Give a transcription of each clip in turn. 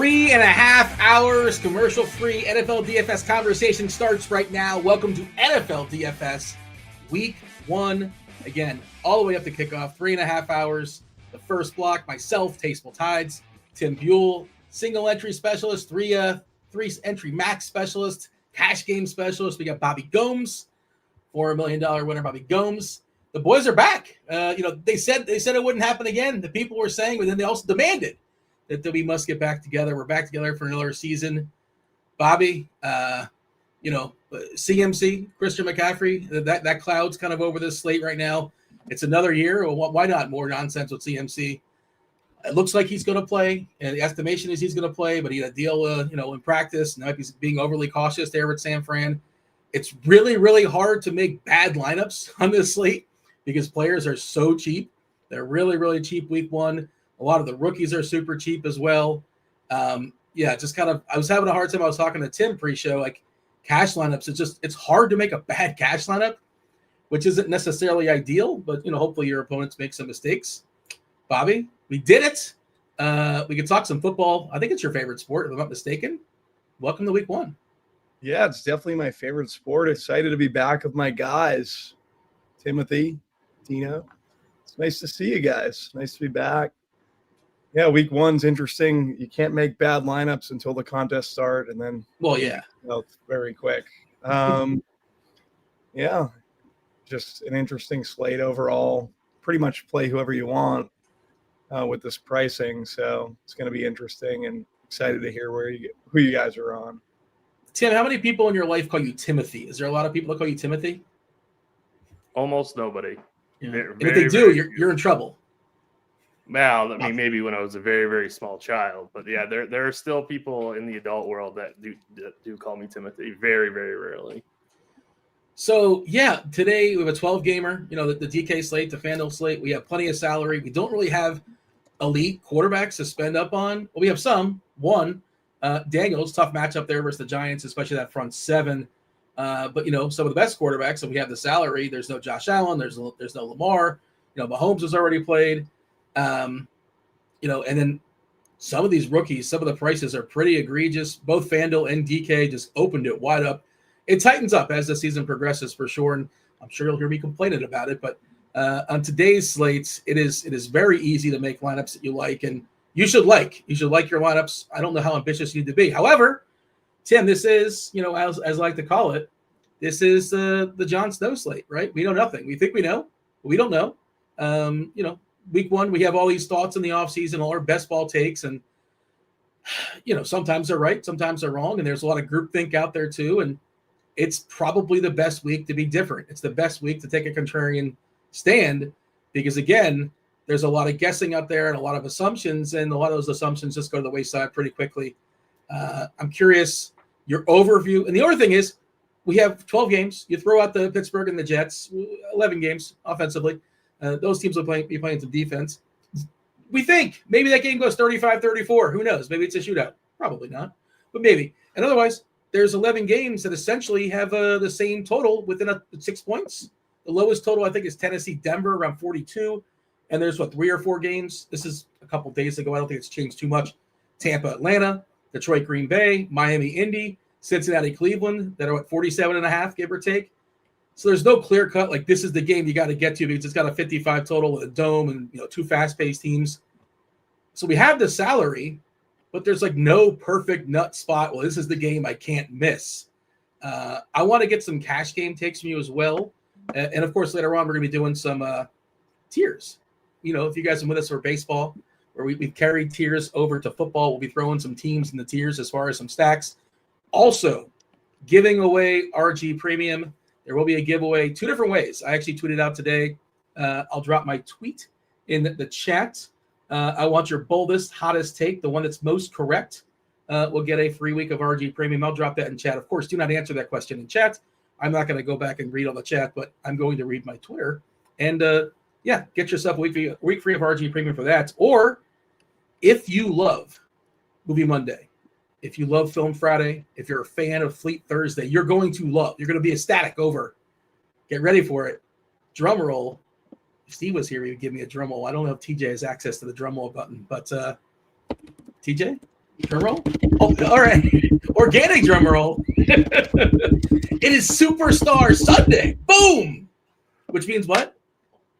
3.5 hours, commercial-free NFL DFS conversation starts right now. Welcome to NFL DFS Week 1. Again, all the way up to kickoff, 3.5 hours. The first block, myself, TastefulTides, Tim Buell, single entry specialist, three entry max specialist, cash game specialist. We got Bobby Gomes, $4 million winner Bobby Gomes. The boys are back. They said it wouldn't happen again. The people were saying, but then they also demanded that we must get back together. We're back together for another season. Bobby, CMC, Christian McCaffrey, that cloud's kind of over this slate right now. It's another year. Well, why not more nonsense with CMC? It looks like he's going to play, and the estimation is he's going to play, but he had a deal, in practice, and might be being overly cautious there with San Fran. It's really, really hard to make bad lineups on this slate because players are so cheap. They're really, really cheap week one. A lot of the rookies are super cheap as well. I was having a hard time. I was talking to Tim pre-show, like cash lineups. It's hard to make a bad cash lineup, which isn't necessarily ideal, but hopefully your opponents make some mistakes. Bobby, we did it. We can talk some football. I think it's your favorite sport, if I'm not mistaken. Welcome to week one. Yeah, it's definitely my favorite sport. Excited to be back with my guys, Timothy, Tino. It's nice to see you guys. Nice to be back. Yeah, week one's interesting. You can't make bad lineups until the contests start, and then it's very quick. Just an interesting slate overall. Pretty much play whoever you want with this pricing, so it's going to be interesting, and excited to hear who you guys are on. Tim, how many people in your life call you Timothy? Is there a lot of people that call you Timothy? Almost nobody. Yeah. And if they do, you're in trouble. Well, I mean, maybe when I was a very, very small child, but yeah, there are still people in the adult world that do call me Timothy. Very, very rarely. So yeah, today we have a 12-gamer. The DK slate, the FanDuel slate. We have plenty of salary. We don't really have elite quarterbacks to spend up on. Well, we have some. One, Daniels, tough matchup there versus the Giants, especially that front seven. But some of the best quarterbacks. So we have the salary. There's no Josh Allen. There's no Lamar. Mahomes has already played. And then some of these rookies, some of the prices are pretty egregious. Both FanDuel and DK just opened it wide up. It tightens up as the season progresses for sure, and I'm sure you'll hear me complaining about it. But on today's slates, it is very easy to make lineups that you like, and you should like your lineups. I don't know how ambitious you need to be. However, Tim, this is as I like to call it, this is the Jon Snow slate, right? We know nothing. We think we know, but we don't know. Week one, we have all these thoughts in the offseason, all our best ball takes, and sometimes they're right, sometimes they're wrong, and there's a lot of groupthink out there too. And it's probably the best week to be different. It's the best week to take a contrarian stand because, again, there's a lot of guessing out there and a lot of assumptions, and a lot of those assumptions just go to the wayside pretty quickly. I'm curious your overview. And the other thing is we have 12 games. You throw out the Pittsburgh and the Jets, 11 games offensively. Those teams will be playing some defense. We think maybe that game goes 35-34. Who knows? Maybe it's a shootout. Probably not, but maybe. And otherwise, there's 11 games that essentially have the same total within 6 points. The lowest total, I think, is Tennessee-Denver, around 42. And there's, 3 or 4 games? This is a couple days ago. I don't think it's changed too much. Tampa-Atlanta, Detroit-Green Bay, Miami-Indy, Cincinnati-Cleveland that are at 47.5, give or take. So there's no clear cut, like this is the game you got to get to because it's got a 55 total with a dome and 2 fast-paced teams. So we have the salary, but there's no perfect nut spot. Well, this is the game I can't miss. I want to get some cash game takes from you as well. And of course, later on, we're going to be doing some tiers. If you guys are with us for baseball, where we've carried tiers over to football, we'll be throwing some teams in the tiers as far as some stacks. Also, giving away RG Premium. There will be a giveaway 2 different ways. I actually tweeted out today. I'll drop my tweet in the chat. I want your boldest, hottest take, the one that's most correct. Will get a free week of RG Premium. I'll drop that in chat. Of course, do not answer that question in chat. I'm not going to go back and read all the chat, but I'm going to read my Twitter. And get yourself a week free of RG Premium for that. Or if you love Movie Monday, if you love Film Friday, if you're a fan of Fleet Thursday, you're going to be ecstatic over. Get ready for it. Drum roll. If Steve was here, he would give me a drum roll. I don't know if TJ has access to the drum roll button, but TJ? Drum roll? Oh, all right. Organic drum roll. It is Superstar Sunday. Boom! Which means what?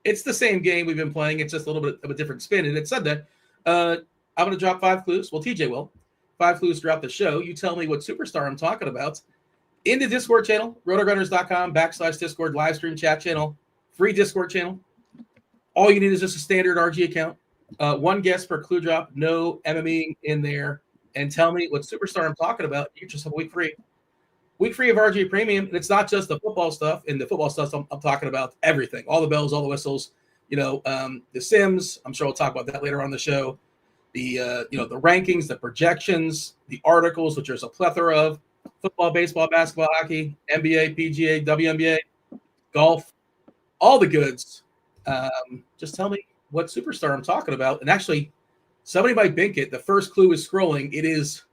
It's the same game we've been playing. It's just a little bit of a different spin, and it's Sunday. I'm going to drop 5 clues. Well, TJ will. 5 clues throughout the show. You tell me what superstar I'm talking about. In the Discord channel, RotoGrinders.com/Discord live stream chat channel. Free Discord channel. All you need is just a standard RG account. 1 guess per clue drop. No MME in there. And tell me what superstar I'm talking about. You just have a week free. Week free of RG Premium. And it's not just the football stuff. And the football stuff, I'm talking about everything. All the bells, all the whistles. The Sims. I'm sure we'll talk about that later on the show. The the rankings, the projections, the articles, which there's a plethora of. Football, baseball, basketball, hockey, NBA, PGA, WNBA, golf, all the goods. Just tell me what superstar I'm talking about. And actually, somebody might think it. The first clue is scrolling. It is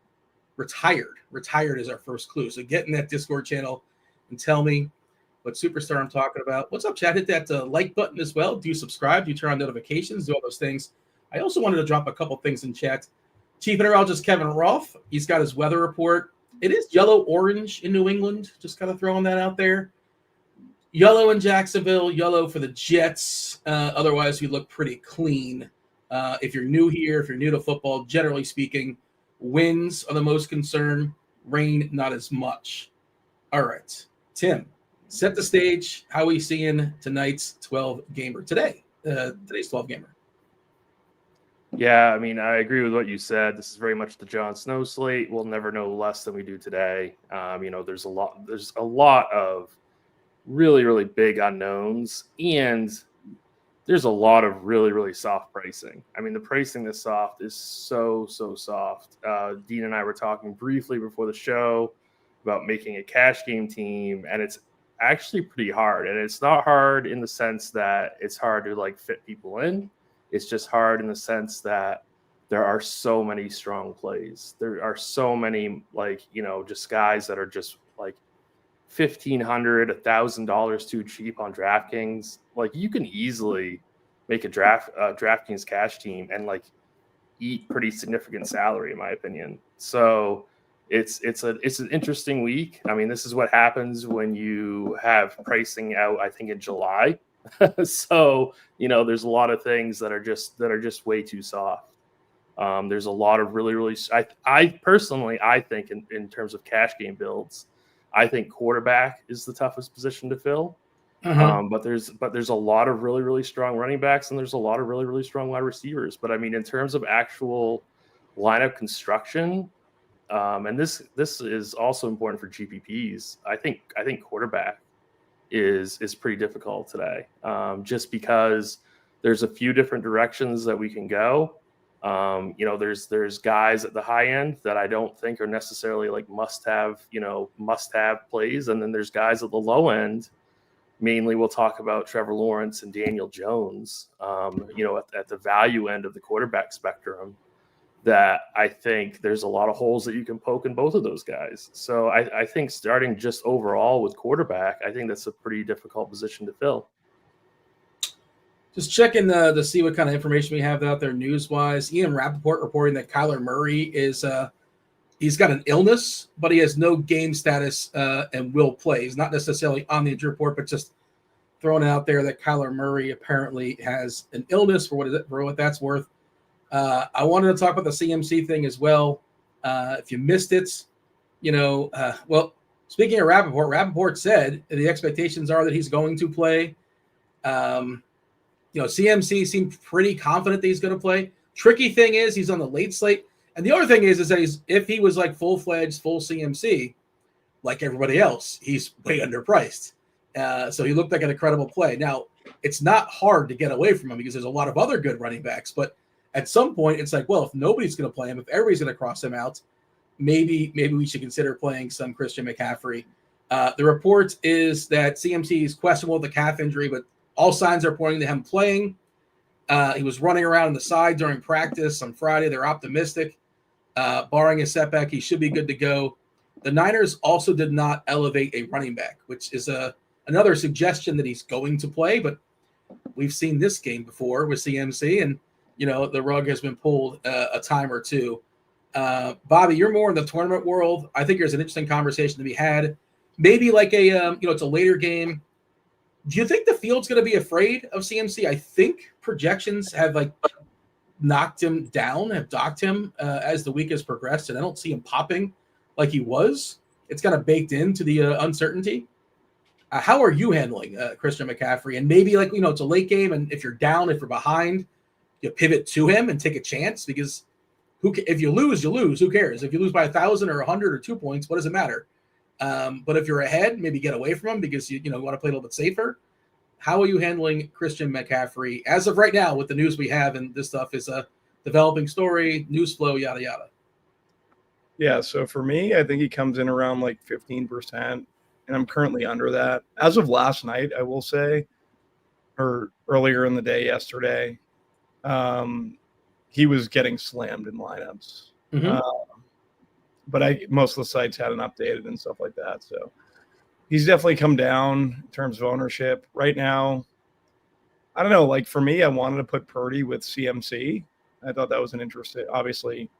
retired. Retired is our first clue. So get in that Discord channel and tell me what superstar I'm talking about. What's up, chat? Hit that like button as well. Do you subscribe? Do you turn on notifications? Do all those things. I also wanted to drop a couple things in chat. Chief Meteorologist Kevin Rolfe. He's got his weather report. It is yellow-orange in New England. Just kind of throwing that out there. Yellow in Jacksonville. Yellow for the Jets. Otherwise, we look pretty clean. If you're new here, if you're new to football, generally speaking, winds are the most concern. Rain, not as much. All right. Tim, set the stage. How are we seeing tonight's 12 gamer today? Today's 12 gamer. Yeah, I mean, I agree with what you said. This is very much the Jon Snow slate. We'll never know less than we do today. There's a lot of really, really big unknowns, and there's a lot of really, really soft pricing. I mean, the pricing this soft is so soft. Dean and I were talking briefly before the show about making a cash game team, and it's actually pretty hard. And it's not hard in the sense that it's hard to fit people in. It's just hard in the sense that there are so many strong plays. There are so many, just guys that are just $1,500, $1,000 too cheap on DraftKings. You can easily make a DraftKings cash team and eat pretty significant salary, in my opinion. So it's an interesting week. I mean, this is what happens when you have pricing out, I think, in July. So there's a lot of things that are just way too soft. There's a lot of really I personally think in terms of cash game builds, I think quarterback is the toughest position to fill. But there's a lot of really strong running backs, and there's a lot of really strong wide receivers. But I mean, in terms of actual lineup construction, and this is also important for GPPs. I think quarterback is pretty difficult today, just because there's a few different directions that we can go. There's guys at the high end that I don't think are necessarily must have plays, and then there's guys at the low end. Mainly, we'll talk about Trevor Lawrence and Daniel Jones. At the value end of the quarterback spectrum, that I think there's a lot of holes that you can poke in both of those guys. So I think starting just overall with quarterback, I think that's a pretty difficult position to fill. Just checking to see what kind of information we have out there news-wise. Ian Rappaport reporting that Kyler Murray is he's got an illness, but he has no game status and will play. He's not necessarily on the injury report, but just throwing out there that Kyler Murray apparently has an illness for what that's worth. I wanted to talk about the CMC thing as well. If you missed it, speaking of Rappaport said the expectations are that he's going to play. CMC seemed pretty confident that he's going to play. Tricky thing is he's on the late slate. And the other thing is that if he was full-fledged, full CMC, like everybody else, he's way underpriced. So he looked like an incredible play. Now, it's not hard to get away from him because there's a lot of other good running backs, but at some point, it's if nobody's going to play him, if everybody's going to cross him out, maybe we should consider playing some Christian McCaffrey. The report is that CMC is questionable with the calf injury, but all signs are pointing to him playing. He was running around on the side during practice on Friday. They're optimistic. Barring a setback, he should be good to go. The Niners also did not elevate a running back, which is another suggestion that he's going to play, but we've seen this game before with CMC, and the rug has been pulled a time or two. Bobby, you're more in the tournament world. I think there's an interesting conversation to be had. Maybe like it's a later game. Do you think the field's going to be afraid of CMC? I think projections have knocked him down, have docked him as the week has progressed, and I don't see him popping like he was. It's kind of baked into the uncertainty. How are you handling Christian McCaffrey? And maybe it's a late game, and if you're down, if you're behind, you pivot to him and take a chance because if you lose, you lose. Who cares? If you lose by 1,000 or 100 or 2 points, what does it matter? But if you're ahead, maybe get away from him because you want to play a little bit safer. How are you handling Christian McCaffrey as of right now with the news we have? And this stuff is a developing story, news flow, yada, yada. Yeah. So for me, I think he comes in around 15%, and I'm currently under that. As of last night, I will say, or earlier in the day yesterday, he was getting slammed in lineups. Mm-hmm. But most of the sites hadn't updated and stuff like that. So he's definitely come down in terms of ownership. Right now, I don't know. For me, I wanted to put Purdy with CMC. I thought that was an interesting, obviously,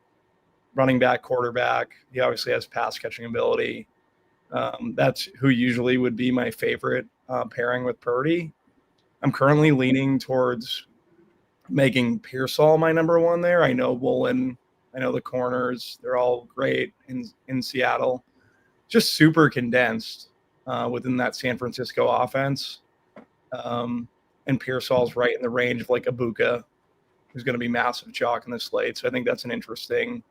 running back, quarterback. He obviously has pass catching ability. That's who usually would be my favorite pairing with Purdy. I'm currently leaning towards making Pearsall my number one there. I know Woolen. I know the corners. They're all great in Seattle. Just super condensed within that San Francisco offense. And Pearsall's right in the range of Ibuka, who's going to be massive chalk in the slate. So I think that's an interesting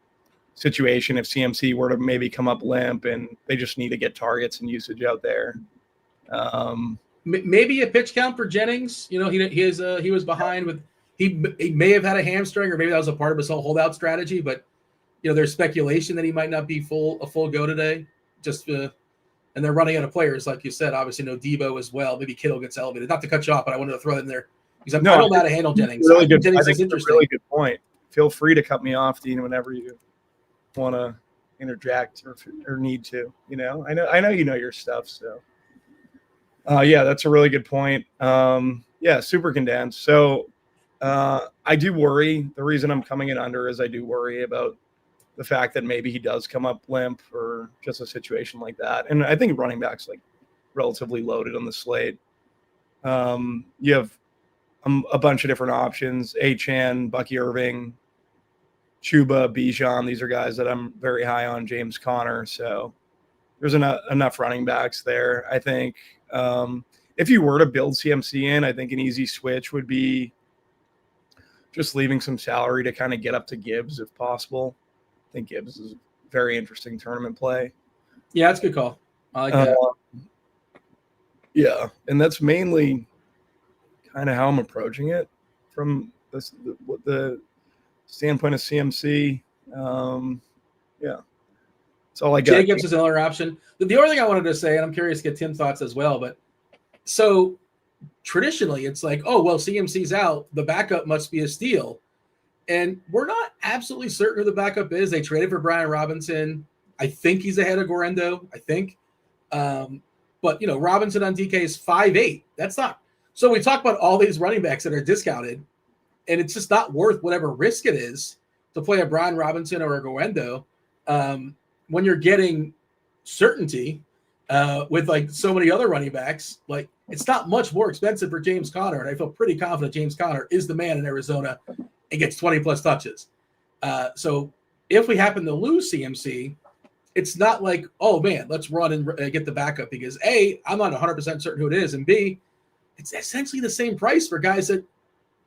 situation if CMC were to maybe come up limp and they just need to get targets and usage out there. Maybe a pitch count for Jennings. He was behind with he may have had a hamstring or maybe that was a part of his whole holdout strategy. But there's speculation that he might not be a full go today. And they're running out of players, like you said. Obviously, no Debo as well. Maybe Kittle gets elevated. Not to cut you off, but I wanted to throw that in there because I don't know how to handle Jennings. Really good. Jennings I think is it's a really good point. Feel free to cut me off, Dean, whenever you want to interject or need to. I know you know your stuff. So, yeah, that's a really good point. Yeah, super condensed. So, I do worry. The reason I'm coming in under is I do worry about the fact that maybe he does come up limp or just a situation like that. And I think running back's relatively loaded on the slate. You have a bunch of different options: Achane, Bucky Irving, Chuba, Bijan. These are guys that I'm very high on. James Conner. So there's enough running backs there. I think if you were to build CMC in, I think an easy switch would be just leaving some salary to kind of get up to Gibbs if possible. I think Gibbs is a very interesting tournament play. Yeah, that's a good call. I like that. Yeah, and that's mainly kind of how I'm approaching it from the standpoint of CMC. Yeah, that's all I got. Jay Gibbs is another option. The other thing I wanted to say, and I'm curious to get Tim's thoughts as well, but so traditionally it's CMC's out, the backup must be a steal. And we're not absolutely certain who the backup is. They traded for Brian Robinson. I think he's ahead of Guerendo. I think. But, Robinson on DK is 5'8". That's not. So we talk about all these running backs that are discounted, and it's just not worth whatever risk it is to play a Brian Robinson or a Guerendo when you're getting certainty with so many other running backs. It's not much more expensive for James Conner, and I feel pretty confident James Conner is the man in Arizona and gets 20-plus touches. So if we happen to lose CMC, it's not oh, man, let's run and get the backup because, A, I'm not 100% certain who it is, and B, it's essentially the same price for guys that,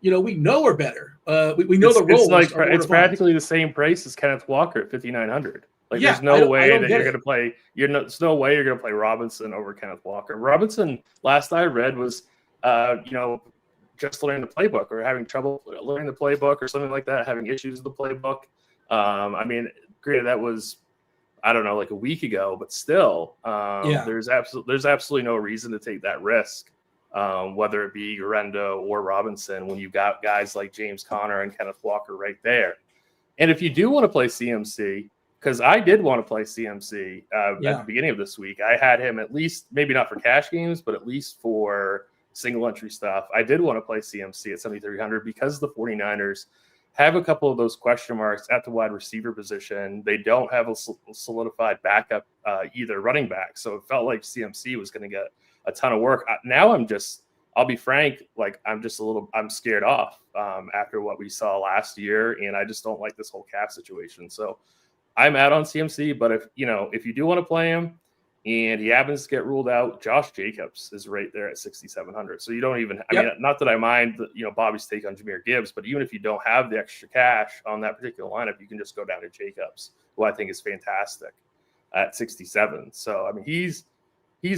we know are better. We know the roles. It's practically the same price as Kenneth Walker at $5,900. There's no way that you're going to play. There's no way you're going to play Robinson over Kenneth Walker. Robinson, last I read, was, just learning the playbook or having trouble learning the playbook or something like that, having issues with the playbook. Granted, that was, I don't know, a week ago, but still, there's absolutely no reason to take that risk, whether it be Guerendo or Robinson, when you've got guys like James Conner and Kenneth Walker right there. And if you do want to play CMC, because I did want to play CMC at the beginning of this week, I had him at least, maybe not for cash games, but at least for single entry stuff. I did want to play CMC at 7,300 because the 49ers have a couple of those question marks at the wide receiver position. They don't have a solidified backup either running back. So it felt like CMC was going to get a ton of work. Now I'll be frank, like I'm scared off after what we saw last year. And I just don't like this whole cap situation. So I'm out on CMC, but if you do want to play him and he happens to get ruled out, Josh Jacobs is right there at 6,700. So you don't even, I mean, not that I mind, Bobby's take on Jahmyr Gibbs, but even if you don't have the extra cash on that particular lineup, you can just go down to Jacobs, who I think is fantastic at 67. So, I mean, he's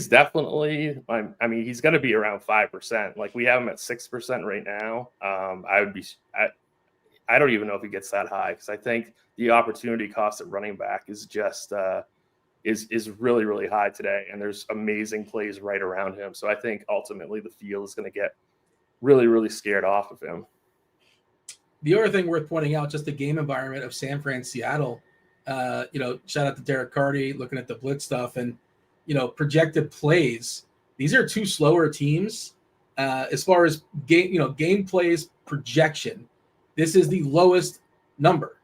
definitely, I mean, he's going to be around 5%. Like we have him at 6% right now. I don't even know if he gets that high because I think the opportunity cost at running back is just is really, really high today. And there's amazing plays right around him. So I think ultimately the field is going to get really, really scared off of him. The other thing worth pointing out, just the game environment of San Fran, Seattle, shout out to Derek Carty looking at the blitz stuff and, projected plays. These are two slower teams as far as game plays projection. This is the lowest number,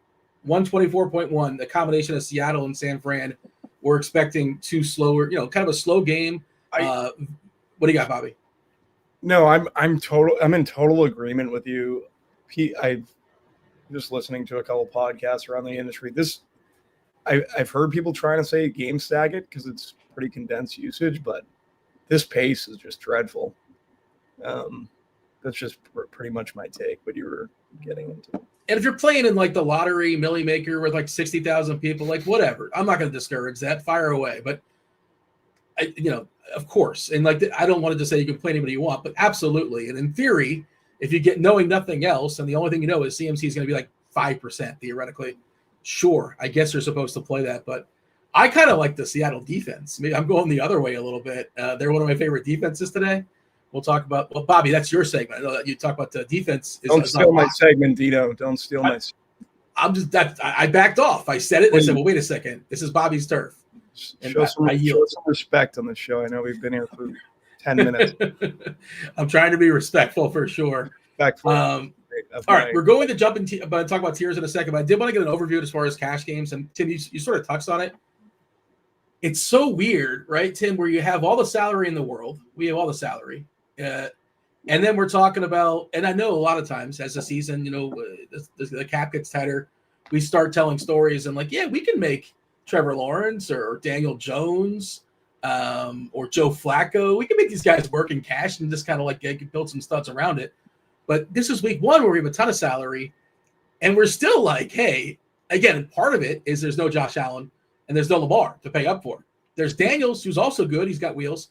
124.1. The combination of Seattle and San Fran, we're expecting two slower, kind of a slow game. What do you got, Bobby? No, I'm in total agreement with you. I'm just listening to a couple podcasts around the industry. I've heard people trying to say game stack it because it's pretty condensed usage, but this pace is just dreadful. That's just pretty much my take, what you were getting into. And if you're playing in like the lottery Millie Maker with like 60,000 people, like whatever, I'm not going to discourage that. Fire away. But, of course. And like, I don't want to just say you can play anybody you want, but absolutely. And in theory, if you get knowing nothing else, and the only thing you know is CMC is going to be like 5% theoretically, sure, I guess you're supposed to play that. But I kind of like the Seattle defense. Maybe I'm going the other way a little bit. They're one of my favorite defenses today. We'll talk about, Bobby, that's your segment. I know that you talk about the defense. Don't steal my segment, Dino. Don't steal my segment. I backed off. I said it. I said, well, wait a second. This is Bobby's turf. Show some respect on the show. I know we've been here for 10 minutes. I'm trying to be respectful for sure. All right, we're going to jump into talk about tiers in a second, but I did want to get an overview as far as cash games. And Tim, you sort of touched on it. It's so weird, right, Tim, where you have all the salary in the world. We have all the salary. And then we're talking about, and I know a lot of times as the season, the cap gets tighter, we start telling stories and like, yeah, we can make Trevor Lawrence or Daniel Jones or Joe Flacco. We can make these guys work in cash and just kind of like build some studs around it. But this is week one where we have a ton of salary and we're still like, hey, again, part of it is there's no Josh Allen and there's no Lamar to pay up for. There's Daniels, who's also good. He's got wheels.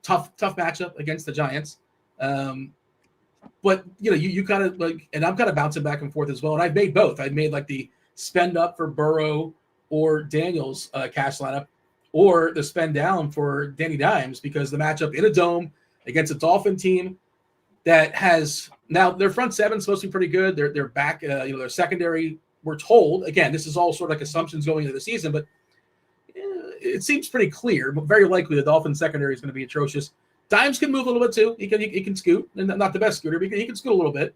Tough matchup against the Giants. But you kind of like, and I'm kind of bouncing back and forth as well. And I've made both. I've made like the spend up for Burrow or Daniels cash lineup, or the spend down for Danny Dimes, because the matchup in a dome against a Dolphin team that has now their front seven is supposed to be pretty good. They're back. Their secondary. We're told, again, this is all sort of like assumptions going into the season, but it seems pretty clear, but very likely the Dolphins secondary is going to be atrocious. Dimes can move a little bit too. He can scoot, and not the best scooter, but he can scoot a little bit.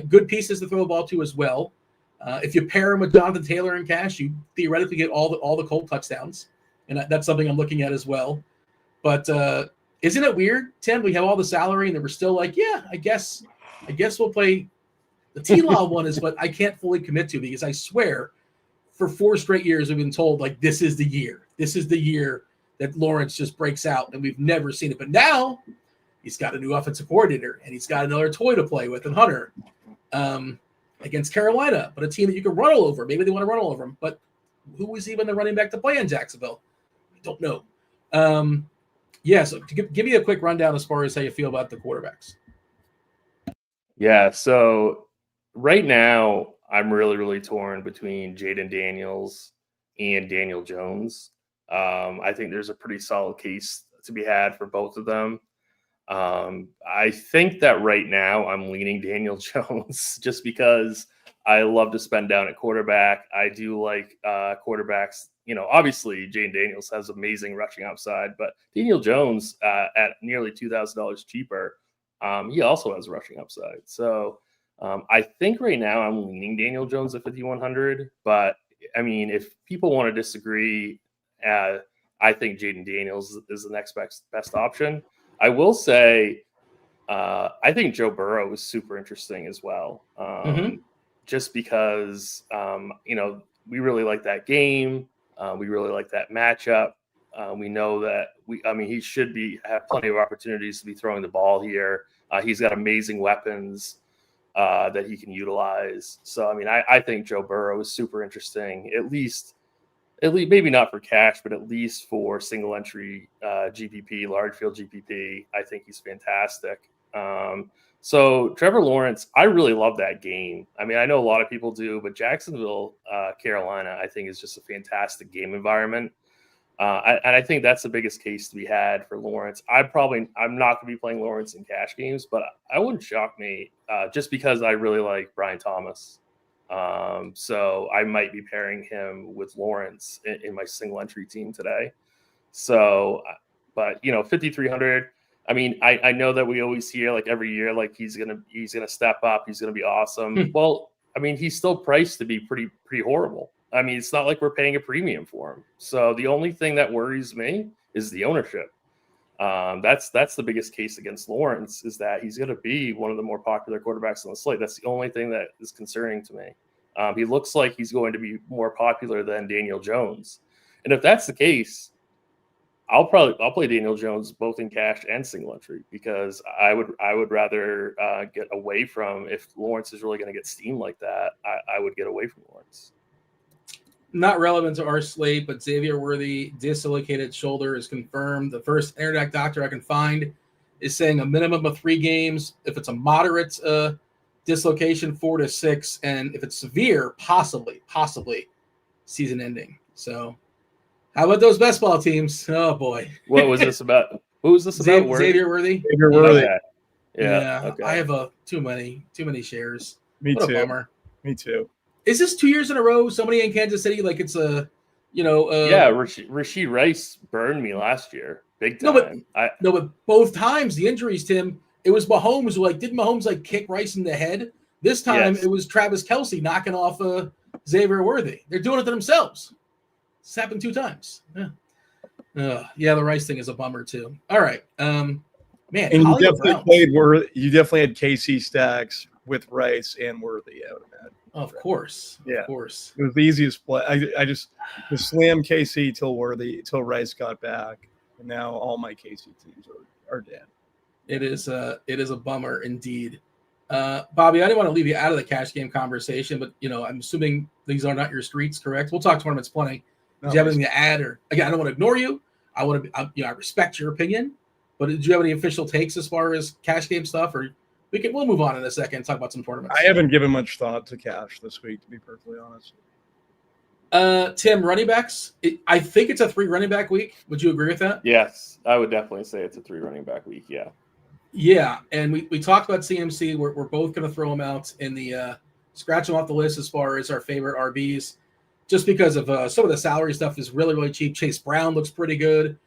Good pieces to throw the ball to as well. If you pair him with Jonathan Taylor in cash, you theoretically get all the Colt touchdowns, and that's something I'm looking at as well. But isn't it weird, Tim? We have all the salary, and then we're still like, yeah, I guess we'll play. The T-Law one is what I can't fully commit to, because I swear for 4 straight years we've been told like this is the year. This is the year that Lawrence just breaks out, and we've never seen it. But now he's got a new offensive coordinator, and he's got another toy to play with in Hunter against Carolina, but a team that you can run all over. Maybe they want to run all over him, but who was even the running back to play in Jacksonville? I don't know. So give me a quick rundown as far as how you feel about the quarterbacks. Yeah, so right now I'm really, really torn between Jaden Daniels and Daniel Jones. I think there's a pretty solid case to be had for both of them. I think that right now I'm leaning Daniel Jones just because I love to spend down at quarterback. I do like quarterbacks. Obviously Jaden Daniels has amazing rushing upside, but Daniel Jones at nearly $2,000 cheaper, he also has rushing upside. So I think right now I'm leaning Daniel Jones at 5,100, but I mean, if people want to disagree, I think Jaden Daniels is the next best option. I will say, I think Joe Burrow is super interesting as well, just because we really like that game, we really like that matchup. We know that he should have plenty of opportunities to be throwing the ball here. He's got amazing weapons that he can utilize. So, I mean, I think Joe Burrow is super interesting, at least maybe not for cash, but at least for single entry GPP, large field GPP. I think he's fantastic. So Trevor Lawrence, I really love that game. I mean, I know a lot of people do, but Jacksonville, Carolina, I think is just a fantastic game environment. And I think that's the biggest case to be had for Lawrence. I'm not going to be playing Lawrence in cash games, but I wouldn't shock me just because I really like Brian Thomas. So I might be pairing him with Lawrence in my single entry team today. So, but 5,300. I mean, I know that we always hear like every year, like he's gonna step up, he's gonna be awesome. Well, I mean, he's still priced to be pretty horrible. I mean, it's not like we're paying a premium for him. So the only thing that worries me is the ownership. That's the biggest case against Lawrence, is that he's going to be one of the more popular quarterbacks on the slate. That's the only thing that is concerning to me. He looks like he's going to be more popular than Daniel Jones. And if that's the case, I'll play Daniel Jones both in cash and single entry, because I would rather get away from, if Lawrence is really going to get steamed like that, I would get away from Lawrence. Not relevant to our slate, but Xavier Worthy dislocated shoulder is confirmed. The first internet doctor I can find is saying a minimum of 3 games. If it's a moderate dislocation, 4 to 6, and if it's severe, possibly season ending. So, how about those best ball teams? Oh boy, what was this about? Who was this about? Xavier Worthy. Xavier Worthy. Okay. Yeah. Okay. I have too many shares. Me what too. A bummer. Me too. Is this 2 years in a row? Somebody in Kansas City, like it's a, Rashid Rice burned me last year, big time. But both times the injuries, Tim, it was Mahomes. Did Mahomes kick Rice in the head? This time It was Travis Kelce knocking off Xavier Worthy. They're doing it to themselves. It's happened 2 times. Yeah. The Rice thing is a bummer too. All right, man. And you definitely had KC stacks with Rice and Worthy, I would imagine. Of course. It was the easiest play. I just slammed KC till Rice got back, and now all my KC teams are dead. It is a bummer indeed. Bobby, I didn't want to leave you out of the cash game conversation, but I'm assuming these are not your streets, correct? We'll talk tournaments plenty. Do you have anything to add? Or again, I don't want to ignore you. I respect your opinion, but did you have any official takes as far as cash game stuff, or we'll move on in a second and talk about some tournaments. I haven't given much thought to cash this week, to be perfectly honest. Tim, running backs. I think it's a 3 running back week. Would you agree with that? Yes, I would definitely say it's a 3 running back week. Yeah. Yeah, and we talked about CMC. We're both going to throw them out in the scratch them off the list as far as our favorite RBs, just because of some of the salary stuff is really, really cheap. Chase Brown looks pretty good.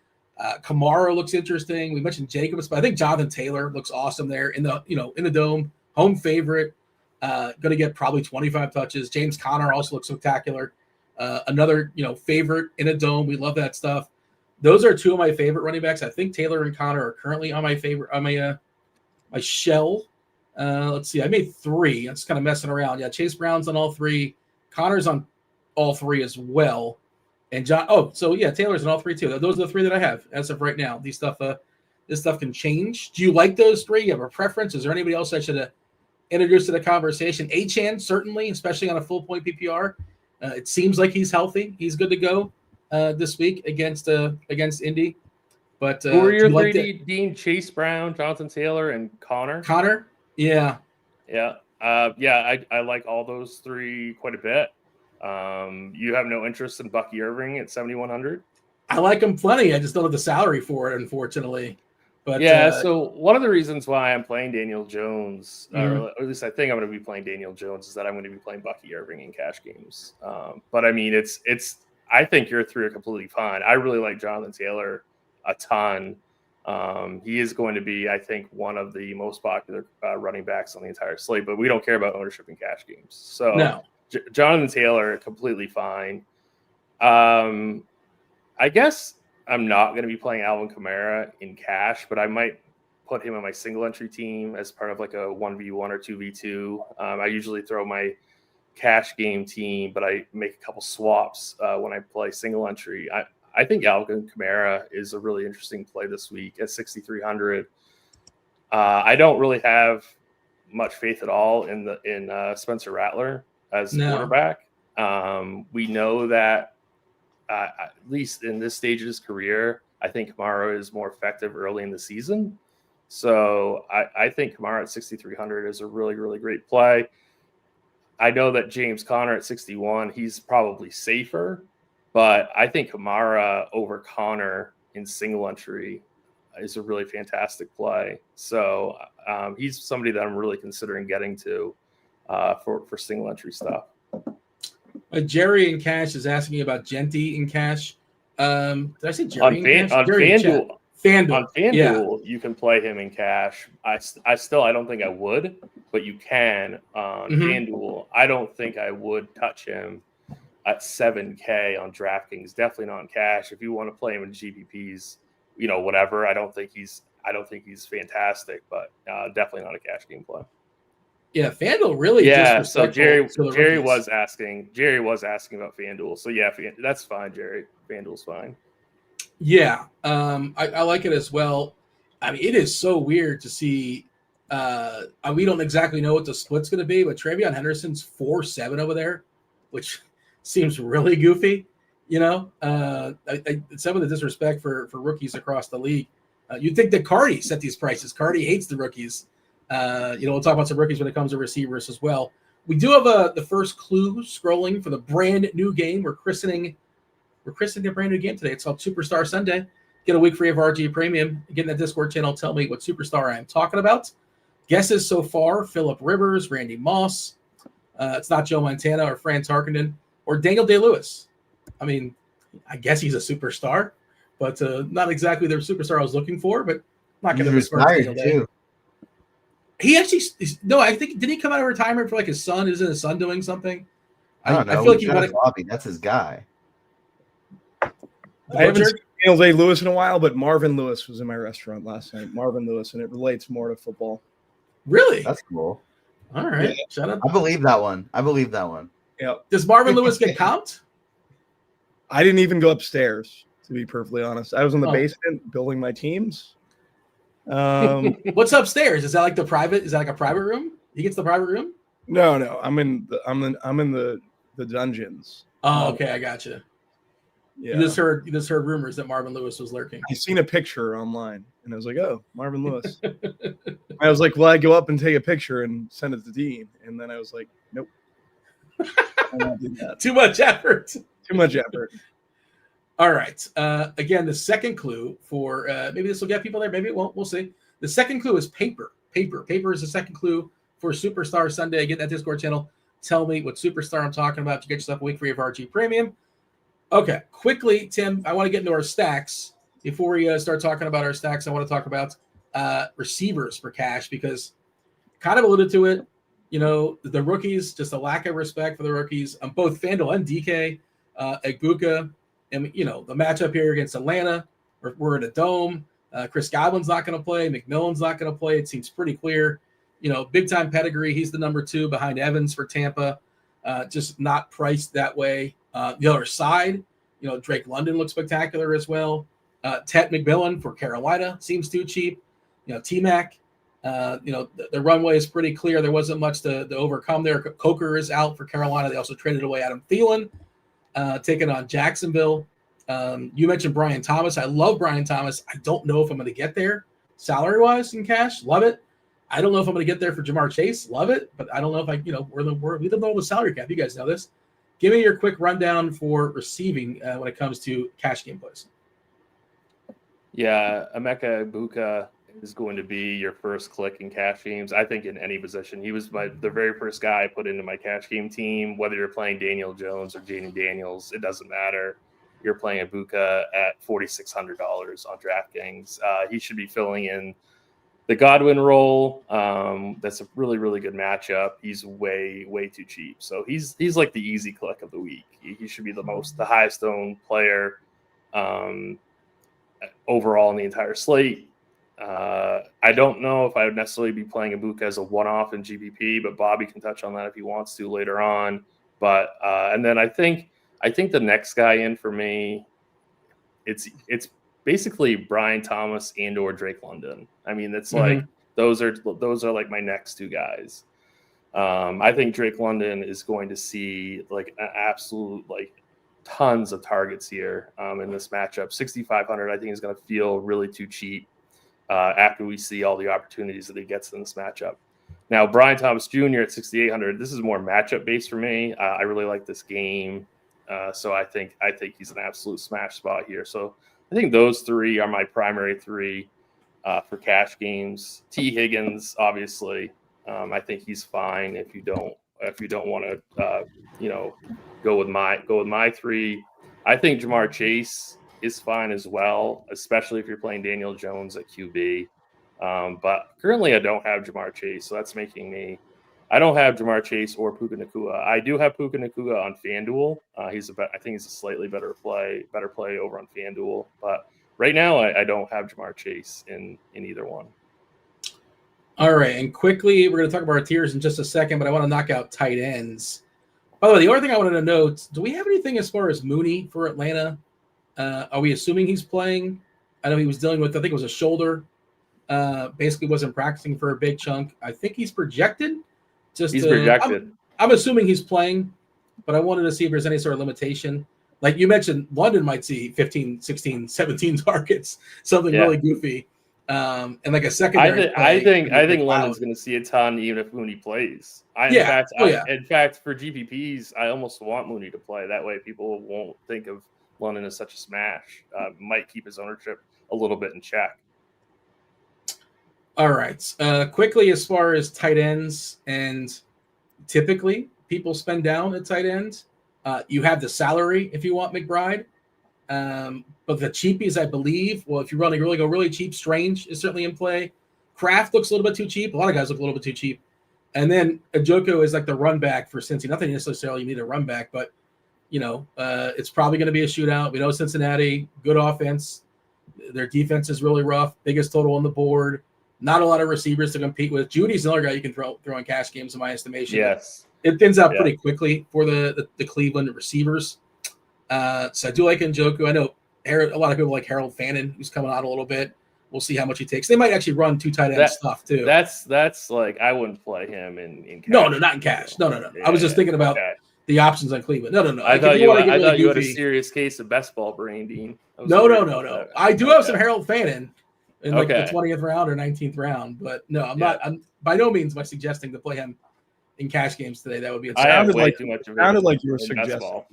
Kamara looks interesting. We mentioned Jacobs, but I think Jonathan Taylor looks awesome there in the dome. Home favorite, going to get probably 25 touches. James Conner also looks spectacular. Another favorite in a dome. We love that stuff. Those are 2 of my favorite running backs. I think Taylor and Conner are currently on my shell. Let's see. I made 3. I'm just kind of messing around. Yeah, Chase Brown's on all 3. Conner's on all 3 as well. And Taylor's in all 3 too. Those are the 3 that I have as of right now. This stuff can change. Do you like those 3? You have a preference? Is there anybody else I should introduce to the conversation? Achane, certainly, especially on a full point PPR. It seems like he's healthy. He's good to go this week against Indy. But who are your 3 Dean? Chase Brown, Jonathan Taylor, and Conner? Conner? Yeah. Yeah. I like all those 3 quite a bit. You have no interest in Bucky Irving at 7,100? I like him plenty. I just don't have the salary for it, unfortunately. But so one of the reasons why I'm playing Daniel Jones, or at least I think I'm going to be playing Daniel Jones, is that I'm going to be playing Bucky Irving in cash games. But I mean, I think your 3 are completely fine. I really like Jonathan Taylor a ton. He is going to be, I think, one of the most popular running backs on the entire slate, but we don't care about ownership in cash games. So No. Jonathan Taylor, completely fine. I guess I'm not going to be playing Alvin Kamara in cash, but I might put him on my single entry team as part of like a 1v1 or 2v2. I usually throw my cash game team, but I make a couple swaps when I play single entry. I think Alvin Kamara is a really interesting play this week at 6,300. I don't really have much faith at all in Spencer Rattler as quarterback. We know that at least in this stage of his career, I think Kamara is more effective early in the season. So I think Kamara at 6,300 is a really, really great play. I know that James Conner at 61, he's probably safer, but I think Kamara over Conner in single entry is a really fantastic play. So he's somebody that I'm really considering getting to for single entry stuff. Jerry in cash is asking me about Genty in cash. Did I say Jerry in cash? On FanDuel. FanDuel. On FanDuel, you can play him in cash. I don't think I would, but you can on FanDuel. I don't think I would touch him at 7K on DraftKings. Definitely not in cash. If you want to play him in GPPs, whatever. I don't think he's fantastic, but definitely not a cash game play. Yeah, FanDuel really. Yeah, so Jerry was asking about FanDuel. So yeah, that's fine, Jerry. FanDuel's fine. Yeah, I like it as well. I mean, it is so weird to see. We don't exactly know what the split's going to be, but Travion Henderson's 4-7 over there, which seems really goofy. Some of the disrespect for rookies across the league. You'd think that Cardi set these prices. Cardi hates the rookies. We'll talk about some rookies when it comes to receivers as well. We do have the first clue scrolling for the brand new game. We're christening a brand new game today. It's called Superstar Sunday. Get a week free of RG Premium. Get in that Discord channel. Tell me what superstar I am talking about. Guesses so far: Phillip Rivers, Randy Moss. It's not Joe Montana or Fran Tarkenton or Daniel Day-Lewis. I mean, I guess he's a superstar, but not exactly the superstar I was looking for. But I'm not going to besmirch Daniel Day. He actually I think did he come out of retirement for like his son? Isn't his son doing something? I don't know. I feel like he wanted. That's his guy. I haven't seen Daniel Day-Lewis in a while, but Marvin Lewis was in my restaurant last night. Marvin Lewis, and it relates more to football. Really? That's cool. All right. Yeah. Shut up. I believe that one. Yeah. Does Marvin Lewis get comped? I didn't even go upstairs, to be perfectly honest. I was in the basement building my teams. What's upstairs? Is that like the private? Is that like a private room? He gets the private room? No. I'm in the dungeons. Oh, okay, I got you. Yeah. You just heard rumors that Marvin Lewis was lurking. I seen a picture online, and I was like, "Oh, Marvin Lewis." I was like, "Well, I go up and take a picture and send it to Dean," and then I was like, "Nope." Too much effort. Too much effort. All right. Again, the second clue for maybe this will get people there, maybe it won't. We'll see. The second clue is paper. Paper is the second clue for Superstar Sunday. Get that Discord channel. Tell me what superstar I'm talking about to get yourself a week free of RG Premium. Okay, quickly, Tim, I want to get into our stacks. Before we start talking about our stacks, I want to talk about receivers for cash because kind of alluded to it. The rookies, just a lack of respect for the rookies on both FanDuel and DK, Egbuka. And, the matchup here against Atlanta, we're in a dome. Chris Godwin's not going to play. McMillan's not going to play. It seems pretty clear. Big-time pedigree. He's the number 2 behind Evans for Tampa. Just not priced that way. The other side, Drake London looks spectacular as well. Ted McMillan for Carolina seems too cheap. T-Mac, the runway is pretty clear. There wasn't much to overcome there. Coker is out for Carolina. They also traded away Adam Thielen, taking on Jacksonville. You mentioned Brian Thomas. I love Brian Thomas. I don't know if I'm going to get there salary-wise in cash. Love it. I don't know if I'm going to get there for Jamar Chase. Love it. But I don't know if we don't know the salary cap. You guys know this. Give me your quick rundown for receiving when it comes to cash game plays. Yeah, Emeka Egbuka is going to be your first click in cash games. I think in any position. He was the very first guy I put into my cash game team, whether you're playing Daniel Jones or Jaden Daniels, it doesn't matter. you're playing Ibuka at $4,600 on DraftKings. He should be filling in the Godwin role. That's a really, really good matchup. He's way, way too cheap. So he's like the easy click of the week. He should be the highest owned player overall in the entire slate. I don't know if I would necessarily be playing Ibuka as a one-off in GPP, but Bobby can touch on that if he wants to later on. But and then I think the next guy in for me, it's basically Brian Thomas and or Drake London. I mean, it's like those are like my next two guys. I think Drake London is going to see like an absolute like tons of targets here in this matchup. 6,500 I think is going to feel really too cheap after we see all the opportunities that he gets in this matchup. Now, Brian Thomas Jr. at 6,800, this is more matchup based for me. I really like this game. So I think he's an absolute smash spot here. So I think those three are my primary three for cash games. T. Higgins, obviously, I think he's fine if you don't want to go with my three. I think Jamar Chase is fine as well, especially if you're playing Daniel Jones at QB. But currently I don't have Jamar Chase, so that's making me. I don't have Jamar Chase or Puka Nacua. I do have Puka Nacua on FanDuel. I think he's a slightly better play over on FanDuel. But right now, I don't have Jamar Chase in either one. All right, and quickly, we're going to talk about our tiers in just a second, but I want to knock out tight ends. By the way, the other thing I wanted to note, do we have anything as far as Mooney for Atlanta? Are we assuming he's playing? I know he was dealing with, I think it was a shoulder. Basically wasn't practicing for a big chunk. I think he's projected. He's projected. I'm assuming he's playing, but I wanted to see if there's any sort of limitation. Like you mentioned, London might see 15, 16, 17 targets, something really goofy. And like a secondary. I think London's going to see a ton even if Mooney plays. In fact, for GPPs, I almost want Mooney to play. That way people won't think of London as such a smash. Might keep his ownership a little bit in check. All right. Quickly, as far as tight ends, and typically people spend down at tight end. You have the salary if you want McBride. But the cheapies, I believe, well, if you really go really cheap, Strange is certainly in play. Kraft looks a little bit too cheap. A lot of guys look a little bit too cheap. And then Njoku is like the run back for Cincy. Nothing necessarily you need a run back, but, it's probably going to be a shootout. We know Cincinnati, good offense. Their defense is really rough. Biggest total on the board. Not a lot of receivers to compete with. Judy's another guy you can throw in cash games, in my estimation. Yes. It thins out pretty quickly for the Cleveland receivers. So I do like Njoku. I know a lot of people like Harold Fannin, who's coming out a little bit. We'll see how much he takes. They might actually run two tight end stuff too. That's like I wouldn't play him in cash. No, not in cash. No. I was just thinking about the options on Cleveland. No. I thought you had a serious case of best ball brain, Dean. No. I do have some Harold Fannin in like the 20th round or 19th round, but no, I'm by no means am I suggesting to play him in cash games today. That would be sounded like you were suggesting.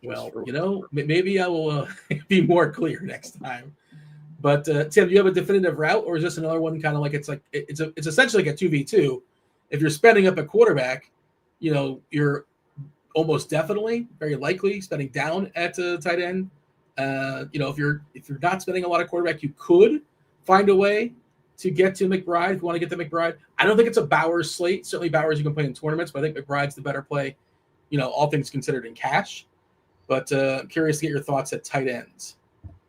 Well, maybe I will be more clear next time. But Tim, do you have a definitive route, or is this another one kind of like it's essentially like a 2v2? If you're spending up a quarterback, you're almost definitely, very likely spending down at tight end. If you're not spending a lot of quarterback, you could find a way to get to McBride if you want to get to McBride. I don't think it's a Bowers slate. Certainly Bowers you can play in tournaments, but I think McBride's the better play, all things considered in cash. But curious to get your thoughts at tight ends.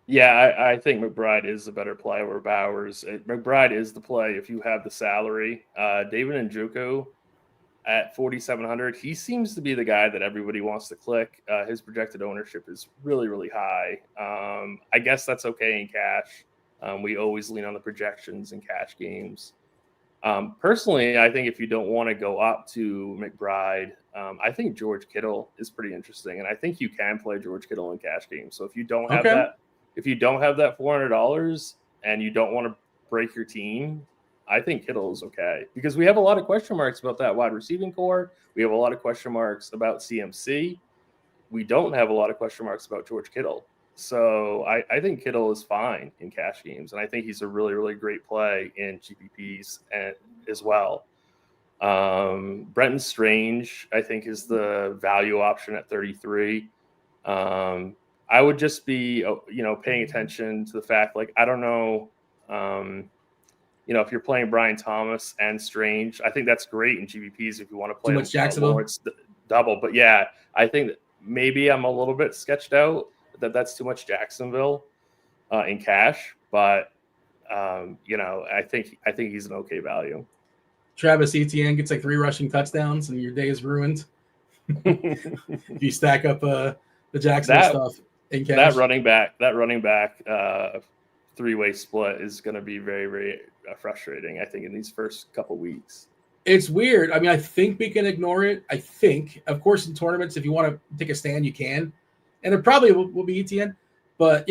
Yeah, I think McBride is the better play over Bowers. McBride is the play if you have the salary. David Njoku at 4,700, he seems to be the guy that everybody wants to click. His projected ownership is really, really high. I guess that's okay in cash. We always lean on the projections in cash games. Personally, I think if you don't want to go up to McBride, I think George Kittle is pretty interesting, and I think you can play George Kittle in cash games. So if you don't have that $400 and you don't want to break your team, I think Kittle is okay because we have a lot of question marks about that wide receiving core. We have a lot of question marks about CMC. We don't have a lot of question marks about George Kittle. So I think Kittle is fine in cash games, and I think he's a really, really great play in GPPs as well. Brenton Strange, I think, is the value option at 33. I would just be, paying attention to the fact, like, I don't know, if you're playing Brian Thomas and Strange, I think that's great in GPPs if you want to play Too much Jacksonville. Lawrence double. But yeah, I think that maybe I'm a little bit sketched out that's too much Jacksonville in cash. But I think he's an okay value. Travis Etienne gets like 3 rushing touchdowns, and your day is ruined. If you stack up the Jacksonville stuff in cash. That running back 3-way split is going to be very, very frustrating, I think, in these first couple weeks. It's weird. I mean, I think we can ignore it. I think, of course, in tournaments, if you want to take a stand, you can. And it probably will be Etienne. But,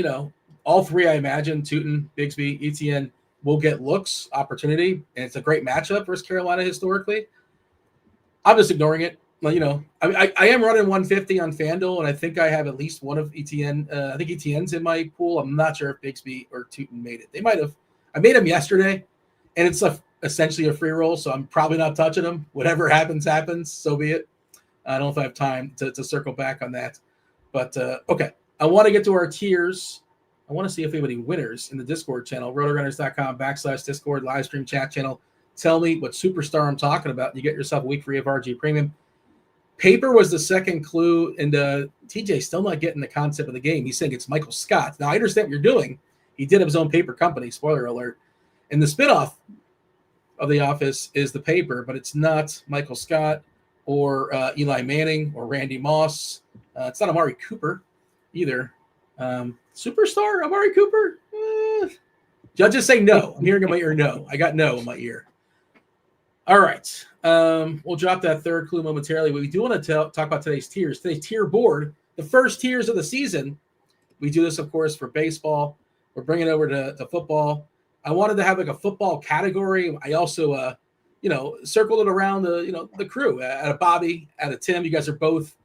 all 3, I imagine, Tootin, Bigsby, Etienne, will get looks, opportunity. And it's a great matchup versus Carolina historically. I'm just ignoring it. I am running 150 on FanDuel, and I think I have at least one of Etienne. I think Etienne's in my pool. I'm not sure if Bigsby or Tootin made it. They might have. I made him yesterday, and it's essentially a free roll, so I'm probably not touching him. Whatever happens, so be it. I don't know if I have time to circle back on that. But, okay, I want to get to our tiers. I want to see if we have any winners in the Discord channel, rotogrinders.com/Discord, live stream chat channel. Tell me what superstar I'm talking about, and you get yourself a week free of RG Premium. Paper was the second clue, and TJ still not getting the concept of the game. He's saying it's Michael Scott. Now, I understand what you're doing. He did have his own paper company, spoiler alert. And the spinoff of The Office is The Paper, but it's not Michael Scott or Eli Manning or Randy Moss. It's not Amari Cooper either. Superstar Amari Cooper? Judges say no. I'm hearing in my ear no. I got no in my ear. All right. We'll drop that third clue momentarily. But we do want to talk about today's tiers. Today's tier board, the first tiers of the season. We do this, of course, for baseball. We're bringing it over to football. I wanted to have like a football category. I also, circled it around the crew. At a Bobby, at a Tim. You guys are both,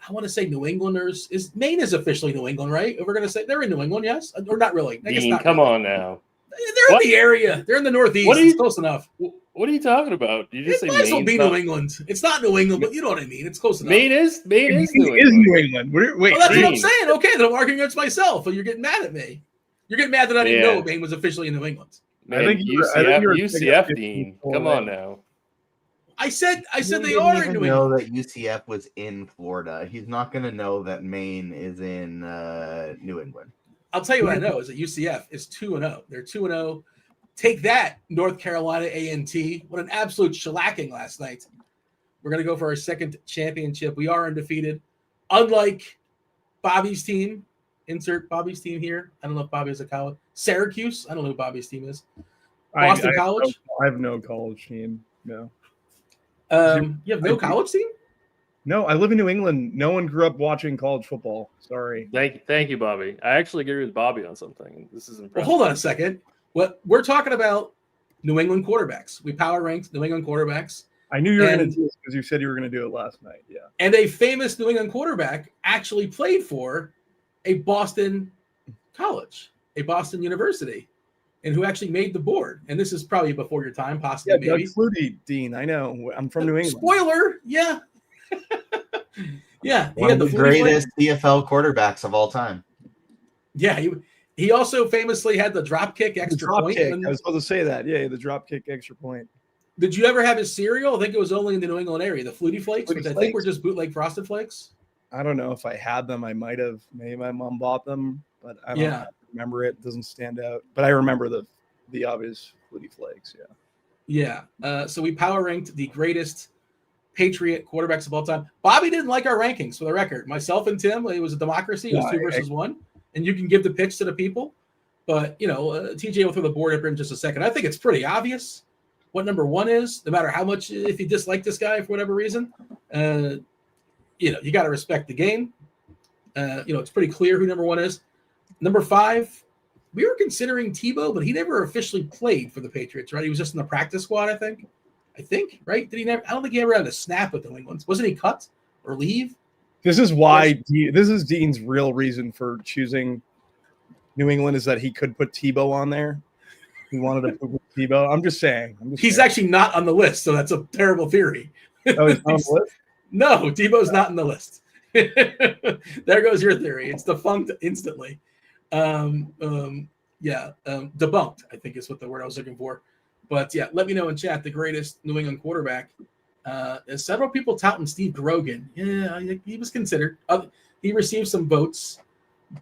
I want to say New Englanders. Maine is officially New England, right? We're going to say they're in New England, yes? Or not really. I guess Dean, not come really. on now. They're in the area. They're in the Northeast. It's close enough. What are you talking about? You just It say might as well Maine's be not- New England. It's not New England, but you know what I mean. It's close enough. Maine is New Is England. New England. Wait, Well, that's what I'm Dean. saying. Okay, then I'm arguing against myself. So you're getting mad at me. You're getting mad that I didn't Yeah. know Maine was officially in New England. Man, I think you were UCF thinking Dean. 54 Come on now. I said He they didn't are in even New know England. that UCF was in Florida. He's not going to know that Maine is in New England. I'll tell you what I know is that UCF is 2-0. They're 2-0. Take that, North Carolina A&T. What an absolute shellacking last night. We're going to go for our second championship. We are undefeated. Unlike Bobby's team. Insert Bobby's team here. I don't know if Bobby has a college. Syracuse. I don't know who Bobby's team is. Boston College. I have no college team. No. You have no college team? No, I live in New England. No one grew up watching college football. Sorry. Thank you, Bobby. I actually agree with Bobby on something. This is Well, impressive. hold on a second. What we're talking about New England quarterbacks. We power ranked New England quarterbacks. I knew you were going to And- do this because you said you were going to do it last night. Yeah. And a famous New England quarterback actually played for a Boston college, a Boston university, and who actually made the board. And this is probably before your time, possibly, Yeah, Doug maybe. Flutie, Dean. I know. I'm from New England. Spoiler, yeah. Yeah, he One had of the the 40 greatest CFL quarterbacks of all time. Yeah, he also famously had the drop kick The extra drop point. kick. And I was supposed to say that. Yeah, the drop kick extra point. did you ever have his cereal? I think it was only in the New England area, the Flutie Flakes, Flutie which I Flakes? think were just bootleg Frosted Flakes. I don't know if I had them. I might have. Maybe my mom bought them, but I don't remember it. It doesn't stand out. But I remember the obvious Flutie Flakes. Yeah. Yeah. So we power ranked the greatest Patriot quarterbacks of all time. Bobby didn't like our rankings, for the record. Myself and Tim, it was a democracy. It was 2 versus 1. And you can give the pitch to the people. But, TJ will throw the board up in just a second. I think it's pretty obvious what number 1 is, no matter how much, if you dislike this guy for whatever reason. You got to respect the game. It's pretty clear who number 1 is. Number 5, we were considering Tebow, but he never officially played for the Patriots, right? He was just in the practice squad, I think, right? Did he never? I don't think he ever had a snap with the New England. Wasn't he cut or leave? This is why. This is Dean's real reason for choosing New England is that he could put Tebow on there. He wanted to put Tebow. I'm just saying. He's actually not on the list, so that's a terrible theory. Oh, he's not on the list? No, Tebow's not on the list. There goes your theory. It's defunct instantly. Debunked, I think is what the word I was looking for. But yeah, let me know in chat the greatest New England quarterback. Several people touting Steve Grogan. Yeah, he was considered. He received some votes,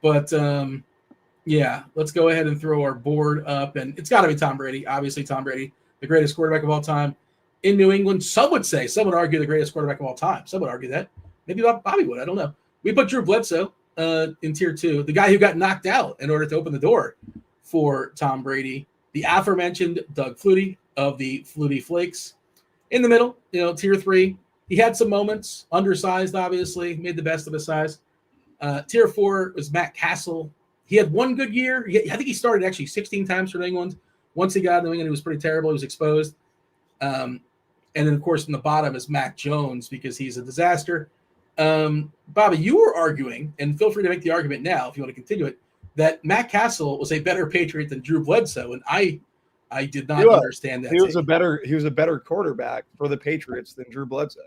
but let's go ahead and throw our board up. And it's got to be Tom Brady. Obviously, Tom Brady, the greatest quarterback of all time in New England. Some would argue the greatest quarterback of all time. Some would argue that. Maybe Bobby would. I don't know. We put Drew Bledsoe in tier 2, the guy who got knocked out in order to open the door for Tom Brady. The aforementioned Doug Flutie of the Flutie Flakes. In the middle, tier 3. He had some moments, undersized, obviously, made the best of his size. Tier 4 was Matt Castle. He had one good year. I think he started actually 16 times for New England. Once he got to New England, he was pretty terrible. He was exposed. And then, of course, in the bottom is Mac Jones because he's a disaster. Bobby, you were arguing, and feel free to make the argument now if you want to continue it, that Matt Castle was a better Patriot than Drew Bledsoe, and I did not understand that. He was a better quarterback for the Patriots than Drew Bledsoe.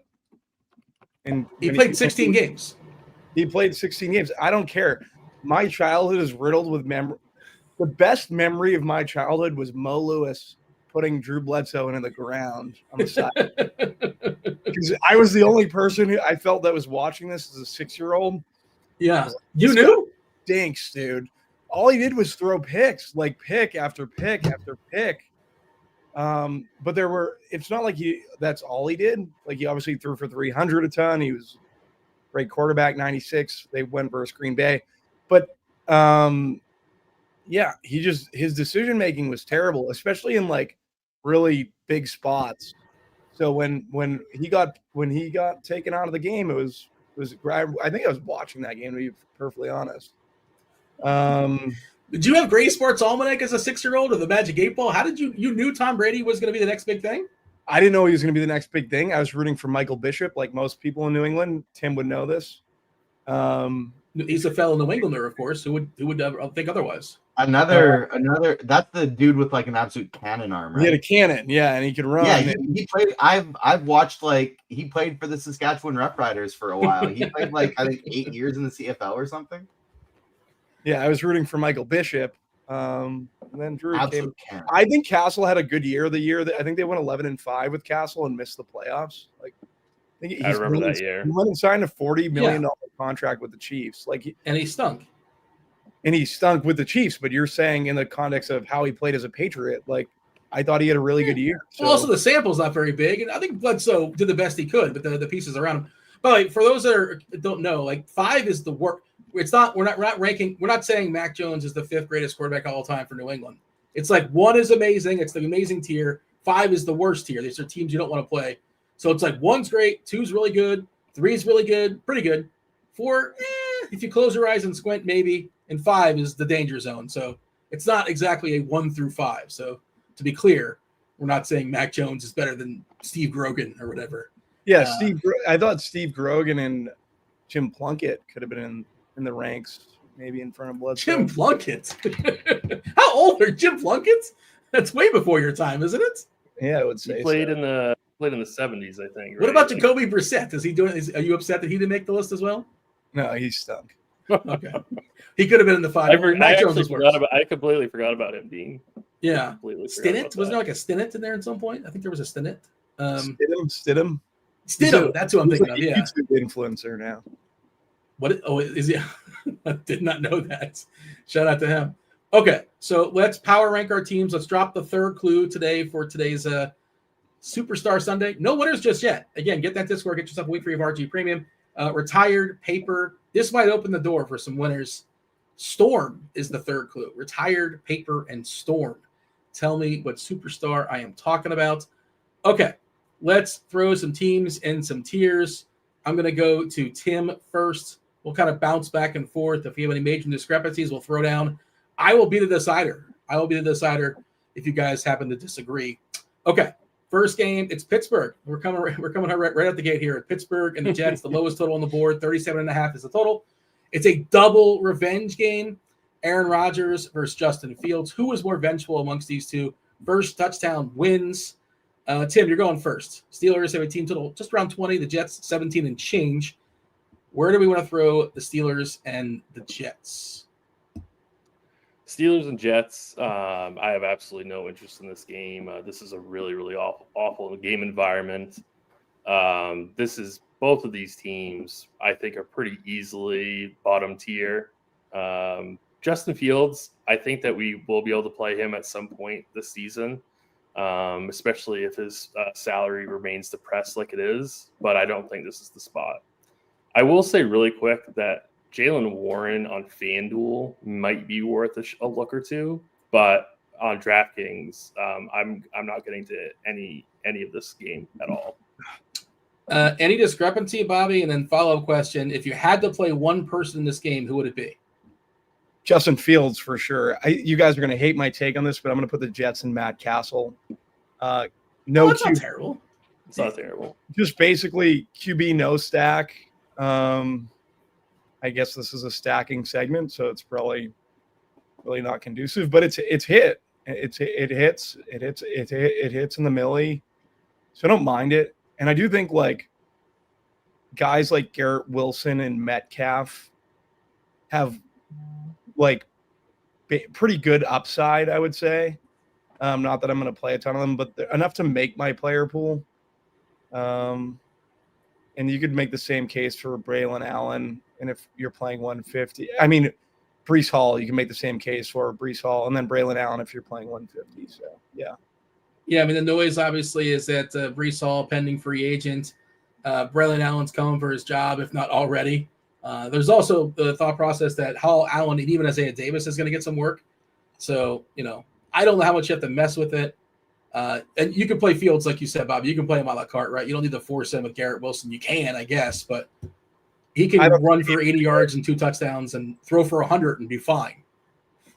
And he played 16 games. He played 16 games. I don't care. My childhood is riddled with memory. The best memory of my childhood was Mo Lewis putting Drew Bledsoe into the ground on the side. Because I was the only person who I felt that was watching this as a 6-year-old. Yeah. You knew? Stinks, dude. All he did was throw picks, like pick after pick after pick. But it's not like that's all he did. Like he obviously threw for 300 a ton. He was a great quarterback, 96. They went versus Green Bay. But his decision-making was terrible, especially in like really big spots. So when he got taken out of the game, it was I think I was watching that game, to be perfectly honest. Did you have Gray Sports Almanac as a 6-year-old or the Magic 8 Ball? How did you knew Tom Brady was going to be the next big thing? I didn't know he was going to be the next big thing. I was rooting for Michael Bishop, like most people in New England. Tim would know this. He's a fellow New Englander, of course. Who would think otherwise? Another. That's the dude with like an absolute cannon arm. Right? He had a cannon, yeah, and he could run. Yeah, he played. I've watched he played for the Saskatchewan Roughriders for a while. He played I think 8 years in the CFL or something. Yeah, I was rooting for Michael Bishop. And then Drew Absolute came. cannon. I think Castle had a good year. The year that I think they went 11-5 with Castle and missed the playoffs. I remember that year. He went and signed a $40 million contract with the Chiefs. And he stunk. And he stunk with the Chiefs. But you're saying in the context of how he played as a Patriot, I thought he had a really good year. So. Well, also the sample's not very big, and I think Bledsoe did the best he could, but the pieces around him. But for those that don't know, 5 is the work. It's not. We're not ranking. We're not saying Mac Jones is the 5th greatest quarterback of all time for New England. It's 1 is amazing. It's the amazing tier. 5 is the worst tier. These are teams you don't want to play. So it's 1's great, 2's really good, 3's really good, pretty good. 4, if you close your eyes and squint, maybe. And 5 is the danger zone. So it's not exactly a 1 through 5. So to be clear, we're not saying Mac Jones is better than Steve Grogan or whatever. Yeah, I thought Steve Grogan and Jim Plunkett could have been in the ranks, maybe in front of Bledsoe. Jim Plunkett? How old are Jim Plunkett? That's way before your time, isn't it? Yeah, I would say he played in the 70s, I think. Right? What about Jacoby Brissett? Is he doing? Are you upset that he didn't make the list as well? No, he stunk. Okay, he could have been in the 5. I completely forgot about him being. Yeah, Stinnett, wasn't there a Stinnett in there at some point? I think there was a Stinnett. Stidham. That's who I'm thinking of. Yeah, YouTube influencer now. What? Oh, is he? I did not know that. Shout out to him. Okay, so let's power rank our teams. Let's drop the 3rd clue today for today's Superstar Sunday. No winners just yet. Again, get that Discord. Get yourself a week free of RG Premium. Retired paper. This might open the door for some winners. Storm is the 3rd clue. Retired paper and Storm. Tell me what superstar I am talking about. Okay, let's throw some teams and some tiers. I'm going to go to Tim first. We'll kind of bounce back and forth. If we have any major discrepancies, we'll throw down. I will be the decider. If you guys happen to disagree. Okay, first game, it's Pittsburgh. We're coming right out the gate here at Pittsburgh and the Jets. The lowest total on the board, 37.5 is the total. It's a double revenge game. Aaron Rodgers versus Justin Fields. Who is more vengeful amongst these two? First touchdown wins. Tim, you're going first. Steelers have a team total just around 20. The Jets 17 and change. Where do we want to throw the Steelers and the Jets? Steelers and Jets. I have absolutely no interest in this game. This is a really, really awful game environment. This is both of these teams, I think, are pretty easily bottom tier. Justin Fields, I think that we will be able to play him at some point this season, especially if his salary remains depressed like it is. But I don't think this is the spot. I will say really quick that Jaylen Warren on FanDuel might be worth a look or two, but on DraftKings, I'm not getting to any of this game at all. Any discrepancy, Bobby? And then follow-up question: if you had to play one person in this game, who would it be? Justin Fields for sure. You guys are going to hate my take on this, but I'm going to put the Jets and Matt Castle. That's not terrible. It's not terrible. Just basically QB no stack. I guess this is a stacking segment, so it's probably really not conducive. But it's hit. It hits in the millie, so I don't mind it. And I do think like guys like Garrett Wilson and Metcalf have like pretty good upside, I would say. Not that I'm going to play a ton of them, but enough to make my player pool. And you could make the same case for Braylon Allen. And if you're playing 150, I mean, Breece Hall, you can make the same case for Breece Hall and then Braylon Allen if you're playing 150. So, yeah. Yeah, I mean, the noise obviously is that Breece Hall, pending free agent. Braylon Allen's coming for his job, if not already. There's also the thought process that Hall, Allen, and even Isaiah Davis is going to get some work. So, I don't know how much you have to mess with it. And you can play Fields, like you said, Bobby. You can play him a la carte, right? You don't need to force him with Garrett Wilson. You can, I guess, but he can run for 80 yards and 2 touchdowns and throw for 100 and be fine,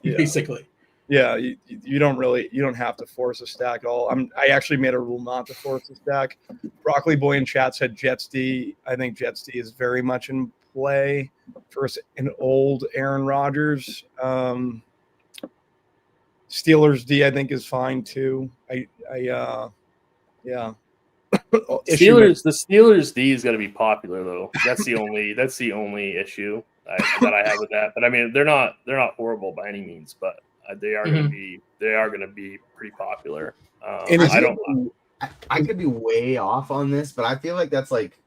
basically. Yeah, you don't have to force a stack at all. I actually made a rule not to force a stack. Broccoli Boy in chat said Jets D. I think Jets D is very much in play for an old Aaron Rodgers. Steelers D I think is fine too. Yeah. The Steelers D is going to be popular though. That's the only issue that I have with that. But I mean, they're not horrible by any means, but they are going to be pretty popular. I could be way off on this, but I feel like that's like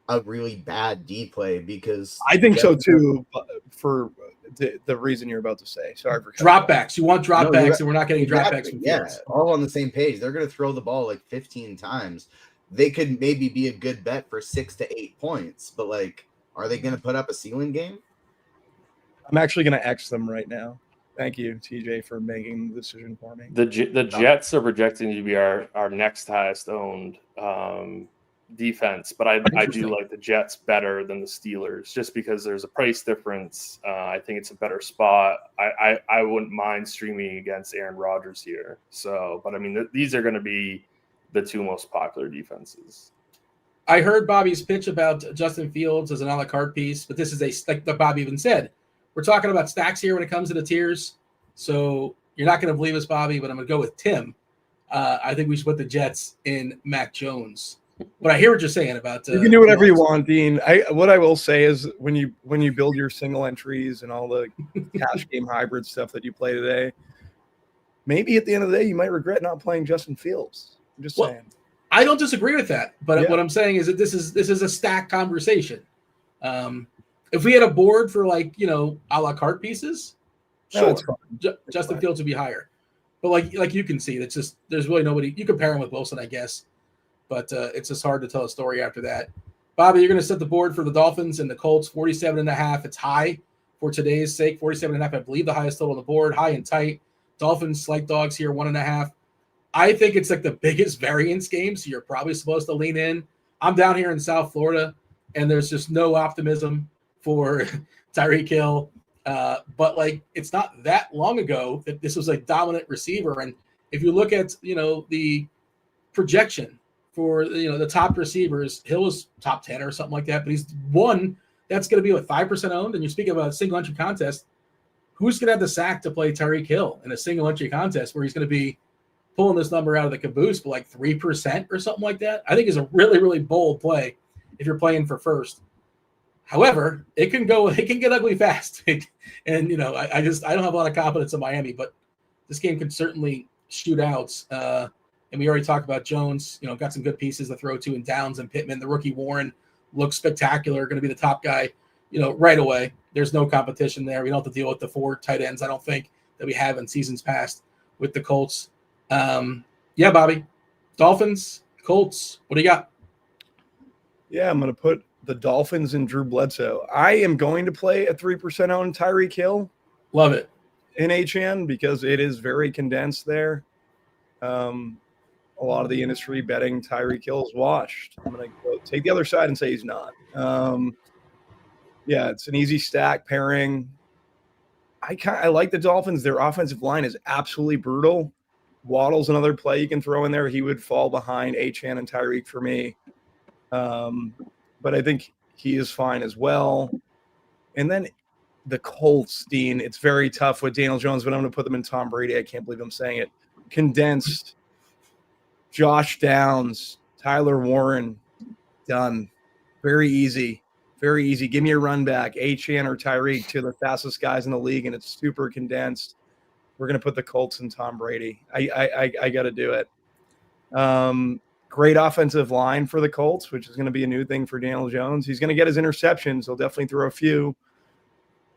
a really bad D play because I think so too. For the reason you're about to say, sorry for dropbacks. You want dropbacks, and we're not getting dropbacks from Fields. All on the same page. They're going to throw the ball like 15 times. They could maybe be a good bet for 6 to 8 points, but like, are they going to put up a ceiling game? I'm actually going to X them right now. Thank you, TJ, for making the decision for me. The Jets are projecting to be our next highest owned defense, but I do like the Jets better than the Steelers just because there's a price difference. I think it's a better spot. I wouldn't mind streaming against Aaron Rodgers here. So, but I mean, these are going to be the 2 most popular defenses. I heard Bobby's pitch about Justin Fields as an a la carte piece, but this is like Bobby even said, we're talking about stacks here when it comes to the tiers. So you're not going to believe us, Bobby, but I'm going to go with Tim. I think we should put the Jets in Mac Jones. But I hear what you're saying about. You can do whatever you want, Dean. What I will say is when you build your single entries and all the cash game hybrid stuff that you play today, maybe at the end of the day you might regret not playing Justin Fields. I'm just saying. I don't disagree with that, but what I'm saying is that this is a stack conversation. If we had a board for like a la carte pieces, sure, Justin Fields would be higher. But like you can see, it's just there's really nobody you compare him with Wilson, I guess. But it's just hard to tell a story after that. Bobby, you're going to set the board for the Dolphins and the Colts, 47.5. It's high for today's sake, 47.5. I believe the highest total on the board, high and tight. Dolphins, slight dogs here, 1.5. I think it's like the biggest variance game, so you're probably supposed to lean in. I'm down here in South Florida, and there's just no optimism for Tyreek Hill. But like it's not that long ago that this was a dominant receiver. And if you look at the projection for the top receivers, Hill was top 10 or something like that, but he's one that's going to be 5% owned. And you're speaking about a single entry contest. Who's going to have the sack to play Tyreek Hill in a single entry contest where he's going to be pulling this number out of the caboose for like 3% or something like that? I think is a really, really bold play if you're playing for first. However, it can get ugly fast. And, you know, I don't have a lot of confidence in Miami, but this game can certainly shoot out. And we already talked about Jones, you know, got some good pieces to throw to, and Downs and Pittman. The rookie Warren looks spectacular, going to be the top guy, you know, right away. There's no competition there. We don't have to deal with the 4 tight ends, I don't think, that we have in seasons past with the Colts. Yeah, Bobby, Dolphins, Colts, what do you got? Yeah, I'm going to put the Dolphins and Drew Bledsoe. I am going to play a 3% on Tyreek Hill. Love it. In HN because it is very condensed there. A lot of the industry betting Tyreek Hill is washed. I'm going to take the other side and say he's not. Yeah, it's an easy stack pairing. I like the Dolphins. Their offensive line is absolutely brutal. Waddle's another play you can throw in there. He would fall behind Achane and Tyreek for me. But I think he is fine as well. And then the Colts, Dean, it's very tough with Daniel Jones, but I'm going to put them in Tom Brady. I can't believe I'm saying it. Condensed. Josh Downs, Tyler Warren, done. Very easy. Very easy. Give me a run back. Achane or Tyreek, two of the fastest guys in the league, and it's super condensed. We're going to put the Colts and Tom Brady. I got to do it. Great offensive line for the Colts, which is going to be a new thing for Daniel Jones. He's going to get his interceptions. He'll definitely throw a few.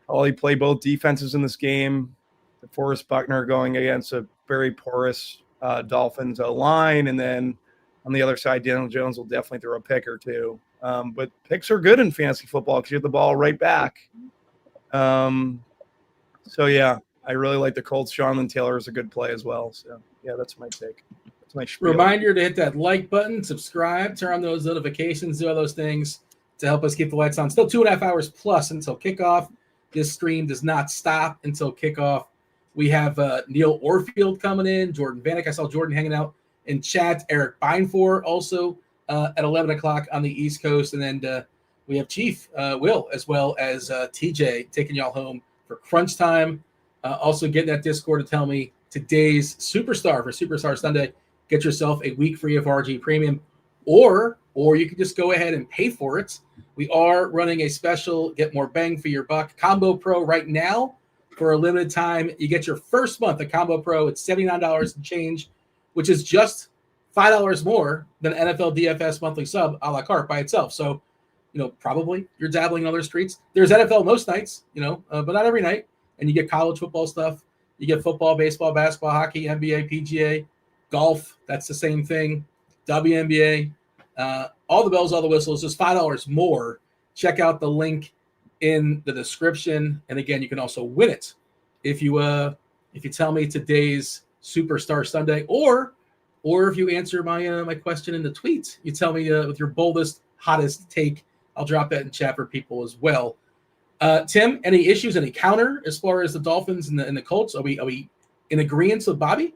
He play both defenses in this game. DeForest Buckner going against a very porous Dolphins line. And then on the other side, Daniel Jones will definitely throw a pick or two. But picks are good in fantasy football because you get the ball right back. So, yeah, I really like the Colts. Jonathan Taylor is a good play as well. So, yeah, that's my take. That's my spiel. Reminder to hit that like button, subscribe, turn on those notifications, do all those things to help us keep the lights on. Still 2.5 hours plus until kickoff. This stream does not stop until kickoff. We have Neil Orfield coming in, Jordan Vanek. I saw Jordan hanging out in chat. Erik Beimfohr also at 11 o'clock on the East Coast. And then we have Chief Will as well as TJ taking y'all home for crunch time. Also get in that Discord to tell me today's superstar for Superstar Sunday. Get yourself a week free of RG Premium, or you can just go ahead and pay for it. We are running a special, get more bang for your buck Combo Pro right now. For a limited time, you get your first month of Combo Pro. It's $79 and change, which is just $5 more than NFL DFS monthly sub a la carte by itself. So, you know, probably you're dabbling in other streets. There's NFL most nights, you know, but not every night. And you get college football stuff. You get football, baseball, basketball, hockey, NBA, PGA, golf. That's the same thing. WNBA. All the bells, all the whistles, just $5 more. Check out the link in the description. And again, you can also win it if you tell me today's Superstar Sunday, or if you answer my question in the tweet. You tell me with your boldest, hottest take. I'll drop that in chat for people as well. Tim, any issues, any counter as far as the Dolphins and the Colts? Are we in agreement with Bobby?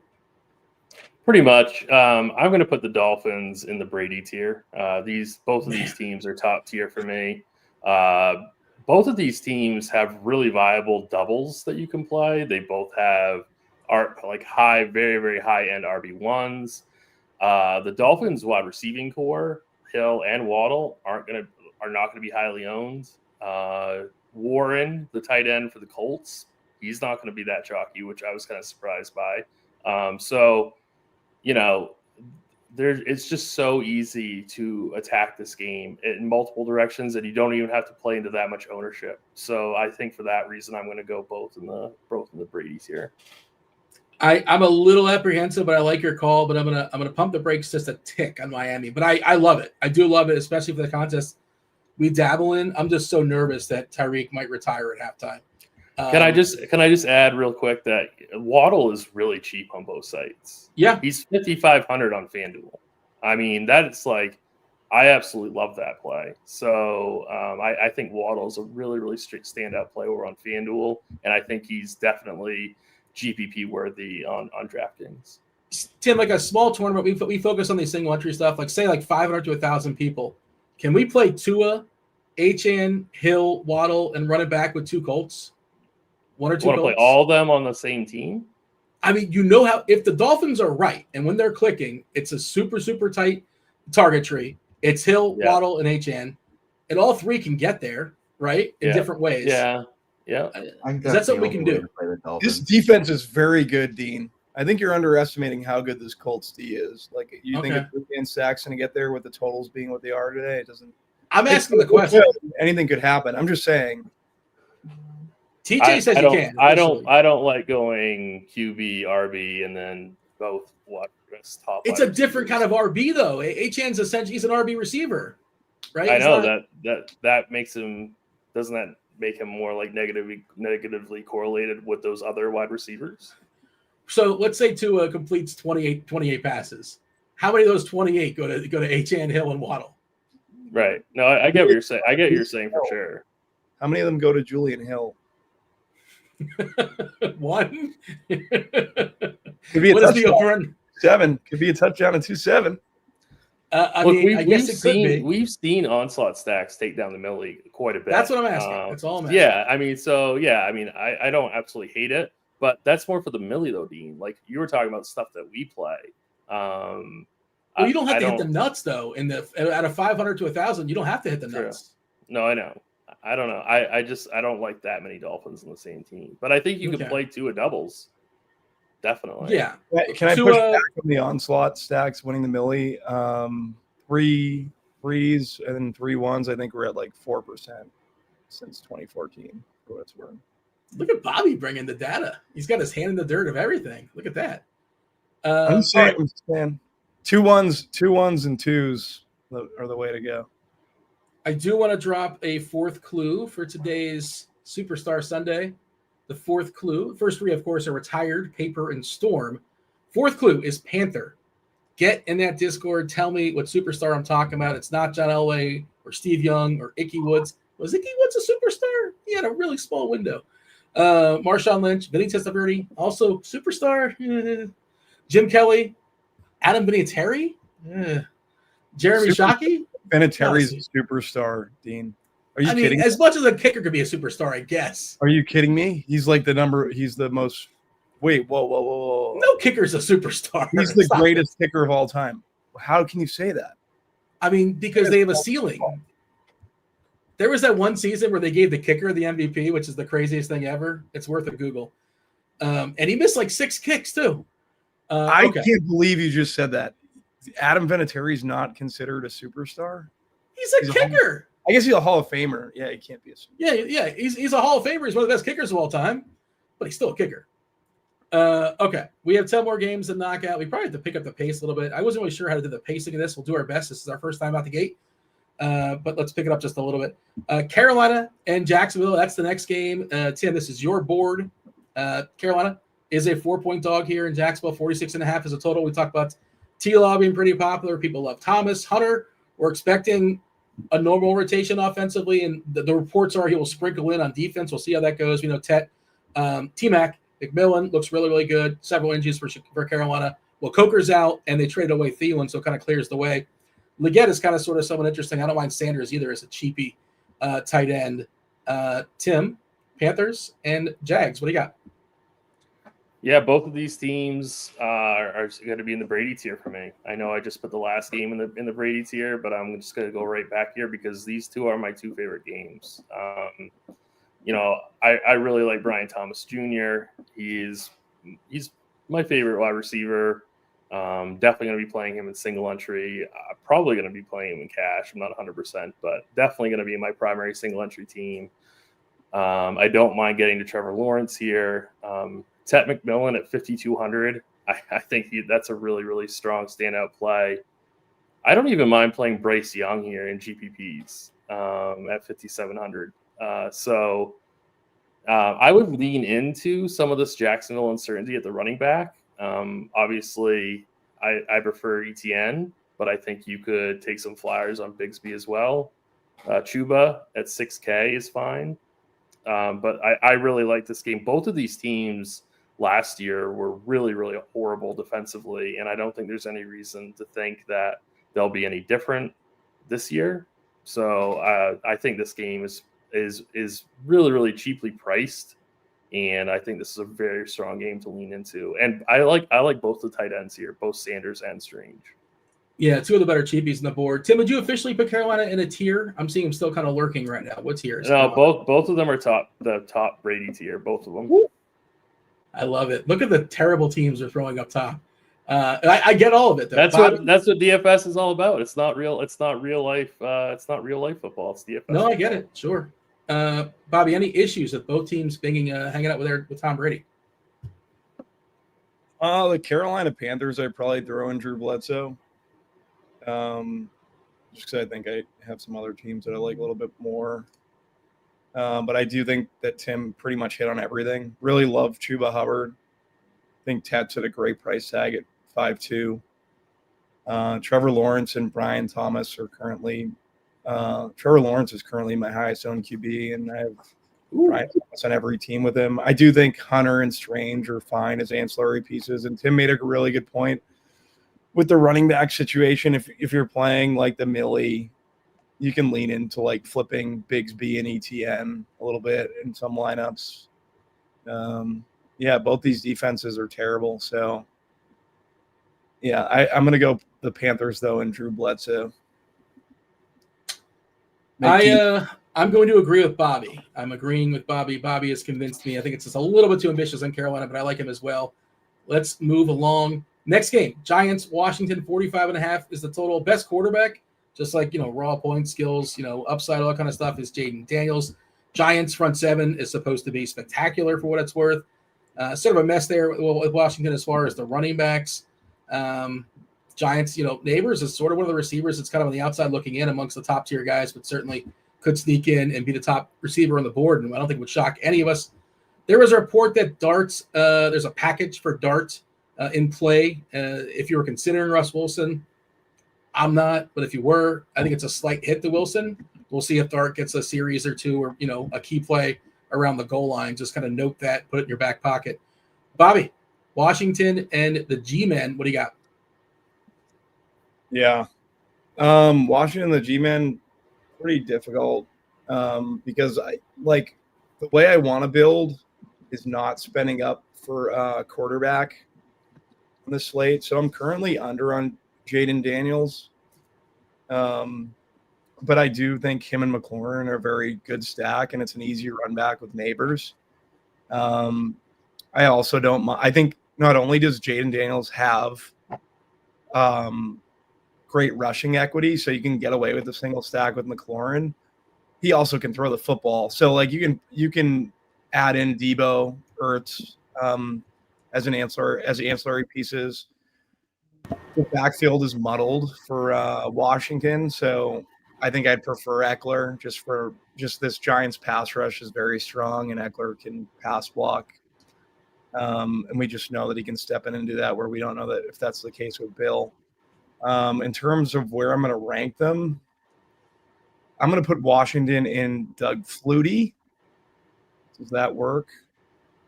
Pretty much. I'm going to put the Dolphins in the Brady tier. Both of these teams are top tier for me. Both of these teams have really viable doubles that you can play. They both have high, very, very high end RB1s. The Dolphins wide receiving core, Hill and Waddle, are not going to be highly owned. Warren, the tight end for the Colts, he's not going to be that chalky, which I was kind of surprised by. So, you know, it's just so easy to attack this game in multiple directions, and you don't even have to play into that much ownership. So I think for that reason, I'm going to go both in the Brady's here. I'm a little apprehensive, but I like your call. But I'm gonna pump the brakes just a tick on Miami. But I love it. I do love it, especially for the contest we dabble in. I'm just so nervous that Tyreek might retire at halftime. Can I just add real quick that Waddle is really cheap on both sites. Yeah, he's 5,500 on FanDuel. I mean, that's I absolutely love that play. So I think Waddle is a really, really standout play over on FanDuel, and I think he's definitely GPP worthy on DraftKings. Tim, like a small tournament, we focus on these single entry stuff. Like say 500 to 1,000 people. Can we play Tua, Achane, Hill, Waddle, and run it back with two Colts? One or two. Want to play all of them on the same team? I mean, you know how if the Dolphins are right, and when they're clicking, it's a super, super tight target tree. It's Hill, Waddle, and Achane, and all three can get there. right? In different ways. Yeah. I think That's what we the can only way do. to play the This Dolphins. defense is very good, Dean. I think you're underestimating how good this Colts D is. Like, you think Okay. if Dan Stack's going to get there with the totals being what they are today, it doesn't. I'm asking the question. Anything could happen. I'm just saying. TJ says you can't. I don't like going QB, RB, and then both top. It's a different kind of RB though. Achan's essentially he's an RB receiver, right? I know that makes him. Doesn't that make him more like negatively correlated with those other wide receivers? So let's say Tua completes 28 passes. How many of those 28 go to Achan, Hill, and Waddle? Right. No, I get what you're saying. I get what you're saying for sure. How many of them go to Julian Hill? One. Could be a touchdown. 7. Could be a touchdown at 2-7. I guess it could be. We've seen onslaught stacks take down the middle league quite a bit. That's what I'm asking. That's all I'm asking. Yeah, I don't absolutely hate it, but that's more for the millie though, Dean. Like you were talking about stuff that we play. Well, you don't have to hit the nuts though. Out of 500 to 1,000, you don't have to hit the nuts. No, I know. I don't know. I don't like that many Dolphins on the same team, but I think you could play Tua doubles. Definitely. Yeah. Can I push back on the onslaught stacks winning the millie? 3 3s and 3 1s. I think we're at like 4% since 2014. For what it's worth. Look at Bobby bringing the data. He's got his hand in the dirt of everything. Look at that. I'm saying 2 1s and 2s are the way to go. I do want to drop a fourth clue for today's Superstar Sunday. The fourth clue, first 3, of course, are Retired, Paper, and Storm. Fourth clue is Panther. Get in that Discord. Tell me what superstar I'm talking about. It's not John Elway or Steve Young or Ickey Woods. Was Ickey Woods a superstar? He had a really small window. Marshawn Lynch, Vinny Testaverde, also superstar. Jim Kelly, Adam Vinatieri, Jeremy Shockey. Vinatieri's a superstar, Dean. Are you kidding? As much as a kicker could be a superstar, I guess. Are you kidding me? He's like he's the most. Wait, whoa. No kicker's a superstar. He's the greatest kicker of all time. How can you say that? I mean, because they have a ceiling. There was that one season where they gave the kicker the MVP, which is the craziest thing ever. It's worth a Google. And he missed like 6 kicks too. I can't believe you just said that. Adam Vinatieri is not considered a superstar. He's a kicker. I guess he's a Hall of Famer. Yeah, he can't be a superstar. Yeah. He's a Hall of Famer. He's one of the best kickers of all time, but he's still a kicker. Okay, we have 10 more games to knock out. We probably have to pick up the pace a little bit. I wasn't really sure how to do the pacing of this. We'll do our best. This is our first time out the gate, but let's pick it up just a little bit. Carolina and Jacksonville, that's the next game. Tim, this is your board. Carolina is a 4-point dog here in Jacksonville. 46.5 is a total. We talked about T-Law being pretty popular. People love Thomas. Hunter, we're expecting a normal rotation offensively, and the reports are he will sprinkle in on defense. We'll see how that goes. We know T-Mac, McMillan looks really, really good. Several injuries for Carolina. Well, Coker's out, and they traded away Thielen, so it kind of clears the way. Leggett is kind of sort of someone interesting. I don't mind Sanders either as a cheapie tight end. Tim, Panthers and Jags. What do you got? Yeah, both of these teams are going to be in the Brady tier for me. I know I just put the last game in the Brady tier, but I'm just going to go right back here because these two are my 2 favorite games. I really like Brian Thomas Jr. He's my favorite wide receiver. Definitely going to be playing him in single entry. Probably going to be playing him in cash. I'm not 100%, but definitely going to be my primary single entry team. I don't mind getting to Trevor Lawrence here. Tet McMillan at 5,200. I think that's a really, really strong standout play. I don't even mind playing Bryce Young here in GPPs at 5,700. So I would lean into some of this Jacksonville uncertainty at the running back. Obviously, I prefer ETN, but I think you could take some flyers on Bigsby as well. Chuba at 6K is fine. But I really like this game. Both of these teams last year were really, really horrible defensively, and I don't think there's any reason to think that they'll be any different this year. So I think this game is really, really cheaply priced, and I think this is a very strong game to lean into. And I like both the tight ends here, both Sanders and Strange. Yeah, two of the better cheapies on the board. Tim, would you officially put Carolina in a tier? I'm seeing him still kind of lurking right now. What tier? No, both of them are the top Brady tier. Both of them. Woo. I love it. Look at the terrible teams they're throwing up top. I get all of it though. That's what DFS is all about. It's not real. It's not real life. It's not real life football. It's DFS. No, I get it. Sure. Bobby, any issues with both teams hanging out with Tom Brady? The Carolina Panthers, I'd probably throw in Drew Bledsoe. Just because I think I have some other teams that I like a little bit more. But I do think that Tim pretty much hit on everything. Really love Chuba Hubbard. I think Ted's at a great price tag at 5.2. Trevor Lawrence and Brian Thomas are currently Trevor Lawrence is currently my highest owned QB, and I have Brian Thomas on every team with him. I do think Hunter and Strange are fine as ancillary pieces, and Tim made a really good point with the running back situation. If you're playing like the Millie, you can lean into like flipping Bigsby and ETN a little bit in some lineups. Yeah, both these defenses are terrible. So, yeah, I'm going to go the Panthers, though, and Drew Bledsoe. I'm going to agree with Bobby. I'm agreeing with Bobby. Bobby has convinced me. I think it's just a little bit too ambitious on Carolina, but I like him as well. Let's move along. Next game, Giants, Washington, 45.5 is the total. Best quarterback, just like, raw point skills, upside, all that kind of stuff, is Jaden Daniels. Giants front seven is supposed to be spectacular for what it's worth. Sort of a mess there with Washington as far as the running backs. Giants, Neighbors is sort of one of the receivers that's kind of on the outside looking in amongst the top tier guys, but certainly could sneak in and be the top receiver on the board, and I don't think it would shock any of us. There was a report that Darts, there's a package for Dart in play. If you were considering Russ Wilson, I'm not, but if you were, I think it's a slight hit to Wilson. We'll see if Dart gets a series or two or, a key play around the goal line. Just kind of note that, put it in your back pocket. Bobby, Washington and the G-Men, what do you got? Yeah. Washington, the G-Men, pretty difficult because the way I want to build is not spending up for a quarterback on the slate. So I'm currently under on Jaden Daniels. But I do think him and McLaurin are a very good stack, and it's an easy run back with Neighbors. I also don't mind. I think not only does Jaden Daniels have great rushing equity, so you can get away with a single stack with McLaurin, he also can throw the football. So you can add in Debo, Ertz as ancillary pieces. The backfield is muddled for Washington, so I think I'd prefer Eckler just this Giants pass rush is very strong, and Eckler can pass block. And we just know that he can step in and do that, where we don't know that if that's the case with Bill. In terms of where I'm going to rank them, I'm going to put Washington in Doug Flutie. Does that work?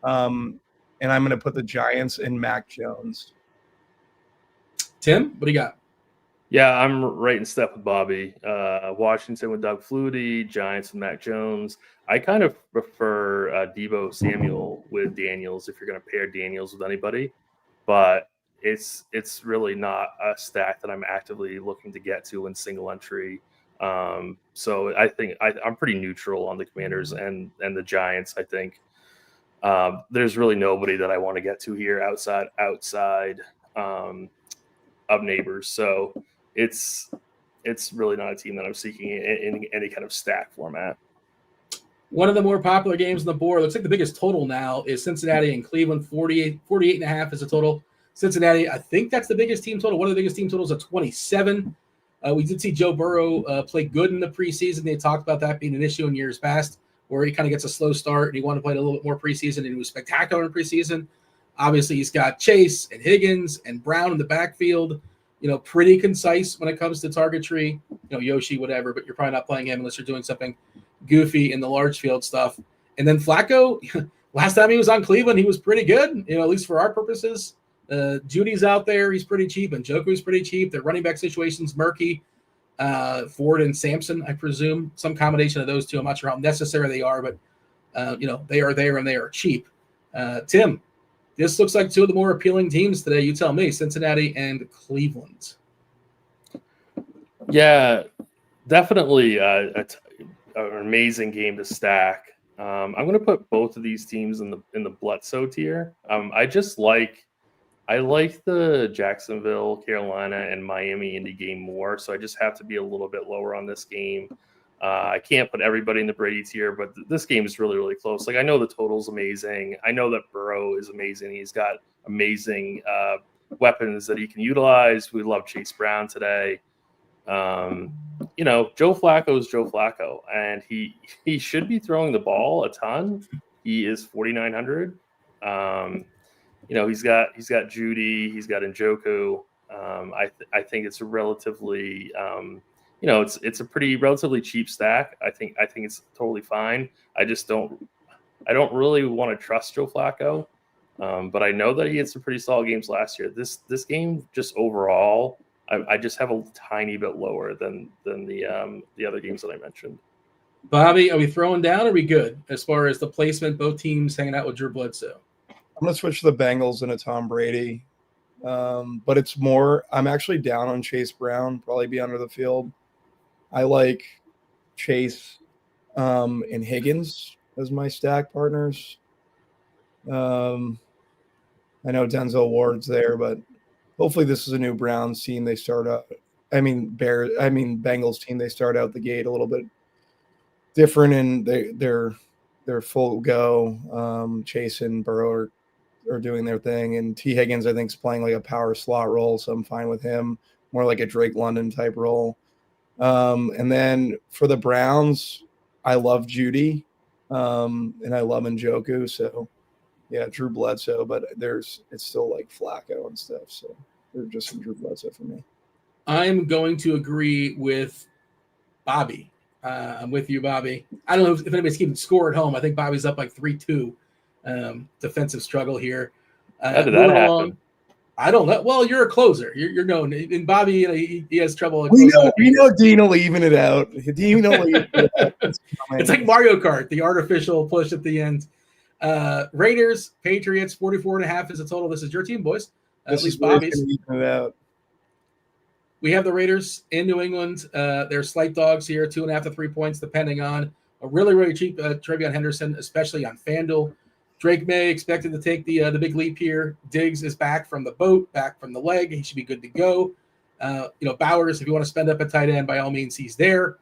And I'm going to put the Giants in Mac Jones. Tim, what do you got? Yeah, I'm right in step with Bobby. Washington with Doug Flutie, Giants and Mac Jones. I kind of prefer Debo Samuel with Daniels if you're going to pair Daniels with anybody, but it's really not a stack that I'm actively looking to get to in single entry. So I think I'm pretty neutral on the Commanders and the Giants. I think there's really nobody that I want to get to here outside of Neighbors. So it's really not a team that I'm seeking in any kind of stack format. One of the more popular games on the board, looks like the biggest total now is Cincinnati and Cleveland. 48.5 is the total. Cincinnati, I think that's the biggest team total. One of the biggest team totals at 27. We did see Joe Burrow play good in the preseason. They talked about that being an issue in years past, where he kind of gets a slow start and he wanted to play a little bit more preseason, and he was spectacular in preseason. Obviously, he's got Chase and Higgins and Brown in the backfield. Pretty concise when it comes to targetry. Yoshi, whatever, but you're probably not playing him unless you're doing something goofy in the large field stuff. And then Flacco, last time he was on Cleveland, he was pretty good, at least for our purposes. Judy's out there. He's pretty cheap, and Njoku's pretty cheap. Their running back situation's murky. Ford and Sampson, I presume, some combination of those two. I'm not sure how necessary they are, but, they are there and they are cheap. Tim, this looks like two of the more appealing teams today. You tell me, Cincinnati and Cleveland. Yeah, definitely an amazing game to stack. I'm going to put both of these teams in the Bledsoe tier. I like the Jacksonville, Carolina, and Miami Indy game more, so I just have to be a little bit lower on this game. I can't put everybody in the Brady tier, but this game is really, really close. Like, I know the total's amazing. I know that Burrow is amazing. He's got amazing weapons that he can utilize. We love Chase Brown today. Joe Flacco is Joe Flacco, and he should be throwing the ball a ton. He is 4,900. He's got Judy, he's got Njoku. I think it's a relatively it's a pretty relatively cheap stack. I think it's totally fine. I don't really want to trust Joe Flacco, but I know that he had some pretty solid games last year. This game just overall, I just have a tiny bit lower than the other games that I mentioned. Bobby, are we throwing down? Or are we good as far as the placement? Both teams hanging out with Drew Bledsoe. I'm going to switch to the Bengals and a Tom Brady. But it's more, I'm actually down on Chase Brown, probably be under the field. I like Chase and Higgins as my stack partners. I know Denzel Ward's there, but hopefully this is a new Browns team. They start out, Bengals team. They start out the gate a little bit different, and they're full go. Chase and Burrow are doing their thing, and T. Higgins I think is playing like a power slot role, so I'm fine with him. More like a Drake London type role. And then for the Browns, I love Judy, and I love Njoku. So yeah, Drew Bledsoe, but it's still like Flacco and stuff. So they're just some Drew Bledsoe for me. I'm going to agree with Bobby. I'm with you, Bobby. I don't know if anybody's keeping score at home. I think Bobby's up like 3-2. Defensive struggle here. How did that happen? Along, I don't know. Well, you're a closer. You're known. And Bobby, he has trouble. We know Dean will even it out. Dean will even it out. It's like Mario Kart, the artificial push at the end. Raiders, Patriots, 44.5 is the total. This is your team, boys. At least Bobby's. Even it out. We have the Raiders in New England. They're slight dogs here, 2.5 to 3 points, depending on a really, really cheap Trevion Henderson, especially on FanDuel. Drake May expected to take the big leap here. Diggs is back from the boat, back from the leg. He should be good to go. Bowers, if you want to spend up at tight end, by all means, he's there.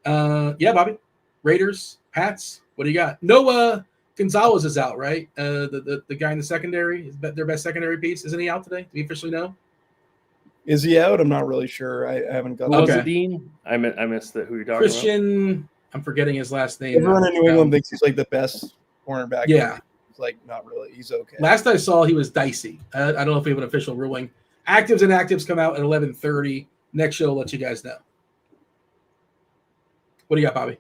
Yeah, Bobby. Raiders, Pats. What do you got? Noah Gonzalez is out, right? The guy in the secondary, is their best secondary piece. Isn't he out today? Do we officially know? Is he out? I'm not really sure. I haven't got. Who was it, Dean? I missed it. Who you're talking Christian, about? I'm forgetting his last name. Everyone in New England thinks he's like the best cornerback. Yeah. Like, not really. He's okay. Last I saw, he was dicey. I don't know if we have an official ruling. Actives and actives come out at 11:30. Next show will let you guys know. What do you got, Bobby?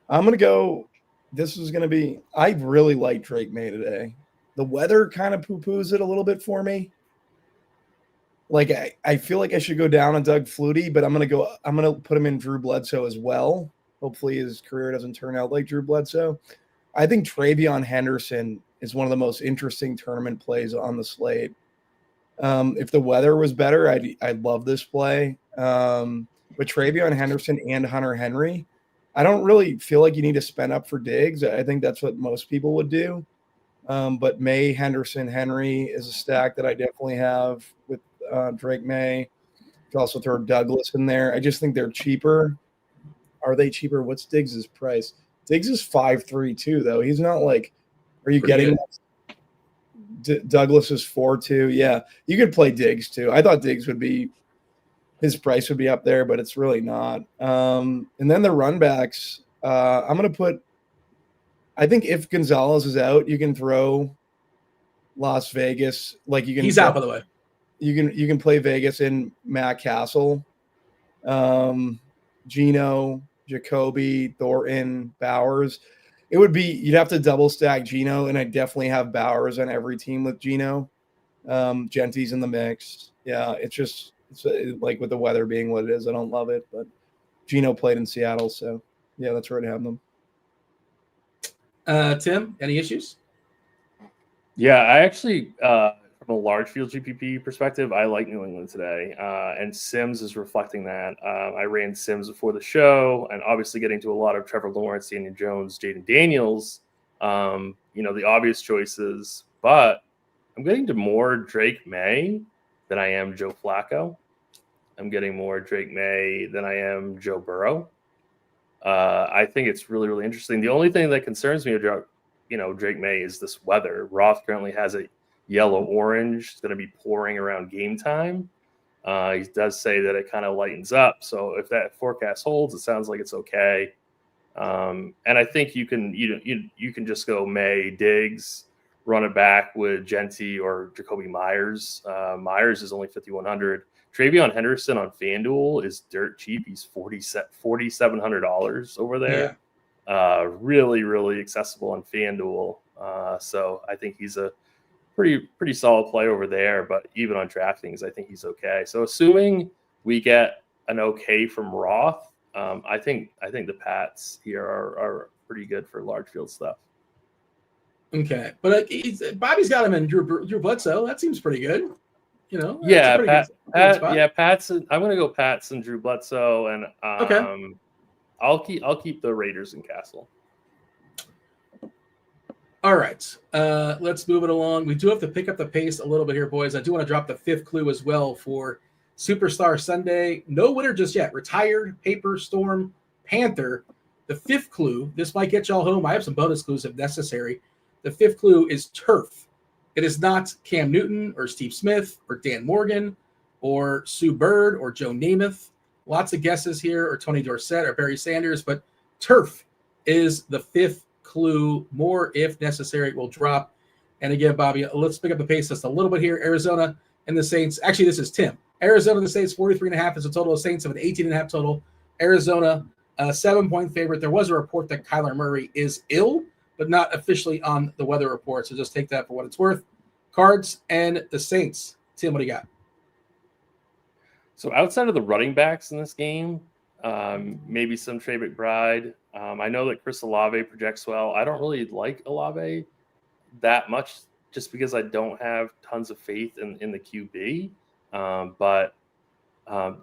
I'm going to go. This is going to be. I really like Drake May today. The weather kind of poo-poos it a little bit for me. Like, I feel like I should go down on Doug Flutie, but I'm going to put him in Drew Bledsoe as well. Hopefully his career doesn't turn out like Drew Bledsoe. I think Trevion Henderson is one of the most interesting tournament plays on the slate. If the weather was better, I'd love this play. But Trevion Henderson and Hunter Henry, I don't really feel like you need to spend up for Diggs. I think that's what most people would do. But May, Henderson, Henry is a stack that I definitely have with Drake May. You could also throw Douglas in there. I just think they're cheaper. Are they cheaper? What's Diggs' price? Diggs is 5'3" too, though. He's not like, are you getting Douglas is 4'2"? Yeah, you could play Diggs too. I thought Diggs his price would be up there, but it's really not. And then the run backs, I'm going to put, I think if Gonzalez is out, you can throw Las Vegas. Like you can. He's out, by the way. You can play Vegas in Matt Castle, Geno, Jacoby, Thornton, Bowers. You'd have to double stack Geno, and I definitely have Bowers on every team with Geno. Genty's in the mix. Yeah, it's like with the weather being what it is, I don't love it, but Geno played in Seattle, so yeah, that's where I'd have them. Tim, any issues? Yeah, I actually, from from a large field GPP perspective, I like New England today, and Sims is reflecting that. I ran Sims before the show, and obviously getting to a lot of Trevor Lawrence, Daniel Jones, Jaden Daniels, the obvious choices, but I'm getting to more Drake May than I am Joe Flacco. I'm getting more Drake May than I am Joe Burrow. I think it's really, really interesting. The only thing that concerns me about, Drake May is this weather. Roth currently has a yellow-orange. It's going to be pouring around game time. He does say that it kind of lightens up. So if that forecast holds, it sounds like it's okay. And I think you can just go May, Diggs, run it back with Genty or Jacoby Myers. Myers is only 5,100. Travion Henderson on FanDuel is dirt cheap. He's $4,700 over there. Yeah. Really, really accessible on FanDuel. So I think he's a pretty solid play over there. But even on DraftKings, I think he's okay. So assuming we get an okay from Roth, I think the Pats here are pretty good for large field stuff. Okay, but Bobby's got him in Drew Bledsoe. That seems pretty good. Yeah, Pats. I'm going to go Pats and Drew Bledsoe, and okay. I'll keep the Raiders in Castle. All right, let's move it along. We do have to pick up the pace a little bit here, boys. I do want to drop the fifth clue as well for Superstar Sunday. No winner just yet. Retired, Paper, Storm, Panther. The fifth clue, this might get y'all home. I have some bonus clues if necessary. The fifth clue is turf. It is not Cam Newton or Steve Smith or Dan Morgan or Sue Bird or Joe Namath. Lots of guesses here, or Tony Dorsett or Barry Sanders, but turf is the fifth clue. More, if necessary, will drop. And again, Bobby, let's pick up the pace just a little bit here. Arizona and the Saints. Actually, this is Tim. Arizona and the Saints, 43.5 is a total. Of Saints of an 18.5 total. Arizona, 7-point favorite. There was a report that Kyler Murray is ill, but not officially on the weather report. So just take that for what it's worth. Cards and the Saints. Tim, what do you got? So outside of the running backs in this game, maybe some Trey McBride. I know that Chris Olave projects well. I don't really like Olave that much just because I don't have tons of faith in the QB.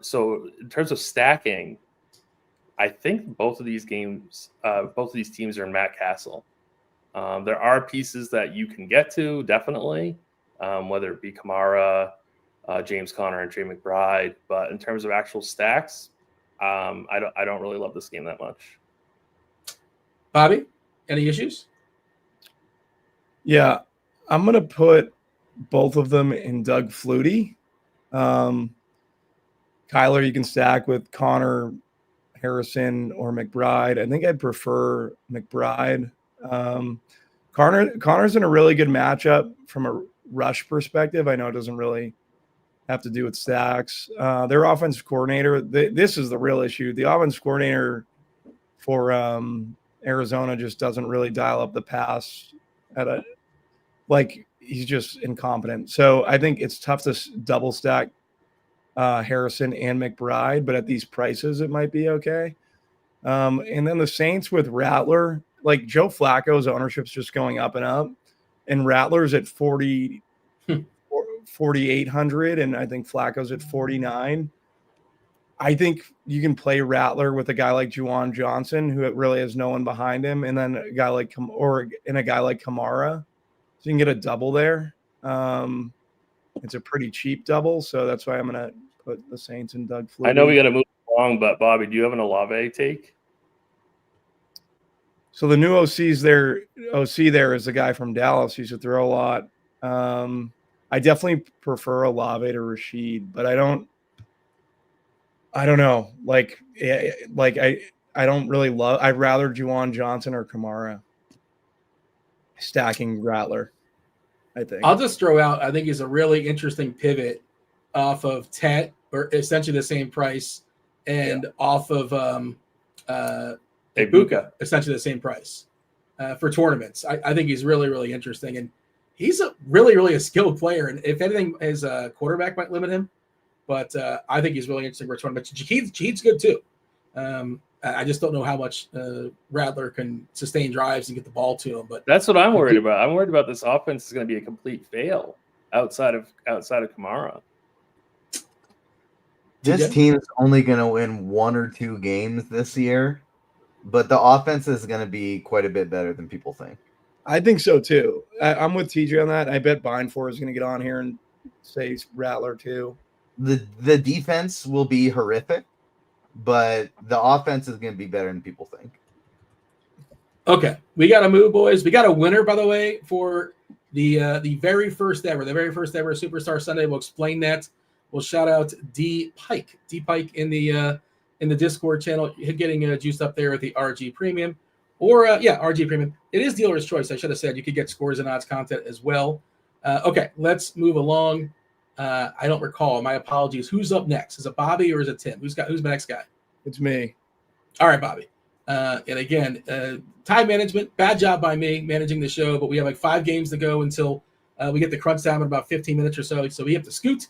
So in terms of stacking, I think both of these teams are in Matt Castle. There are pieces that you can get to, definitely, whether it be Kamara, James Conner, and Trey McBride. But in terms of actual stacks, I don't really love this game that much. Bobby, any issues? Yeah, I'm going to put both of them in Doug Flutie. Kyler, you can stack with Connor, Harrison, or McBride. I think I'd prefer McBride. Connor's in a really good matchup from a rush perspective. I know it doesn't really have to do with stacks. Their offensive coordinator, this is the real issue. The offensive coordinator for Arizona just doesn't really dial up the pass he's just incompetent. So I think it's tough to double stack Harrison and McBride, but at these prices, it might be okay. And then the Saints with Rattler, like Joe Flacco's ownership's just going up and up, and Rattler's at 4,800, and I think Flacco's at 49. I think you can play Rattler with a guy like Juwan Johnson, who really has no one behind him, and then a guy like Kamara. So you can get a double there. It's a pretty cheap double, so that's why I'm going to put the Saints and Doug Flutie. I know we got to move along, but Bobby, do you have an Olave take? So the new OC there is the guy from Dallas. He used to throw a lot. I definitely prefer Olave to Rashid, but I don't know. I don't really love. I'd rather Juwan Johnson or Kamara stacking Rattler. I think I'll just throw out. I think he's a really interesting pivot off of Tet, or essentially the same price, and off of Ibuka, essentially the same price for tournaments. I think he's really, really interesting, and he's a really skilled player. And if anything, his quarterback might limit him, but I think he's really interesting for tournaments. Jaheed's good too. I just don't know how much Rattler can sustain drives and get the ball to him. But that's what I'm worried about. I'm worried about this offense is going to be a complete fail. outside of Kamara. This TJ? team's only going to win 1 or 2 games this year, but the offense is going to be quite a bit better than people think. I think so too. I'm with TJ on that. I bet Beimfohr is going to get on here and say Rattler too. The defense will be horrific, but the offense is going to be better than people think. Okay, we got to move, boys. We got a winner, by the way, for the very first ever Superstar Sunday. We'll explain that. We'll shout out D Pike in the Discord channel, getting juiced up there with the RG Premium, or RG Premium. It is dealer's choice. I should have said you could get scores and odds content as well. Okay, let's move along. I don't recall. My apologies. Who's up next? Is it Bobby or is it Tim? Who's my next guy? It's me. All right, Bobby. And again, time management, bad job by me managing the show, but we have like 5 games to go until we get the crunch time in about 15 minutes or so. So we have to scoot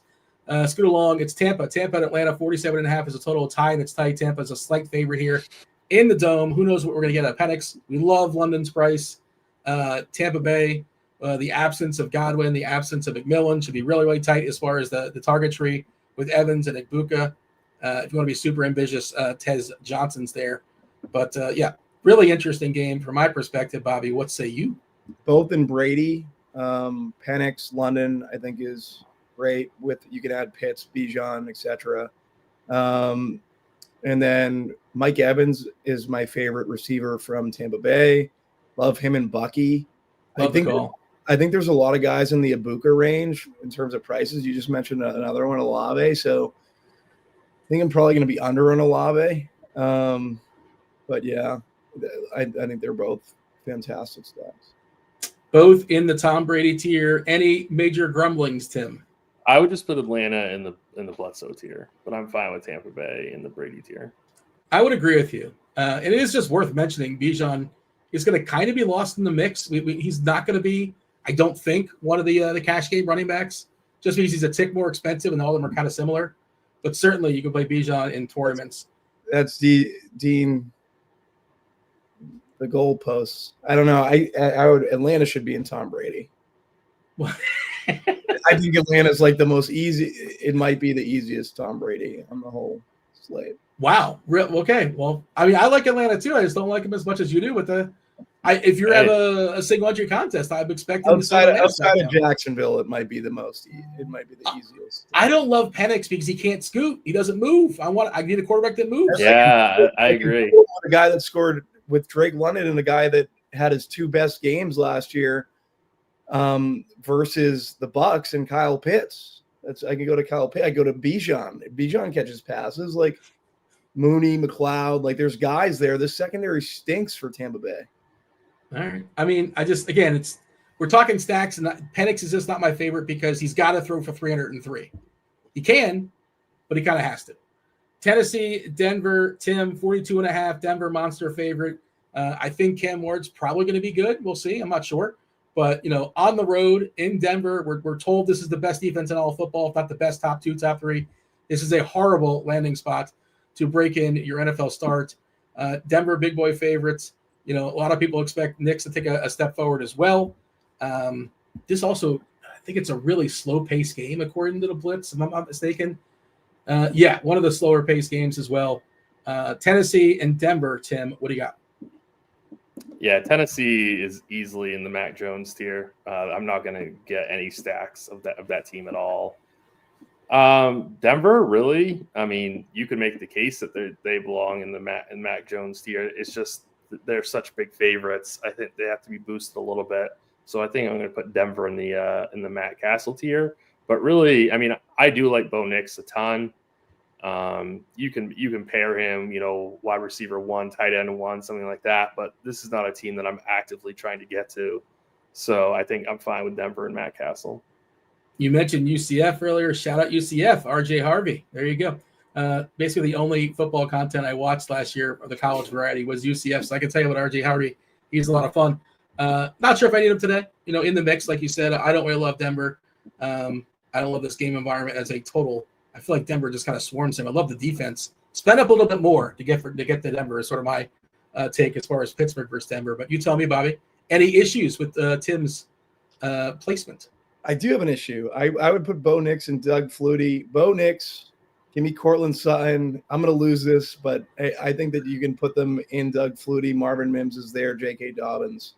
along. It's Tampa and Atlanta, 47.5 is a total tie, and it's tight. Tampa is a slight favorite here in the Dome. Who knows what we're going to get at Penix? We love London's price. Tampa Bay, the absence of Godwin, the absence of McMillan should be really, really tight as far as the target tree with Evans and Igbuka. If you want to be super ambitious, Tez Johnson's there. But, really interesting game from my perspective, Bobby. What say you? Both in Brady. Penix, London, I think is great. You can add Pitts, Bijan, etc. And then Mike Evans is my favorite receiver from Tampa Bay. Love him and Bucky. I think there's a lot of guys in the Ibuka range in terms of prices. You just mentioned another one, Olave. So I think I'm probably going to be under on Olave. But yeah, I think they're both fantastic stocks. Both in the Tom Brady tier. Any major grumblings, Tim? I would just put Atlanta in the Bledsoe tier, but I'm fine with Tampa Bay in the Brady tier. I would agree with you. And it is just worth mentioning Bijan is going to kind of be lost in the mix. He's not going to be, I don't think, one of the cash game running backs, just because he's a tick more expensive and all of them are kind of similar. But certainly you can play Bijan in tournaments. That's Dean. The goalposts. I don't know. I would. Atlanta should be in Tom Brady. I think Atlanta's like the most easy. It might be the easiest Tom Brady on the whole slate. Wow. Okay. Well, I mean, I like Atlanta too. I just don't like him as much as you do. If you're at a single entry contest, I'm expecting outside of Jacksonville, it might be the most. It might be the easiest. I don't love Penix because he can't scoot. He doesn't move. I need a quarterback that moves. Yeah, I agree. The guy that scored with Drake London and the guy that had his 2 best games last year versus the Bucs and Kyle Pitts. I can go to Kyle Pitts. I go to Bijan. Bijan catches passes like Mooney, McLeod. Like there's guys there. The secondary stinks for Tampa Bay. All right. I mean, we're talking stacks, and Penix is just not my favorite because he's got to throw for 303. He can, but he kind of has to. Tennessee, Denver, Tim, 42.5. Denver monster favorite. I think Cam Ward's probably going to be good. We'll see. I'm not sure. But, on the road in Denver, we're told this is the best defense in all of football, if not the best top 2, top 3. This is a horrible landing spot to break in your NFL start. Denver, big boy favorites. A lot of people expect Knicks to take a step forward as well. This also, I think it's a really slow-paced game, according to the Blitz, if I'm not mistaken. One of the slower-paced games as well. Tennessee and Denver, Tim, what do you got? Yeah, Tennessee is easily in the Mac Jones tier. I'm not going to get any stacks of that team at all. Denver, really? I mean, you could make the case that they belong in the Mac Jones tier. It's just they're such big favorites. I think they have to be boosted a little bit. So I think I'm going to put Denver in the Matt Castle tier. But really, I mean, I do like Bo Nix a ton. You can pair him, wide receiver 1, tight end 1, something like that. But this is not a team that I'm actively trying to get to. So I think I'm fine with Denver and Matt Castle. You mentioned UCF earlier. Shout out UCF, RJ Harvey. There you go. Basically, the only football content I watched last year of the college variety was UCF. So I can tell you about RJ Harvey. He's a lot of fun. Not sure if I need him today. In the mix, like you said, I don't really love Denver. I don't love this game environment as a total. I feel like Denver just kind of swarms him. I love the defense. Spend up a little bit more to get to Denver is sort of my take as far as Pittsburgh versus Denver. But you tell me, Bobby, any issues with Tim's placement? I do have an issue. I would put Bo Nix and Doug Flutie. Bo Nix, give me Cortland Sutton. I'm going to lose this, but I think that you can put them in Doug Flutie. Marvin Mims is there. J.K. Dobbins,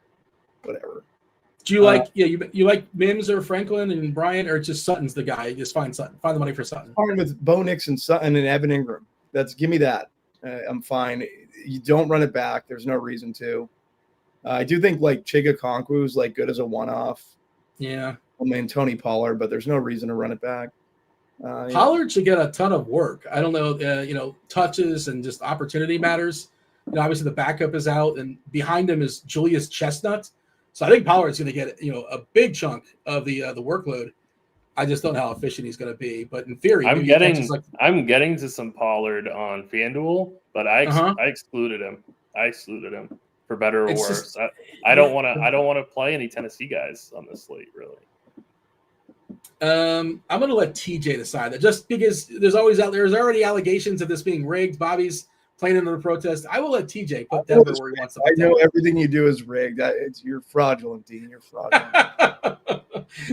whatever. Do you like you like Mims or Franklin and Bryant, or just Sutton's the guy? You just find Sutton. Find the money for Sutton. Fine with Bo Nix and Sutton and Evan Ingram. Give me that. I'm fine. You don't run it back. There's no reason to. I do think like Chiga Okonkwo is like good as a one-off. Yeah. I mean Tony Pollard, but there's no reason to run it back. Pollard should get a ton of work. I don't know, touches and just opportunity matters. Obviously the backup is out, and behind him is Julius Chestnut. So I think Pollard's going to get a big chunk of the workload. I just don't know how efficient he's going to be, but in theory, I'm getting to some Pollard on FanDuel, but I excluded him. For better or worse. I don't want to play any Tennessee guys on this slate, really. I'm going to let TJ decide that, just because there's already allegations of this being rigged. Bobby's playing into the protest. I will let TJ put Denver where he wants to put Denver. I know everything you do is rigged. You're fraudulent, Dean. You're fraudulent.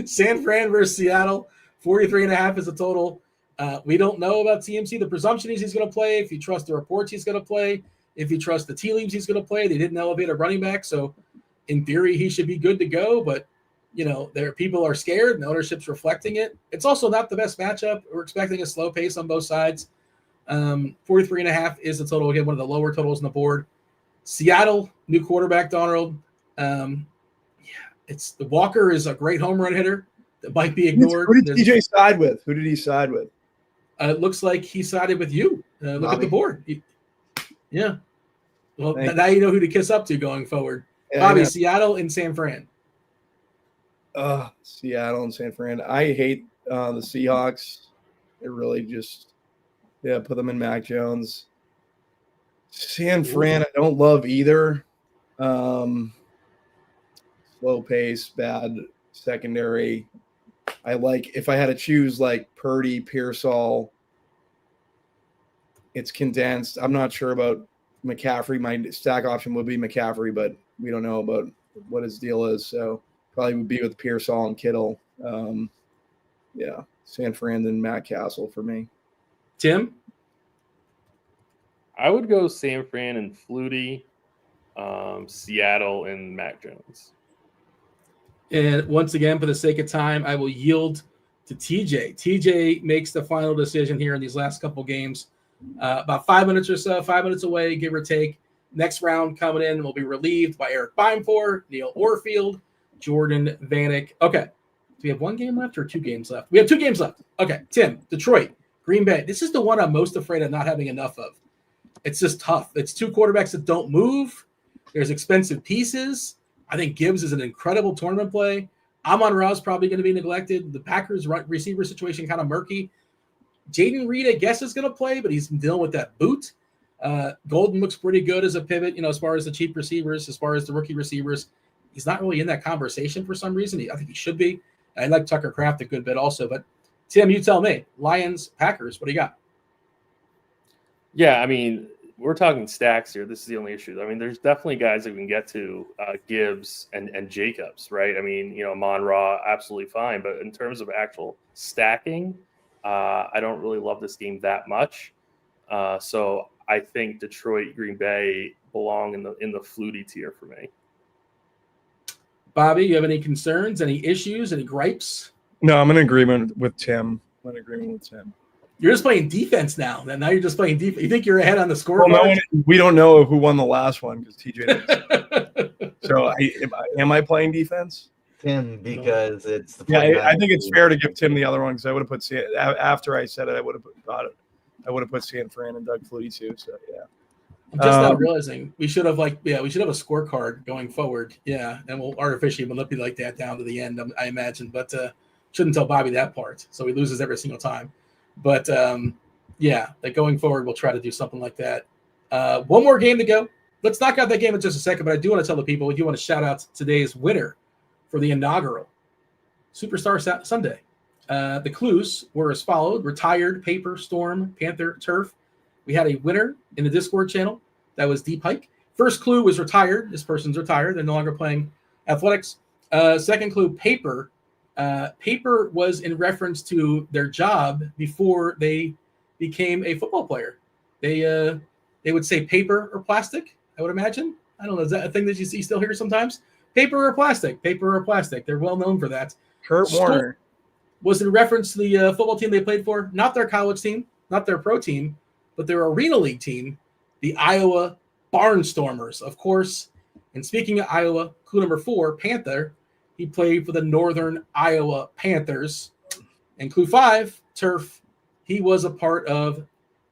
San Fran versus Seattle, 43.5 is the total. We don't know about CMC. The presumption is he's going to play. If you trust the reports, he's going to play. If you trust the tea leaves, he's going to play. They didn't elevate a running back, so in theory, he should be good to go. But people are scared, and the ownership's reflecting it. It's also not the best matchup. We're expecting a slow pace on both sides. 43.5 is the total. Again, one of the lower totals on the board. Seattle, new quarterback Donald. It's the Walker is a great home run hitter that might be ignored. Who did TJ side with? Who did he side with? It looks like he sided with you. Look at the board. Yeah. Well, now you know who to kiss up to going forward. Yeah, Bobby, Seattle and San Fran. Seattle and San Fran. I hate the Seahawks. It really just, put them in Mac Jones. San Fran, I don't love either. Slow pace, bad secondary. I like, if I had to choose like Purdy, Pearsall, it's condensed. I'm not sure about McCaffrey. My stack option would be McCaffrey, but we don't know about what his deal is. So probably would be with Pearsall and Kittle. San Fran and Matt Castle for me. Tim? I would go San Fran and Flutie, Seattle and Mac Jones. And once again, for the sake of time, I will yield to TJ. TJ makes the final decision here in these last couple games. About 5 minutes or so, 5 minutes away, give or take. Next round coming in will be relieved by Erik Beimfohr, Neil Orfield, Jordan Vanek. Okay. Do we have one game left or 2 games left? We have 2 games left. Okay. Tim, Detroit, Green Bay. This is the one I'm most afraid of not having enough of. It's just tough. It's 2 quarterbacks that don't move. There's expensive pieces. I think Gibbs is an incredible tournament play. Amon-Ra is probably going to be neglected. The Packers receiver situation kind of murky. Jaden Reed, I guess, is going to play, but he's dealing with that boot. Golden looks pretty good as a pivot, as far as the cheap receivers, as far as the rookie receivers. He's not really in that conversation for some reason. I think he should be. I like Tucker Kraft a good bit also. But, Tim, you tell me. Lions, Packers, what do you got? Yeah, I mean, we're talking stacks here. This is the only issue. I mean, there's definitely guys that we can get to, Gibbs and Jacobs, right? I mean, Amon-Ra, absolutely fine. But in terms of actual stacking, I don't really love this game that much. So I think Detroit, Green Bay belong in the Flutie tier for me. Bobby, you have any concerns, any issues, any gripes? No, I'm in agreement with Tim. You're just playing defense now. Now you're just playing defense. You think you're ahead on the scoreboard? Well, we don't know who won the last one because TJ did. So am I playing defense? Tim, because it's the I think it's fair to give Tim the other one because I would have put after I said it, I would have put San Fran and Doug Flutie too. So yeah. I'm just now realizing we should have a scorecard going forward. Yeah, and we'll artificially manipulate that down to the end, I imagine. But shouldn't tell Bobby that part, so he loses every single time. But like going forward, we'll try to do something like that. One more game to go. Let's knock out that game in just a second. But I do want to tell the people, we do want to shout out today's winner for the inaugural Superstar Sunday. The clues were as followed: retired, paper, storm, panther, turf. We had a winner in the Discord channel. That was D Pike. First clue was retired. This person's retired. They're no longer playing athletics. Second clue, paper. Paper was in reference to their job before they became a football player. They would say paper or plastic, I would imagine. I don't know. Is that a thing that you see still here sometimes? Paper or plastic? Paper or plastic? They're well known for that. Kurt Warner was in reference to the football team they played for, not their college team, not their pro team, but their arena league team, the Iowa Barnstormers, of course. And speaking of Iowa, clue number 4, Panther. He played for the Northern Iowa Panthers. And clue 5, Turf. He was a part of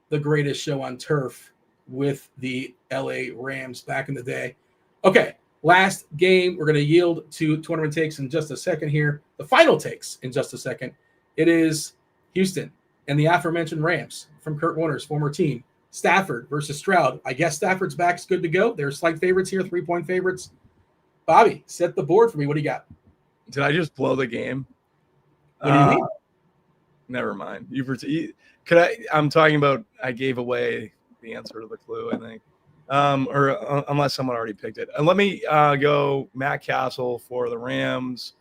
the greatest show on turf with the LA Rams back in the day. Okay, last game. We're going to yield to tournament takes in just a second here. The final takes in just a second. It is Houston and the aforementioned Rams from Kurt Warner's former team. Stafford versus Stroud. I guess Stafford's back's good to go. They're slight favorites here, 3-point favorites. Bobby, set the board for me. What do you got? Did I just blow the game? What do you mean? Never mind. Could I? I'm talking about. I gave away the answer to the clue, I think, unless someone already picked it. And let me go Matt Castle for the Rams,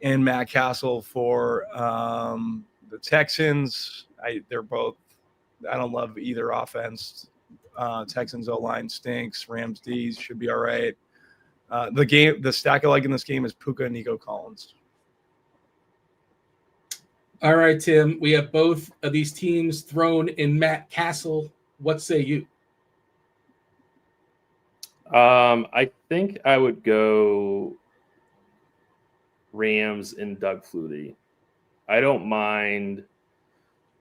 and Matt Castle for the Texans. They're both. I don't love either offense. Texans O-line stinks. Rams D's should be all right. The stack I like in this game is Puka and Nico Collins. All right, Tim. We have both of these teams thrown in Matt Castle. What say you? I think I would go Rams and Doug Flutie. I don't mind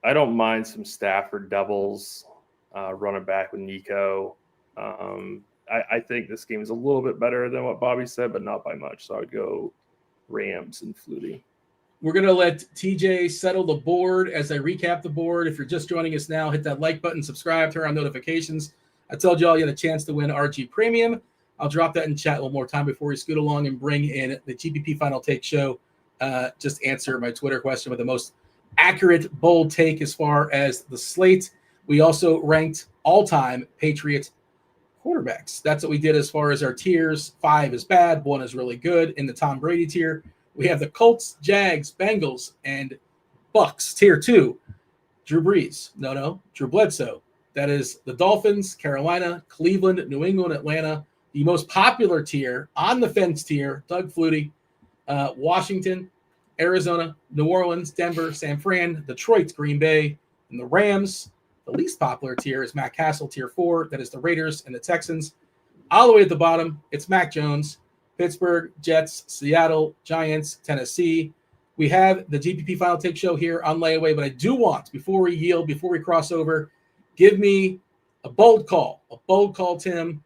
some Stafford doubles running back with Nico. I think this game is a little bit better than what Bobby said, but not by much. So I would go Rams and Flutie. We're going to let TJ settle the board as I recap the board. If you're just joining us now, hit that like button, subscribe, turn on notifications. I told you all you had a chance to win RG Premium. I'll drop that in chat one more time before we scoot along and bring in the GPP Final Take show. Just answer my Twitter question with the most accurate, bold take as far as the slate. We also ranked all-time Patriot quarterbacks. That's what we did as far as our tiers. 5 is bad, 1 is really good. In the Tom Brady tier, we have the Colts, Jags, Bengals, and Bucs. Tier 2, Drew Brees. No, Drew Bledsoe. That is the Dolphins, Carolina, Cleveland, New England, Atlanta. The most popular tier, on the fence tier, Doug Flutie, Washington, Arizona, New Orleans, Denver, San Fran, Detroit, Green Bay, and the Rams. The least popular tier is Matt Castle, tier 4. That is the Raiders and the Texans. All the way at the bottom, it's Mac Jones, Pittsburgh, Jets, Seattle, Giants, Tennessee. We have the GPP Final Take show here on layaway, but I do want, before we yield, before we cross over, give me a bold call, Tim.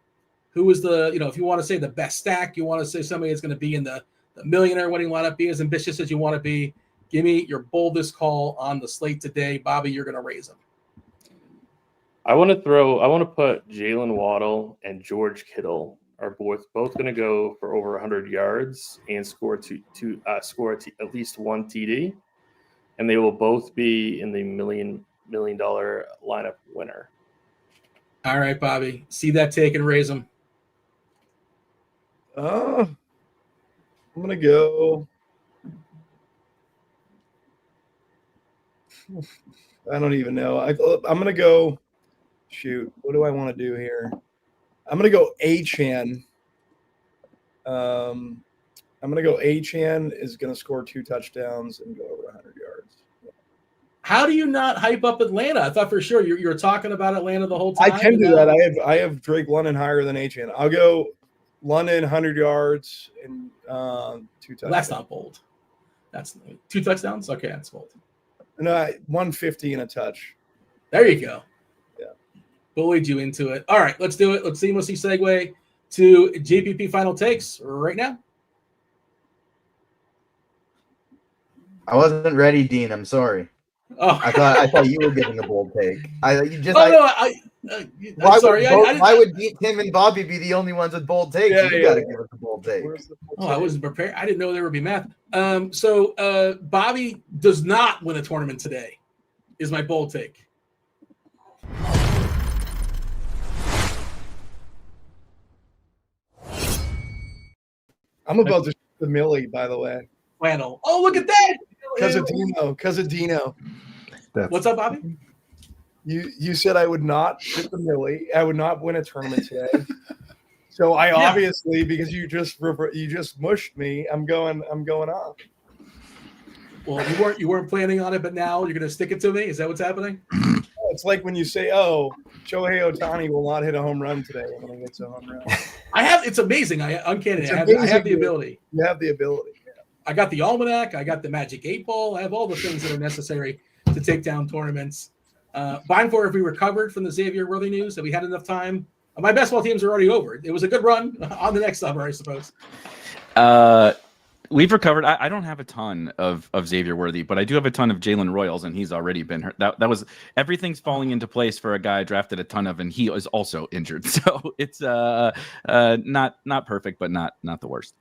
Who is if you want to say the best stack, you want to say somebody that's going to be in the millionaire winning lineup, be as ambitious as you want to be. Give me your boldest call on the slate today. Bobby, you're going to raise them. I want to put Jalen Waddle and George Kittle are both going to go for over 100 yards and score at least one TD, and they will both be in the $1 million lineup winner. All right, Bobby, see that take and raise them. I'm gonna go. I don't even know. I'm gonna go. Shoot, what do I want to do here? I'm going to go Achane. I'm going to go Achane is going to score 2 touchdowns and go over 100 yards. How do you not hype up Atlanta? I thought for sure you were talking about Atlanta the whole time. I can do that. I have Drake London higher than Achane. I'll go London 100 yards and 2 touchdowns. That's not bold. That's 2 touchdowns? Okay, that's bold. No, 150 and a touch. There you go. Bullied you into it. All right, let's do it. Let's seamlessly segue to GPP Final Takes right now. I wasn't ready, Dean. I'm sorry. Oh, I thought you were giving a bold take. I'm sorry. Why would Tim and Bobby be the only ones with bold takes? You got to give us a bold take. I wasn't prepared. I didn't know there would be math. So Bobby does not win a tournament today, is my bold take. I'm about to shoot the Millie, by the way. flannel. Oh, look at that. Cousin What's up, Bobby? You said I would not hit the millie. I would not win a tournament today. So I obviously, because you just mushed me, I'm going off. Well, you weren't planning on it, but now you're going to stick it to me. Is that what's happening? It's like when you say, "Oh, Shohei Ohtani will not hit a home run today," and then he hits a home run. It's amazing. Uncanny. I have the ability. You have the ability. Yeah. I got the almanac. I got the magic 8-ball. I have all the things that are necessary to take down tournaments. Beimfohr, if we recovered from the Xavier Worthy news, that we had enough time. My best ball teams are already over. It was a good run. On the next summer, I suppose. We've recovered. I don't have a ton of Xavier Worthy, but I do have a ton of Jalen Royals, and he's already been hurt. That was everything's falling into place for a guy I drafted a ton of, and he is also injured. So it's not perfect, but not the worst.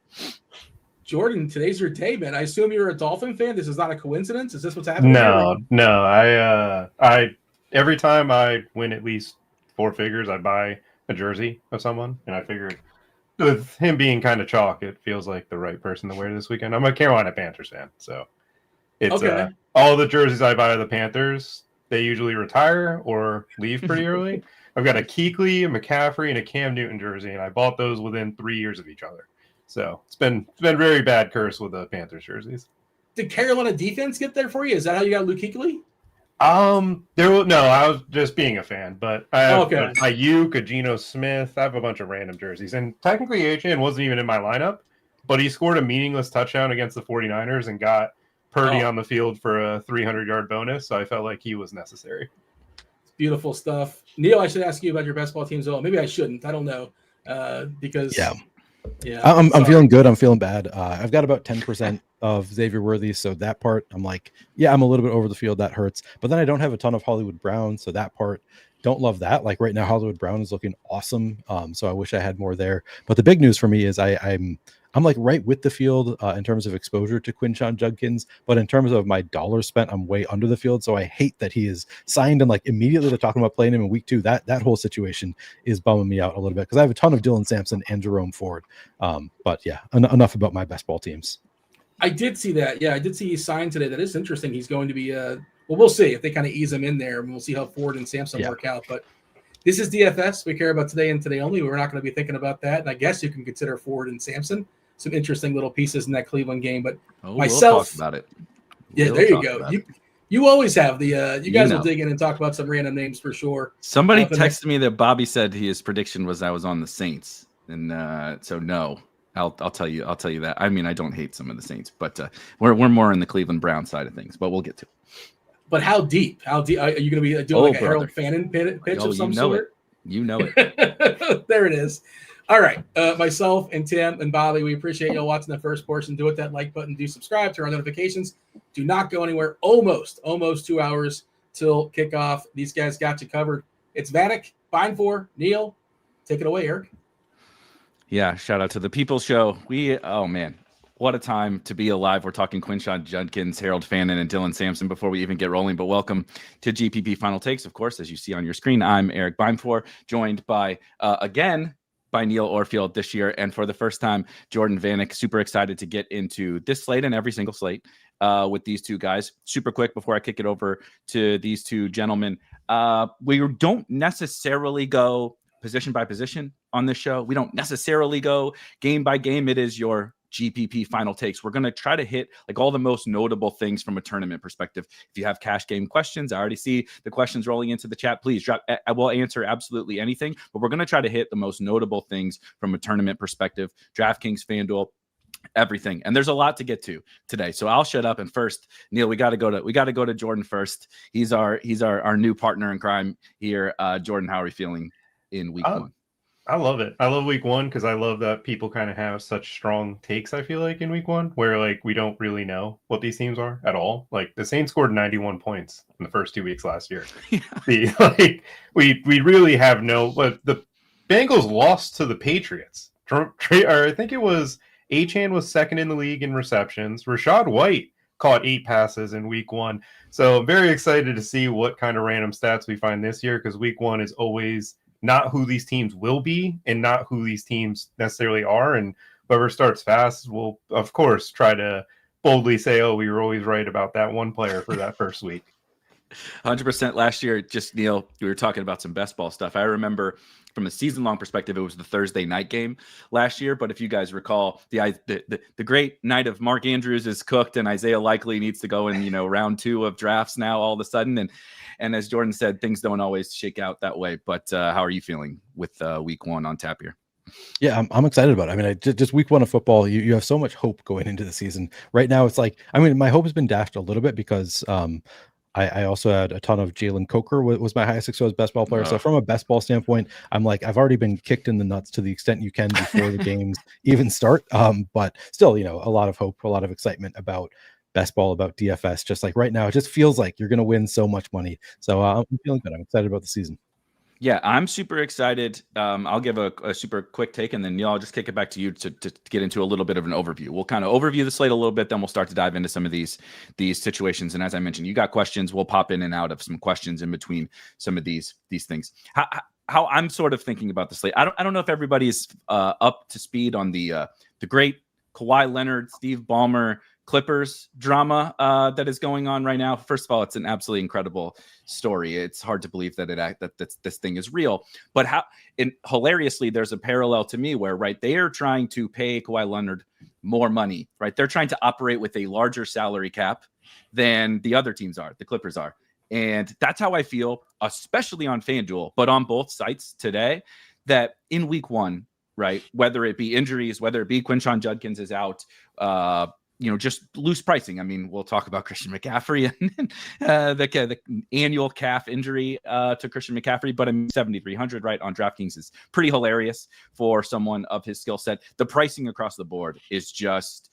Jordan, today's your day, man. I assume you're a Dolphin fan. This is not a coincidence. Is this what's happening? No. I every time I win at least 4 figures, I buy a jersey of someone, and I figured with him being kind of chalk, it feels like the right person to wear this weekend. I'm a Carolina Panthers fan, so it's all the jerseys I buy of the Panthers, they usually retire or leave pretty early. I've got a Kuechly, a McCaffrey, and a Cam Newton jersey, and I bought those within 3 years of each other. So it's been very bad curse with the Panthers jerseys. Did Carolina defense get there for you? Is that how you got Luke Kuechly? I was just being a fan, but I have a Ayuk, a Geno Smith. I have a bunch of random jerseys, and technically Achane wasn't even in my lineup, but he scored a meaningless touchdown against the 49ers and got Purdy on the field for a 300-yard bonus, so I felt like he was necessary. Beautiful stuff. Neil, I should ask you about your best ball teams. Maybe I shouldn't. I don't know because I'm feeling good. I'm feeling bad. I've got about 10% of Xavier Worthy, so that part I'm like, I'm a little bit over the field. That hurts. But then I don't have a ton of Hollywood Brown, so that part don't love that. Like right now, Hollywood Brown is looking awesome. So I wish I had more there. But the big news for me is I'm like right with the field in terms of exposure to Quinshon Judkins, but in terms of my dollars spent, I'm way under the field. So I hate that he is signed and like immediately they're talking about playing him in week 2. That whole situation is bumming me out a little bit because I have a ton of Dylan Sampson and Jerome Ford. But enough about my best ball teams. I did see that. Yeah, I did see he signed today. That is interesting. He's going to be we'll see if they kind of ease him in there, and we'll see how Ford and Sampson work out. But this is DFS. We care about today and today only. We're not going to be thinking about that. And I guess you can consider Ford and Sampson some interesting little pieces in that Cleveland game. But myself, we'll talk about it. There you go. You always have the you guys will dig in and talk about some random names for sure. Somebody texted me that Bobby said his prediction was I was on the Saints, and so no. I'll tell you that. I mean, I don't hate some of the Saints, but we're more in the Cleveland Brown side of things. But we'll get to it. But how deep? Are you going to be doing like a Harold Fannin pitch of some sort? You know it. There it is. All right. Myself and Tim and Bobby, we appreciate y'all watching the first portion. Do hit that like button. Do subscribe. Turn on notifications. Do not go anywhere. Almost 2 hours till kickoff. These guys got you covered. It's Vanek, Beimfohr, Neil. Take it away, Erik. Yeah, shout out to the People Show. Man, what a time to be alive. We're talking Quinshon Judkins, Harold Fannin, and Dylan Sampson before we even get rolling. But welcome to GPP Final Takes. Of course, as you see on your screen, I'm Erik Beimfohr, joined by, again, by Neil Orfield this year. And for the first time, Jordan Vanek. Super excited to get into this slate and every single slate with these two guys. Super quick before I kick it over to these two gentlemen. We don't necessarily go position by position on this show. We don't necessarily go game by game. It is your GPP Final Takes. We're going to try to hit like all the most notable things from a tournament perspective. If you have cash game questions, I already see the questions rolling into the chat. Please drop. I will answer absolutely anything, but we're going to try to hit the most notable things from a tournament perspective. DraftKings, FanDuel, everything. And there's a lot to get to today. So I'll shut up. And first, Neil, we got to go to Jordan first. He's our new partner in crime here. Jordan, how are we feeling in week 1? I love it. I love week 1 because I love that people kind of have such strong takes, I feel like, in week 1, where like we don't really know what these teams are at all. Like the Saints scored 91 points in the first 2 weeks last year. We really have but the Bengals lost to the Patriots. Or I think it was Achane was second in the league in receptions. Rachaad White caught 8 passes in week 1. So I'm very excited to see what kind of random stats we find this year because week 1 is always not who these teams will be and not who these teams necessarily are. And whoever starts fast will, of course, try to boldly say, oh, we were always right about that one player for that first week. 100% last year. Just Neil, we were talking about some best ball stuff. I remember from a season-long perspective, it was the Thursday night game last year. But if you guys recall, the great night of Mark Andrews is cooked, and Isaiah Likely needs to go in round 2 of drafts now all of a sudden. And as Jordan said, things don't always shake out that way. But how are you feeling with week 1 on tap here? Yeah, I'm excited about it. I mean, just week 1 of football, you have so much hope going into the season. Right now, it's like, I mean, my hope has been dashed a little bit because I also had a ton of Jalen Coker was my highest exposed best ball player. So from a best ball standpoint, I'm like, I've already been kicked in the nuts to the extent you can before the games even start. But still, a lot of hope, a lot of excitement about best ball, about DFS. Just like right now, it just feels like you're going to win so much money. So I'm feeling good. I'm excited about the season. Yeah, I'm super excited. I'll give a super quick take, and then Neil, I'll just kick it back to you to get into a little bit of an overview. We'll kind of overview the slate a little bit, then we'll start to dive into some of these situations. And as I mentioned, you got questions. We'll pop in and out of some questions in between some of these things. How I'm sort of thinking about the slate. I don't know if everybody's up to speed on the great Kawhi Leonard, Steve Ballmer Clippers drama that is going on right now. First of all, it's an absolutely incredible story. It's hard to believe that this thing is real. But hilariously, there's a parallel to me where they are trying to pay Kawhi Leonard more money. Right, they're trying to operate with a larger salary cap than the other teams are. The Clippers are, and that's how I feel, especially on FanDuel, but on both sites today. That in week 1, right, whether it be injuries, whether it be Quinshon Judkins is out. Just loose pricing. I mean, we'll talk about Christian McCaffrey and the annual calf injury to Christian McCaffrey, but 7,300 right on DraftKings is pretty hilarious for someone of his skill set. The pricing across the board is just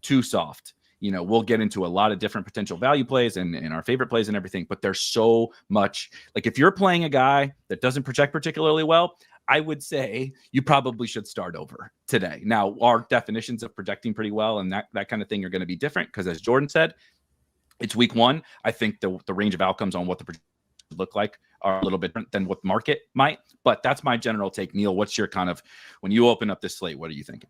too soft. We'll get into a lot of different potential value plays and our favorite plays and everything, but there's so much. Like if you're playing a guy that doesn't project particularly well, I would say you probably should start over today. Now, our definitions of projecting pretty well and that kind of thing are going to be different because, as Jordan said, it's week 1. I think the range of outcomes on what the projections look like are a little bit different than what market might. But that's my general take. Neil, what's your kind of, when you open up this slate, what are you thinking?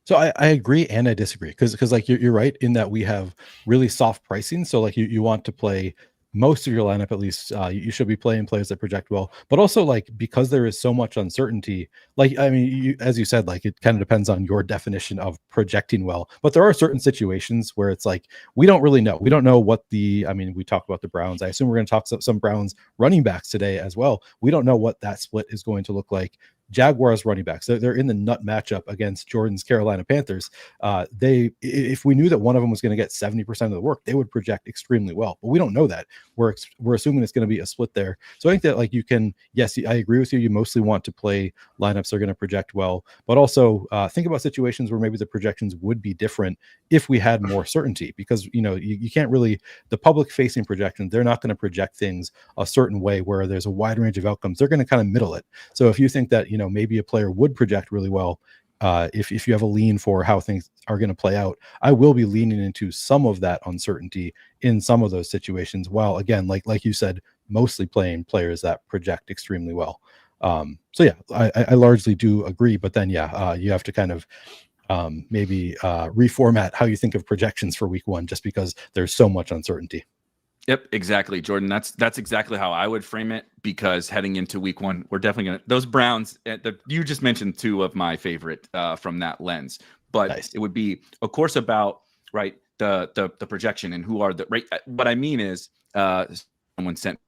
So I agree and I disagree because like you're right in that we have really soft pricing. So like you want to play most of your lineup, at least you should be playing players that project well, but also like because there is so much uncertainty, like I mean, as you said, like it kind of depends on your definition of projecting well. But there are certain situations where it's like we don't really know. We don't know what we talked about the Browns. I assume we're going to talk some Browns running backs today as well. We don't know what that split is going to look like. Jaguars running backs, they're in the nut matchup against Jordan's Carolina Panthers. If we knew that one of them was going to get 70% of the work, they would project extremely well, but we don't know that. We're assuming it's going to be a split there. So I think that like you can, yes, I agree with you. You mostly want to play lineups that are going to project well, but also think about situations where maybe the projections would be different if we had more certainty, because you can't really, the public facing projections, they're not going to project things a certain way where there's a wide range of outcomes. They're going to kind of middle it. So if you think that maybe a player would project really well, if you have a lean for how things are going to play out, I will be leaning into some of that uncertainty in some of those situations, while again, like you said, mostly playing players that project extremely well. So yeah, I largely do agree, but then you have to kind of maybe reformat how you think of projections for week 1, just because there's so much uncertainty. Yep, exactly, Jordan. That's exactly how I would frame it, because heading into week 1, we're definitely going to, those Browns, you just mentioned 2 of my favorite from that lens, but nice. It would be, of course, about, right, the projection and who are the, right. What I mean is someone sent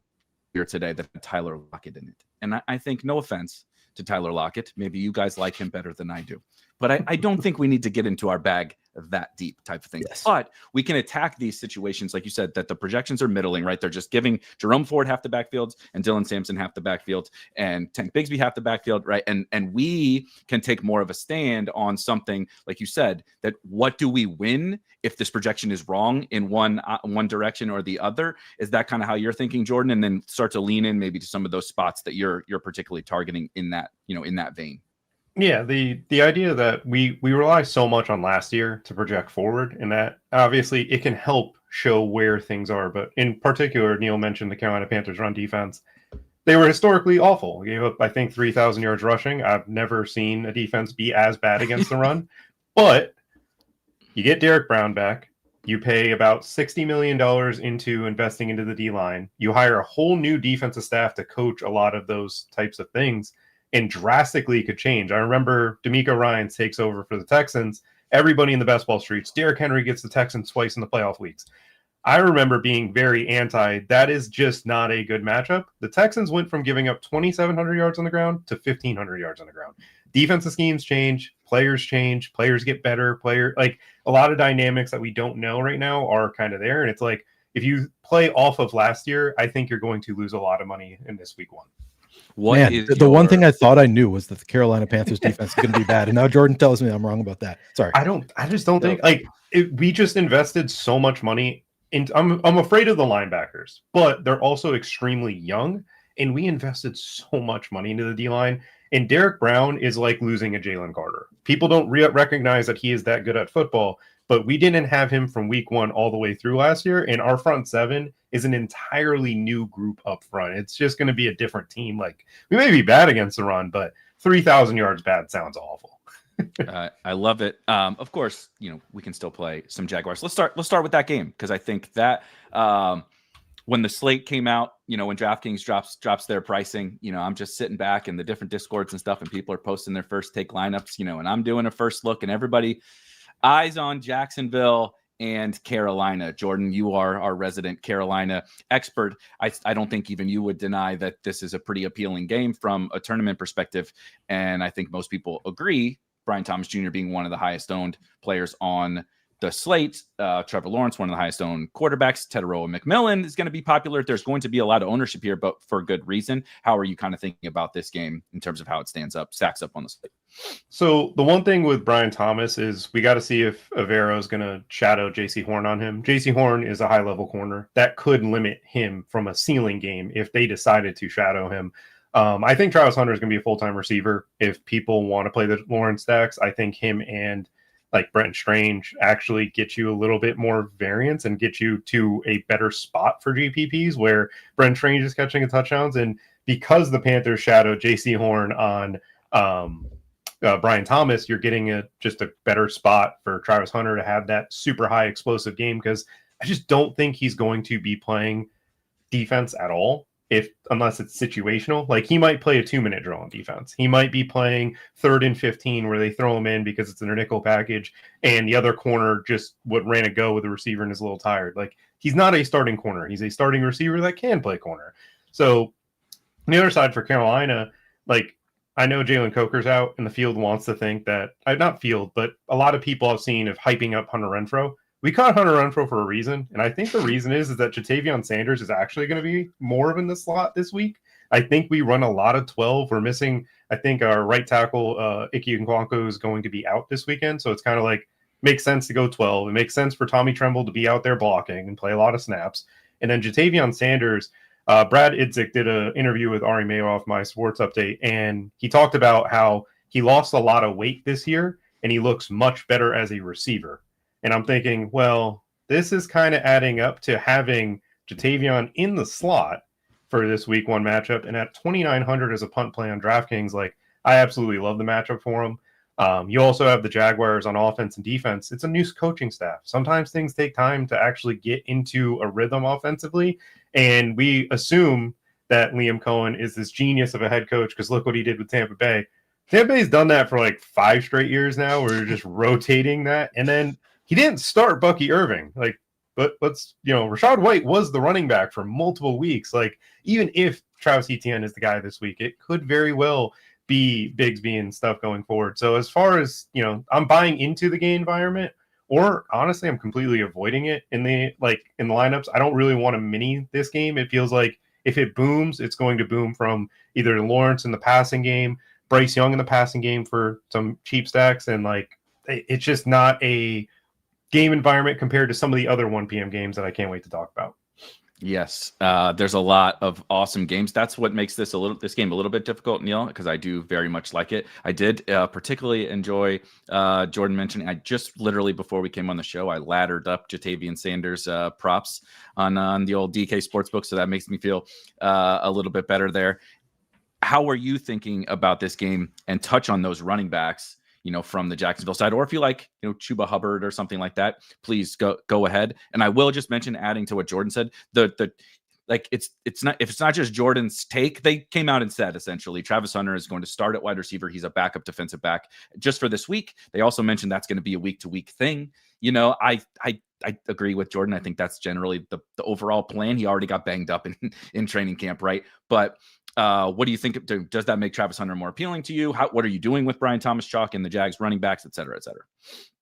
here today that had Tyler Lockett in it. And I think, no offense to Tyler Lockett, maybe you guys like him better than I do, but I don't think we need to get into our bag that deep type of thing. Yes. But we can attack these situations, like you said, that the projections are middling, right? They're just giving Jerome Ford half the backfield and Dylan Sampson half the backfield and Tank Bigsby half the backfield, right? And we can take more of a stand on something, like you said, that what do we win if this projection is wrong in one direction or the other? Is that kind of how you're thinking, Jordan? And then start to lean in maybe to some of those spots that you're particularly targeting in that, in that vein. Yeah, the idea that we rely so much on last year to project forward, and that obviously it can help show where things are. But in particular, Neil mentioned the Carolina Panthers run defense. They were historically awful. Gave up, I think, 3,000 yards rushing. I've never seen a defense be as bad against the run. But you get Derek Brown back. You pay about $60 million into investing into the D-line. You hire a whole new defensive staff to coach a lot of those types of things, and drastically could change. I remember D'Amico Ryans takes over for the Texans. Everybody in the best ball streets, Derrick Henry gets the Texans twice in the playoff weeks. I remember being very anti. That is just not a good matchup. The Texans went from giving up 2,700 yards on the ground to 1,500 yards on the ground. Defensive schemes change, players get better, like a lot of dynamics that we don't know right now are kind of there. And it's like, if you play off of last year, I think you're going to lose a lot of money in this week 1. The one thing I thought I knew was that the Carolina Panthers defense is going to be bad. And now Jordan tells me I'm wrong about that. Sorry. I just don't think we just invested so much money. I'm afraid of the linebackers, but they're also extremely young, and we invested so much money into the D-line. And Derek Brown is like losing a Jalen Carter. People don't recognize that he is that good at football, but we didn't have him from week 1 all the way through last year, and our front 7 is an entirely new group up front. It's just going to be a different team. Like, we may be bad against the run, but 3,000 yards bad sounds awful. I love it. Of course, we can still play some Jaguars. Let's start with that game, because I think that when the slate came out, when DraftKings drops their pricing, I'm just sitting back in the different Discords and stuff, and people are posting their first take lineups, and I'm doing a first look, and everybody eyes on Jacksonville and Carolina. Jordan, you are our resident Carolina expert. I don't think even you would deny that this is a pretty appealing game from a tournament perspective, and I think most people agree. Brian Thomas Jr. being one of the highest owned players on the slate. Trevor Lawrence, one of the highest owned quarterbacks. Tedoroa McMillan is going to be popular. There's going to be a lot of ownership here, but for good reason. How are you kind of thinking about this game in terms of how it stacks up on the slate? So the one thing with Brian Thomas is we got to see if Avero is going to shadow JC Horn on him. JC Horn is a high-level corner. That could limit him from a ceiling game if they decided to shadow him. I think Travis Hunter is going to be a full-time receiver. If people want to play the Lawrence stacks, I think him and like Brenton Strange actually get you a little bit more variance and get you to a better spot for GPPs where Brenton Strange is catching a touchdowns. And because the Panthers shadowed JC Horn on Brian Thomas, you're getting just a better spot for Travis Hunter to have that super high explosive game, because I just don't think he's going to be playing defense at all. Unless it's situational. Like, he might play a 2-minute drill on defense. He might be playing 3rd and 15 where they throw him in because it's in their nickel package, and the other corner just ran a go with the receiver and is a little tired. Like, he's not a starting corner. He's a starting receiver that can play corner. So on the other side for Carolina, like, I know Jalen Coker's out, and the field wants to think that not field, but a lot of people I've seen of hyping up Hunter Renfrow. We caught Hunter Renfrow for a reason, and I think the reason is that Jatavion Sanders is actually going to be more of in the slot this week. I think we run a lot of 12. We're missing, I think, our right tackle, Ike Nwankwo, is going to be out this weekend, so it's kind of like, makes sense to go 12. It makes sense for Tommy Tremble to be out there blocking and play a lot of snaps. And then Jatavion Sanders, Brad Idzik did an interview with Ari Mayo off My Sports Update, and he talked about how he lost a lot of weight this year, and he looks much better as a receiver. And I'm thinking, well, this is kind of adding up to having Jatavion in the slot for this week 1 matchup. And at 2,900 as a punt play on DraftKings, like, I absolutely love the matchup for him. You also have the Jaguars on offense and defense. It's a new coaching staff. Sometimes things take time to actually get into a rhythm offensively. And we assume that Liam Cohen is this genius of a head coach, because look what he did with Tampa Bay. Tampa Bay's done that for like 5 straight years now. We're just rotating that. And then he didn't start Bucky Irving. But Rachaad White was the running back for multiple weeks. Like, even if Travis Etienne is the guy this week, it could very well be Bigsby and stuff going forward. So as far as, I'm buying into the game environment, or honestly, I'm completely avoiding it in the lineups. I don't really want to mini this game. It feels like if it booms, it's going to boom from either Lawrence in the passing game, Bryce Young in the passing game for some cheap stacks. And it's just not a game environment compared to some of the other 1 p.m. games that I can't wait to talk about. Yes, there's a lot of awesome games. That's what makes this game a little bit difficult, Neil, because I do very much like it. I did particularly enjoy Jordan mentioning. I just literally before we came on the show, I laddered up Jatavion Sanders props on the old DK Sportsbook, so that makes me feel a little bit better there. How are you thinking about this game? And touch on those running backs. from the Jacksonville side. Or if you like, Chuba Hubbard or something like that, please go ahead. And I will just mention, adding to what Jordan said, it's not just Jordan's take. They came out and said essentially Travis Hunter is going to start at wide receiver. He's a backup defensive back just for this week. They also mentioned that's going to be a week-to-week thing. I agree with Jordan. I think that's generally the overall plan. He already got banged up in training camp, right? But what do you think? Does that make Travis Hunter more appealing to you? What are you doing with Brian Thomas-Chalk and the Jags running backs, et cetera, et cetera?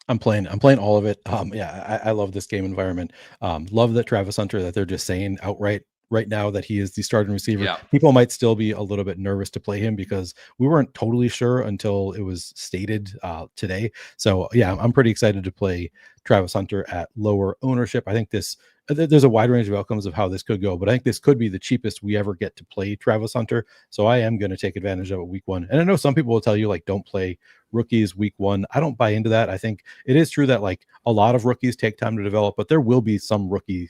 I'm playing all of it. I love this game environment. Love that Travis Hunter, that they're just saying outright right now that he is the starting receiver. Yeah. People might still be a little bit nervous to play him because we weren't totally sure until it was stated today. So yeah, I'm pretty excited to play Travis Hunter at lower ownership. I think there's a wide range of outcomes of how this could go, but I think this could be the cheapest we ever get to play Travis Hunter. So I am going to take advantage of it week one. And I know some people will tell you don't play rookies week one. I don't buy into that. I think it is true that a lot of rookies take time to develop, but there will be some rookies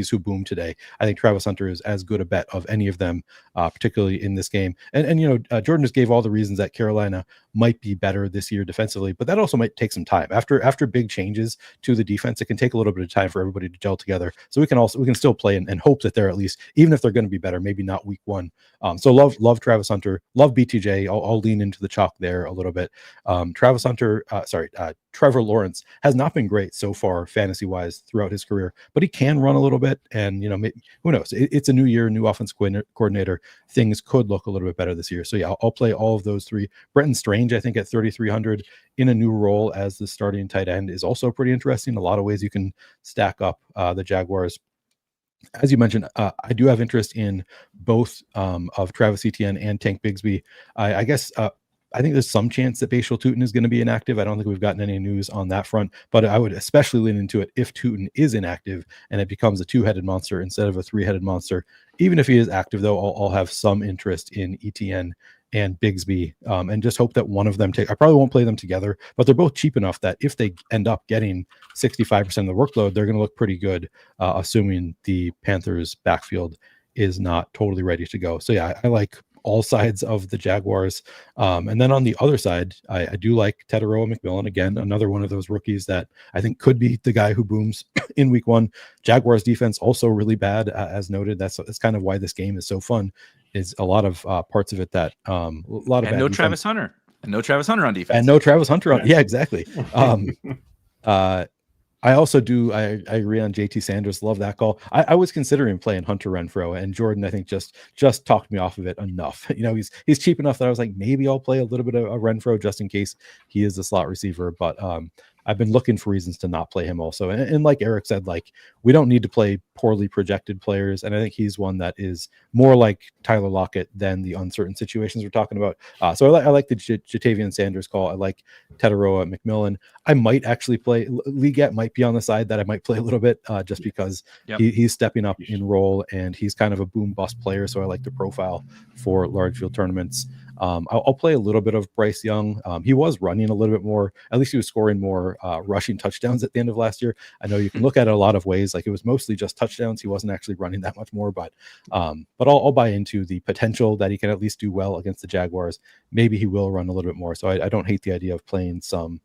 who boom today. I think Travis Hunter is as good a bet of any of them, particularly in this game. And Jordan just gave all the reasons that Carolina might be better this year defensively, but that also might take some time. After big changes to the defense, it can take a little bit of time for everybody to gel together. So we can still play and hope that they're at least, even if they're going to be better, maybe not week one. So love Travis Hunter, love BTJ. I'll lean into the chalk there a little bit. Trevor Lawrence has not been great so far fantasy wise throughout his career, but he can run a little bit. And, who knows? It's a new year, new offense coordinator. Things could look a little bit better this year. So yeah, I'll play all of those three. Brenton Strange, I think at 3,300 in a new role as the starting tight end is also pretty interesting. A lot of ways you can stack up the Jaguars. As you mentioned, I do have interest in both of Travis Etienne and Tank Bigsby. I guess I think there's some chance that Bashal Tutin is going to be inactive. I don't think we've gotten any news on that front, but I would especially lean into it if Tutin is inactive and it becomes a two-headed monster instead of a three-headed monster. Even if he is active, though, I'll have some interest in Etienne and Bigsby, and just hope that one of them I probably won't play them together, but they're both cheap enough that if they end up getting 65% of the workload, they're going to look pretty good, assuming the Panthers backfield is not totally ready to go. So yeah, I like all sides of the Jaguars. And then on the other side, I do like Teteroa McMillan. Again, another one of those rookies that I think could be the guy who booms in week one. Jaguars defense also really bad, as noted. That's kind of why this game is so fun, is a lot of parts of it that a lot of and no Travis Hunter. And no Travis Hunter on defense. And no Travis Hunter on. Yeah, exactly. I also do. I agree on JT Sanders. Love that call. I was considering playing Hunter Renfrow, and Jordan, I think, just talked me off of it enough. He's cheap enough that I was like, maybe I'll play a little bit of a Renfrow just in case he is the slot receiver. But I've been looking for reasons to not play him also. And like Erik said, we don't need to play poorly projected players. And I think he's one that is more like Tyler Lockett than the uncertain situations we're talking about. So I like the Jatavian Sanders call. I like Teteroa McMillan. I might actually play Leggett, might be on the side that I might play a little bit just because he's stepping up in role and he's kind of a boom bust player. So I like the profile for large field tournaments. I'll play a little bit of Bryce Young. He was running a little bit more, at least he was scoring more rushing touchdowns at the end of last year. I know you can look at it a lot of ways. It was mostly just touchdowns. He wasn't actually running that much more, but I'll buy into the potential that he can at least do well against the Jaguars. Maybe he will run a little bit more. So I don't hate the idea of playing some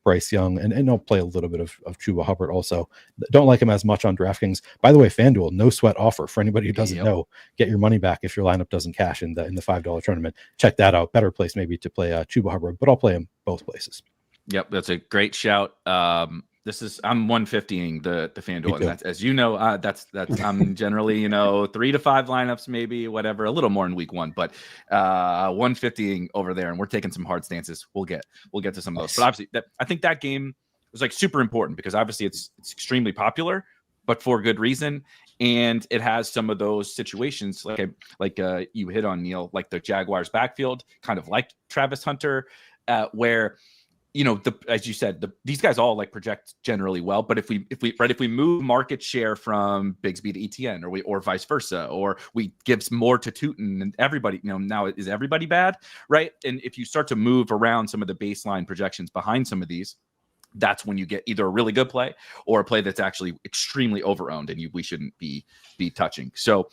Bryce Young, and I'll play a little bit of Chuba Hubbard also. Don't like him as much on DraftKings. By the way, FanDuel, no sweat offer for anybody who doesn't know. Get your money back if your lineup doesn't cash in the $5 tournament. Check that out. Better place maybe to play Chuba Hubbard, but I'll play him both places. Yep, that's a great shout. I'm 150ing the FanDuel, and that's, as you know, that's I'm generally 3 to 5 lineups, maybe whatever, a little more in week one, but 150ing over there, and we're taking some hard stances. We'll get to some of those, but obviously I think that game was super important because obviously it's extremely popular, but for good reason, and it has some of those situations like you hit on, Neil, like the Jaguars backfield, kind of like Travis Hunter, where. As you said, these guys all project generally well, but if we move market share from Bigsby to Etienne, or vice versa, or we give more to Tutin, and everybody, now is everybody bad, right? And if you start to move around some of the baseline projections behind some of these, that's when you get either a really good play or a play that's actually extremely overowned and we shouldn't be touching. So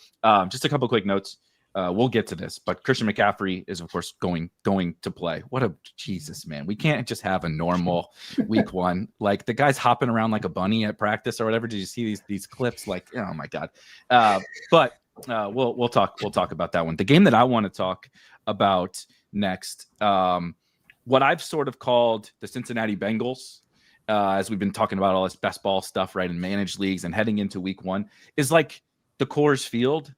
just a couple quick notes. we'll get to this, but Christian McCaffrey is of course going to play. What a Jesus, man. We can't just have a normal week one. Like the guy's hopping around like a bunny at practice or whatever. Did you see these clips? Like, oh my God. But we'll talk about that one. The game that I want to talk about next, what I've sort of called the Cincinnati Bengals, as we've been talking about all this best ball stuff, right, in managed leagues and heading into week one, is like the Coors Field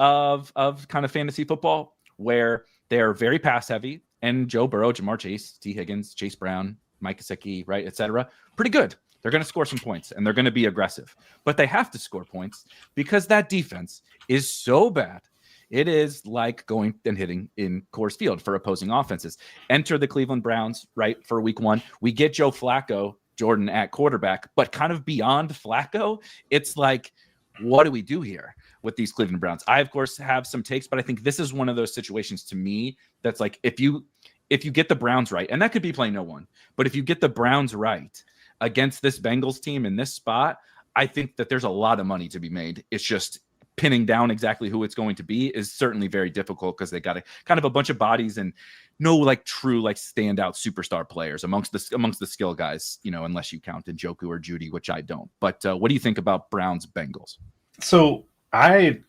of kind of fantasy football, where they're very pass heavy, and Joe Burrow, Jamar Chase, T. Higgins, Chase Brown, Mike Gesicki, right, etc. Pretty good. They're going to score some points, and they're going to be aggressive. But they have to score points because that defense is so bad. It is like going and hitting in Coors Field for opposing offenses. Enter the Cleveland Browns, right, for week one. We get Joe Flacco, Jordan, at quarterback, but kind of beyond Flacco, it's like, what do we do here with these Cleveland Browns? I, of course, have some takes, but I think this is one of those situations to me that's like, if you get the Browns right, and that could be playing no one, but if you get the Browns right against this Bengals team in this spot, I think that there's a lot of money to be made. It's just pinning down exactly who it's going to be is certainly very difficult because they got a kind of a bunch of bodies and no like true like standout superstar players amongst the skill guys, you know, unless you count Njoku or Judy, which I don't. But what do you think about Browns Bengals? So I'm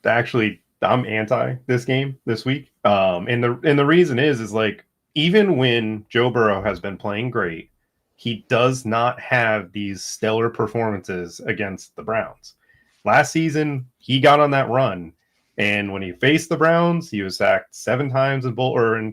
anti this game this week. And the reason is like, even when Joe Burrow has been playing great, he does not have these stellar performances against the Browns. Last season, he got on that run, and when he faced the Browns, he was sacked 7 times in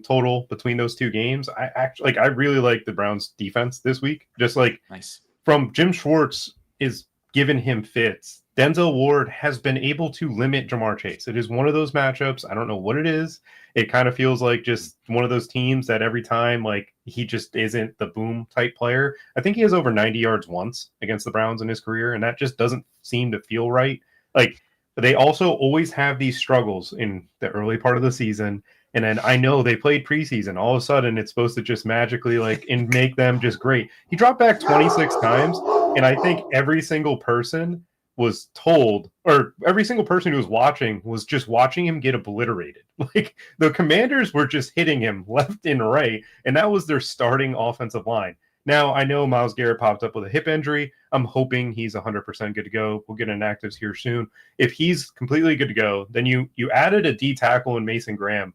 total between those 2 games. I really like the Browns defense this week. Just like Nice. From Jim Schwartz is giving him fits. Denzel Ward has been able to limit Jamar Chase. It is one of those matchups. I don't know what it is. It kind of feels like just one of those teams that every time, like, he just isn't the boom type player. I think he has over 90 yards once against the Browns in his career, and that just doesn't seem to feel right. Like, they also always have these struggles in the early part of the season. And then I know they played preseason. All of a sudden, it's supposed to just magically and make them just great. He dropped back 26 times, and I think every single person was told, or every single person who was watching was just watching him get obliterated. Like, the Commanders were just hitting him left and right, and that was their starting offensive line. Now, I know Myles Garrett popped up with a hip injury. I'm hoping he's 100% good to go. We'll get inactives here soon. If he's completely good to go, then you added a D tackle in Mason Graham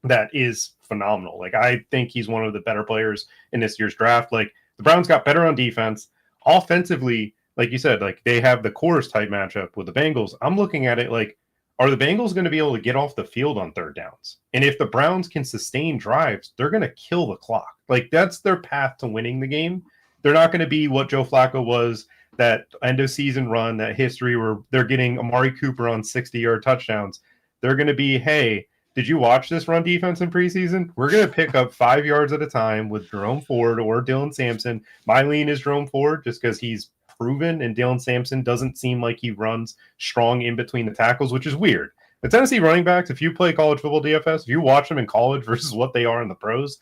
that is phenomenal. Like, I think he's one of the better players in this year's draft. Like, the Browns got better on defense. Offensively, like you said, like, they have the Coors type matchup with the Bengals. I'm looking at it like, are the Bengals going to be able to get off the field on third downs? And if the Browns can sustain drives, they're going to kill the clock. Like, that's their path to winning the game. They're not going to be what Joe Flacco was, that end of season run, that history where they're getting Amari Cooper on 60-yard touchdowns. They're going to be, hey, did you watch this run defense in preseason? We're going to pick up 5 yards at a time with Jerome Ford or Dylan Sampson. My lean is Jerome Ford just because he's proven, and Dylan Sampson doesn't seem like he runs strong in between the tackles, which is weird. The Tennessee running backs, if you play college football DFS, if you watch them in college versus what they are in the pros,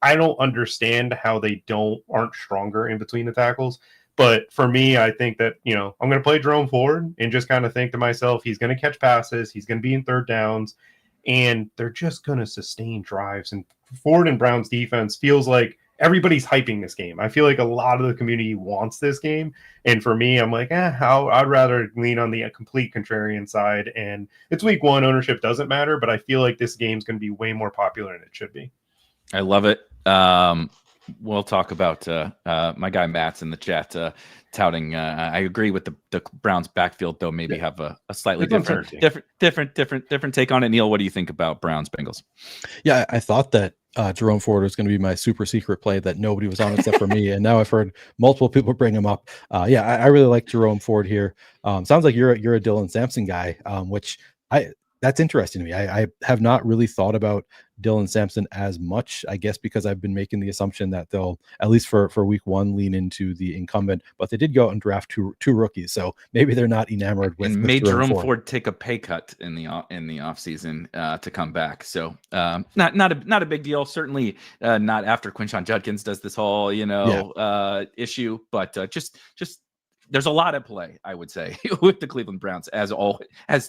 I don't understand how they aren't stronger in between the tackles. But for me, I think that, I'm going to play Jerome Ford and just kind of think to myself, he's going to catch passes, he's going to be in third downs, and they're just going to sustain drives. And Ford and Brown's defense feels like everybody's hyping this game. I feel like a lot of the community wants this game. And for me, I'm like, I'd rather lean on the complete contrarian side. And it's week one. Ownership doesn't matter, but I feel like this game's going to be way more popular than it should be. I love it. We'll talk about my guy Matt's in the chat touting. I agree with the Browns backfield, though maybe have a slightly different take on it. Neil, what do you think about Browns Bengals? Yeah, I thought that Jerome Ford was going to be my super secret play that nobody was on except for me, and now I've heard multiple people bring him up. I really like Jerome Ford here. Sounds like you're a Dylan Sampson guy, which that's interesting to me. I have not really thought about Dylan Sampson as much, I guess, because I've been making the assumption that they'll, at least for week one, lean into the incumbent, but they did go out and draft two rookies. So maybe they're not enamored with made Jerome Ford take a pay cut in the offseason to come back. So not a big deal. Certainly not after Quinshon Judkins does this whole, issue, but just there's a lot at play, I would say, with the Cleveland Browns, as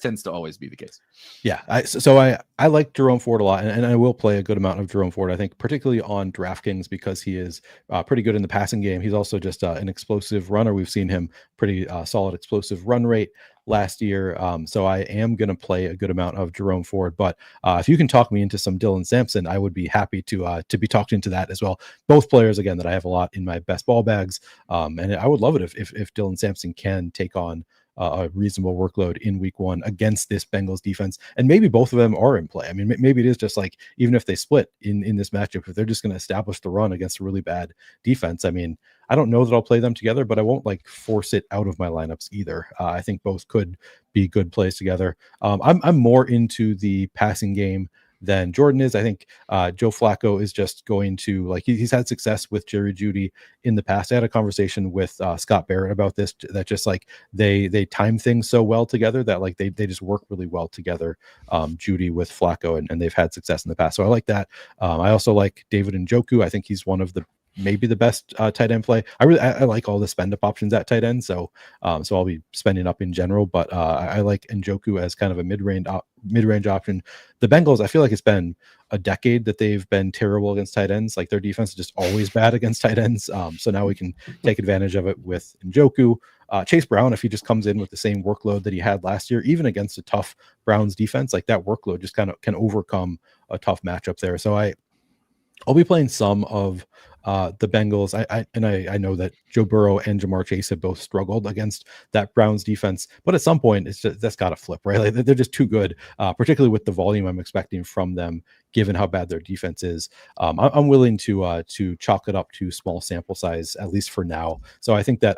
tends to always be the case. Yeah, I like Jerome Ford a lot, and I will play a good amount of Jerome Ford. I think particularly on DraftKings because he is pretty good in the passing game. He's also just an explosive runner. We've seen him pretty solid explosive run rate last year. So I am going to play a good amount of Jerome Ford. But if you can talk me into some Dylan Sampson, I would be happy to be talked into that as well. Both players, again, that I have a lot in my best ball bags. And I would love it if Dylan Sampson can take on a reasonable workload in week 1 against this Bengals defense. And maybe both of them are in play. I mean, maybe it is just like, even if they split in this matchup, if they're just going to establish the run against a really bad defense, I mean, I don't know that I'll play them together, but I won't like force it out of my lineups either. I think both could be good plays together. I'm more into the passing game than Jordan is. I think Joe Flacco is just going to, like, he's had success with Jerry Jeudy in the past. I had a conversation with Scott Barrett about this, that just like they time things so well together that like they just work really well together, Jeudy with Flacco, and they've had success in the past. So I like that. I also like David Njoku. I think he's one of the maybe the best tight end play. I like all the spend up options at tight end, so I'll be spending up in general, but I like Njoku as kind of a mid-range option. The Bengals, I feel like it's been a decade that they've been terrible against tight ends. Like their defense is just always bad against tight ends. So now we can take advantage of it with Njoku. Chase Brown, if he just comes in with the same workload that he had last year, even against a tough Browns defense, like that workload just kind of can overcome a tough matchup there. So I'll be playing some of the Bengals. I know that Joe Burrow and Jamar Chase have both struggled against that Browns defense, but at some point that's got to flip, right? Like they're just too good, particularly with the volume I'm expecting from them, given how bad their defense is. I'm willing to chalk it up to small sample size, at least for now. So I think that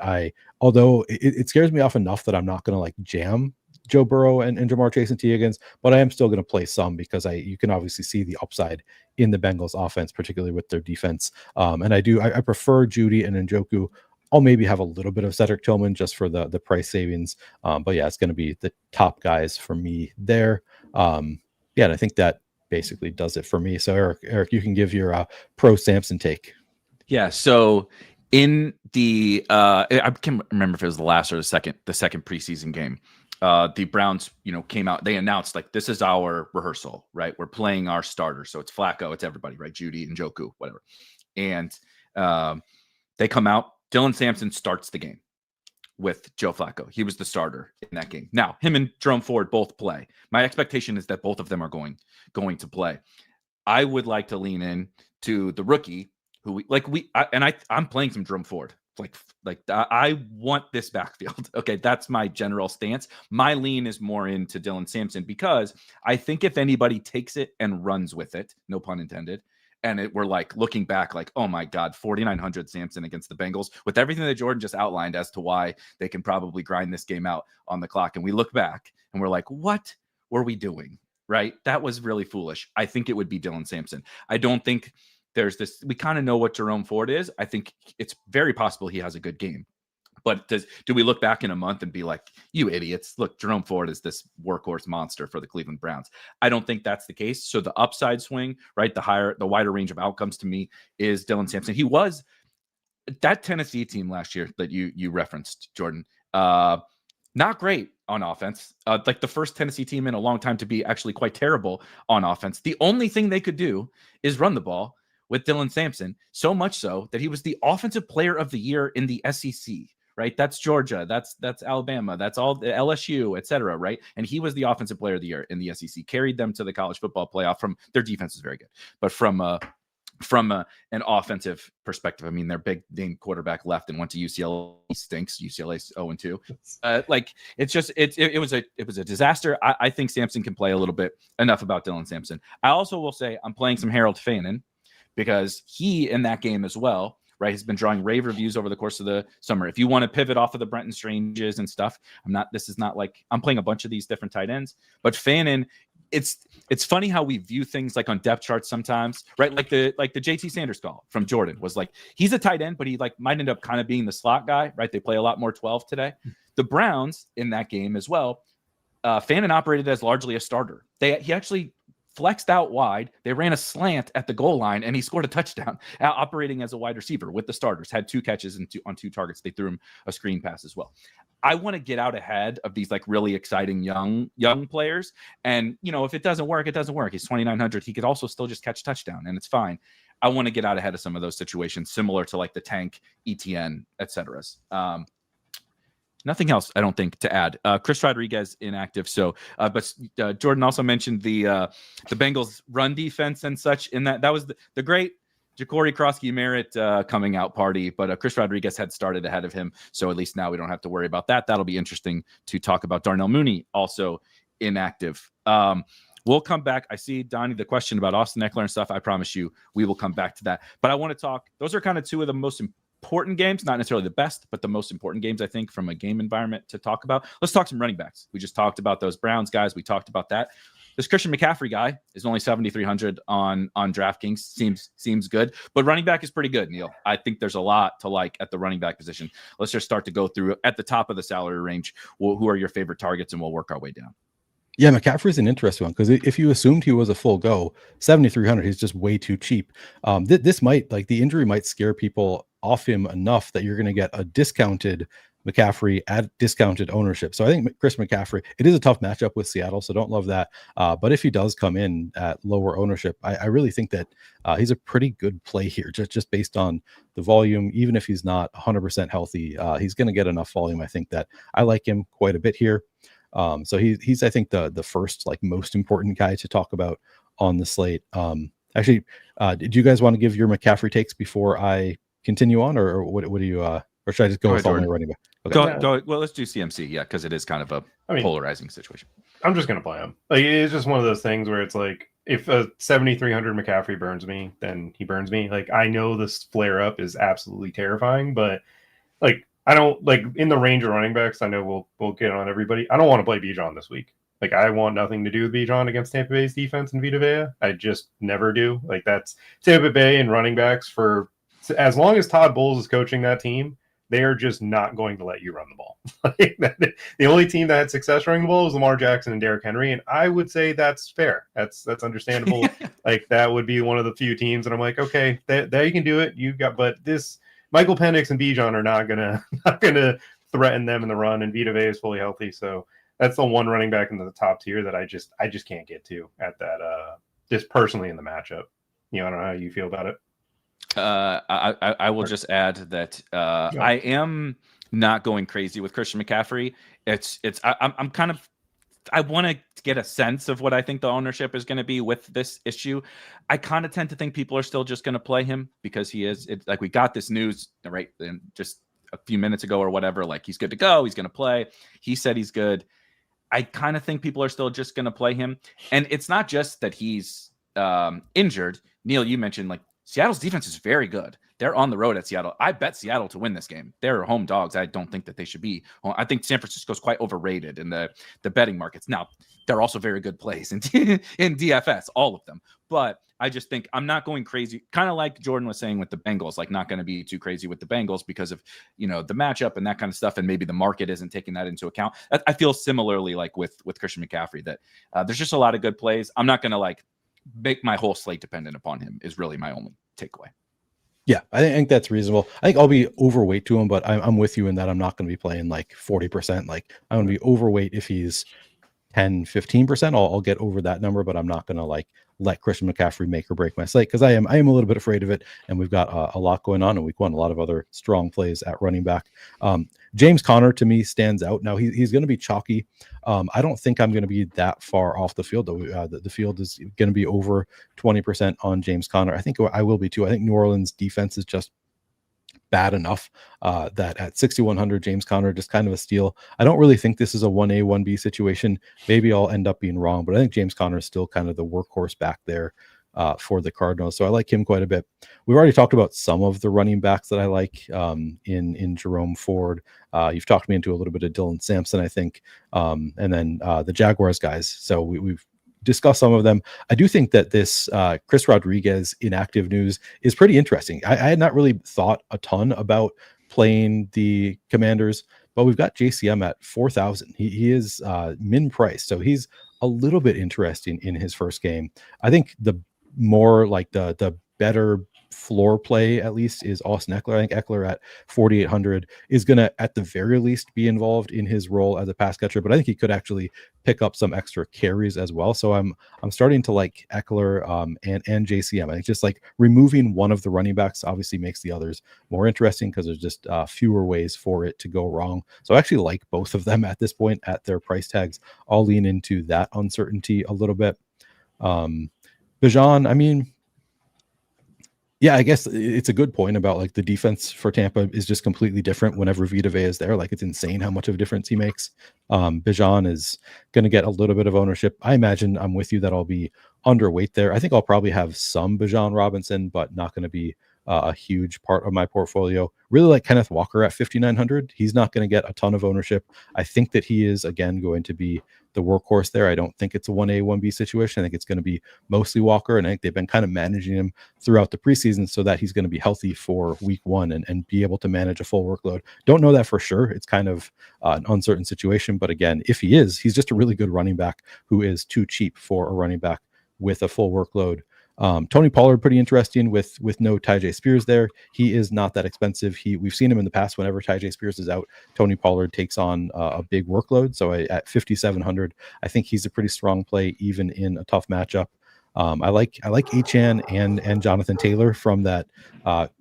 although it scares me off enough that I'm not going to like jam Joe Burrow and Jamar Chase and T. Higgins, but I am still going to play some because you can obviously see the upside in the Bengals offense, particularly with their defense. And I prefer Jeudy and Njoku. I'll maybe have a little bit of Cedric Tillman just for the price savings. But yeah, it's going to be the top guys for me there. And I think that basically does it for me. So Erik, you can give your pro Sampson take. Yeah. So in the I can't remember if it was the last or the second preseason game. The Browns, came out. They announced like, this is our rehearsal, right? We're playing our starters, so it's Flacco, it's everybody, right? Jeudy and Njoku, whatever. And they come out. Dylan Sampson starts the game with Joe Flacco. He was the starter in that game. Now, him and Jerome Ford both play. My expectation is that both of them are going to play. I would like to lean in to the rookie who I'm playing some Jerome Ford. Like I want this backfield. Okay, that's my general stance. My lean is more into Dylan Sampson because I think if anybody takes it and runs with it, no pun intended, and we're like looking back like, oh my God, 4,900 Sampson against the Bengals with everything that Jordan just outlined as to why they can probably grind this game out on the clock. And we look back and we're like, what were we doing? Right? That was really foolish. I think it would be Dylan Sampson. I don't think there's this, we kind of know what Jerome Ford is. I think it's very possible he has a good game. But do we look back in a month and be like, you idiots, look, Jerome Ford is this workhorse monster for the Cleveland Browns? I don't think that's the case. So the upside swing, right, the wider range of outcomes to me is Dylan Sampson. He was that Tennessee team last year that you referenced, Jordan. Not great on offense. Like the first Tennessee team in a long time to be actually quite terrible on offense. The only thing they could do is run the ball with Dylan Sampson, so much so that he was the offensive player of the year in the SEC, right? That's Georgia, that's Alabama, that's all LSU, etc., right? And he was the offensive player of the year in the SEC, carried them to the college football playoff. From their defense is very good, but from an offensive perspective, I mean, their big name quarterback left and went to UCLA. He stinks. UCLA's 0-2. Like it was a disaster. I think Sampson can play a little bit. Enough about Dylan Sampson. I also will say I'm playing some Harold Fannin, because he, in that game as well, right, has been drawing rave reviews over the course of the summer. If you want to pivot off of the Brenton Stranges and stuff, this is not like I'm playing a bunch of these different tight ends, but Fannin, it's funny how we view things like on depth charts sometimes, right? Like the JT Sanders call from Jordan was like, he's a tight end, but he like might end up kind of being the slot guy, right? They play a lot more 12 today. The Browns in that game as well, Fannin operated as largely a starter. He actually flexed out wide. They ran a slant at the goal line, and he scored a touchdown operating as a wide receiver with the starters. Had 2 catches and on 2 targets. They threw him a screen pass as well. I want to get out ahead of these like really exciting young players. And, you know, if it doesn't work, it doesn't work. He's 2,900. He could also still just catch a touchdown, and it's fine. I want to get out ahead of some of those situations, similar to like the Tank, ETN, et cetera. Nothing else, I don't think, to add. Chris Rodriguez inactive. So, but Jordan also mentioned the Bengals run defense and such. In that was the great Ja'Cory Krosky-Merritt coming out party. But Chris Rodriguez had started ahead of him, so at least now we don't have to worry about that. That'll be interesting to talk about. Darnell Mooney also inactive. We'll come back. I see, Donnie, the question about Austin Eckler and stuff. I promise you, we will come back to that. But I want to talk. Those are kind of 2 of the most important games, not necessarily the best, but the most important games, I think, from a game environment to talk about. Let's talk some running backs. We just talked about those Browns guys. We talked about that. This Christian McCaffrey guy is only 7,300 on DraftKings. Seems good, but running back is pretty good, Neil. I think there's a lot to like at the running back position. Let's just start to go through at the top of the salary range. Who are your favorite targets, and we'll work our way down. Yeah, McCaffrey's an interesting one because if you assumed he was a full go, 7,300, he's just way too cheap. This might, like, the injury might scare people off him enough that you're going to get a discounted McCaffrey at discounted ownership. So I think Chris McCaffrey, it is a tough matchup with Seattle, so don't love that. But if he does come in at lower ownership, I really think that he's a pretty good play here, just based on the volume. Even if he's not 100% healthy, he's going to get enough volume. I think that I like him quite a bit here. So he's I think the first, like, most important guy to talk about on the slate. Actually, did you guys want to give your McCaffrey takes before I continue on, or what do you or should I just go with all my running back? Okay. Go. Well, let's do CMC, yeah, because it is kind of a polarizing situation. I'm just gonna play him. Like, it's just one of those things where it's like, if a 7,300 McCaffrey burns me, then he burns me. Like, I know this flare up is absolutely terrifying, but like, I don't, like, in the range of running backs, I know we'll get on everybody. I don't want to play Bijan this week. Like, I want nothing to do with Bijan against Tampa Bay's defense and Vita Vea. I just never do. Like, that's Tampa Bay and running backs for as long as Todd Bowles is coaching that team, they are just not going to let you run the ball. The only team that had success running the ball was Lamar Jackson and Derrick Henry, and I would say that's fair. That's understandable. Like, that would be one of the few teams, and I'm like, okay, there you can do it. But this Michael Penix and Bijan are not gonna threaten them in the run, and Vita Vea is fully healthy, so that's the one running back in the top tier that I just can't get to at that. Just personally in the matchup, I don't know how you feel about it. I will just add that I am not going crazy with Christian McCaffrey. I'm kind of, I want to get a sense of what I think the ownership is going to be with this issue. I kind of tend to think people are still just going to play him because he is. It's like, we got this news right just a few minutes ago or whatever. Like, he's good to go. He's going to play. He said he's good. I kind of think people are still just going to play him. And it's not just that he's injured. Neil, you mentioned, like, Seattle's defense is very good. They're on the road at Seattle. I bet Seattle to win this game. They're home dogs. I don't think that they should be. I think San Francisco's quite overrated in the betting markets. Now, they're also very good plays in DFS, all of them. But I just think I'm not going crazy. Kind of like Jordan was saying with the Bengals, like, not going to be too crazy with the Bengals because of, the matchup and that kind of stuff. And maybe the market isn't taking that into account. I feel similarly like with Christian McCaffrey that there's just a lot of good plays. I'm not going to make my whole slate dependent upon him is really my only takeaway. Yeah, I think that's reasonable. I think I'll be overweight to him, but I'm with you in that I'm not going to be playing like 40%. Like, I'm going to be overweight if he's 10, 15%. I'll get over that number, but I'm not going to let Christian McCaffrey make or break my slate because I am a little bit afraid of it. And we've got a lot going on in week one, a lot of other strong plays at running back. James Conner to me stands out. Now he's going to be chalky. I don't think I'm going to be that far off the field though. The field is going to be over 20% on James Conner. I think I will be too. I think New Orleans defense is just bad enough that at 6,100, James Conner just kind of a steal. I don't really think this is a 1A, 1B situation. Maybe I'll end up being wrong, but I think James Conner is still kind of the workhorse back there for the Cardinals. So I like him quite a bit. We've already talked about some of the running backs that I like in Jerome Ford. You've talked me into a little bit of Dylan Sampson, I think, and then the Jaguars guys. So we've discuss some of them. I do think that this Chris Rodriguez inactive news is pretty interesting. I had not really thought a ton about playing the Commanders, but we've got JCM at 4,000. He is min price, so he's a little bit interesting in his first game. I think the more like the better floor play at least is Austin Eckler. I think Eckler at 4,800 is going to at the very least be involved in his role as a pass catcher, but I think he could actually pick up some extra carries as well. So I'm starting to like Eckler and JCM. I think just like removing one of the running backs obviously makes the others more interesting because there's just fewer ways for it to go wrong. So I actually like both of them at this point at their price tags. I'll lean into that uncertainty a little bit. Bijan, I mean, yeah, I guess it's a good point about like the defense for Tampa is just completely different whenever Vita Vea is there. Like it's insane how much of a difference he makes. Bijan is going to get a little bit of ownership. I imagine I'm with you that I'll be underweight there. I think I'll probably have some Bijan Robinson, but not going to be a huge part of my portfolio. Really like Kenneth Walker at 5,900. He's not going to get a ton of ownership. I think that he is, again, going to be the workhorse there. I don't think it's a 1A, 1B situation. I think it's going to be mostly Walker, and I think they've been kind of managing him throughout the preseason so that he's going to be healthy for week one and be able to manage a full workload. Don't know that for sure. It's kind of an uncertain situation, but again, if he is, he's just a really good running back who is too cheap for a running back with a full workload. Tony Pollard, pretty interesting with no Tyjae Spears there. He is not that expensive. We've seen him in the past. Whenever Tyjae Spears is out, Tony Pollard takes on a big workload. So at 5,700, I think he's a pretty strong play even in a tough matchup. I like Achane and Jonathan Taylor from that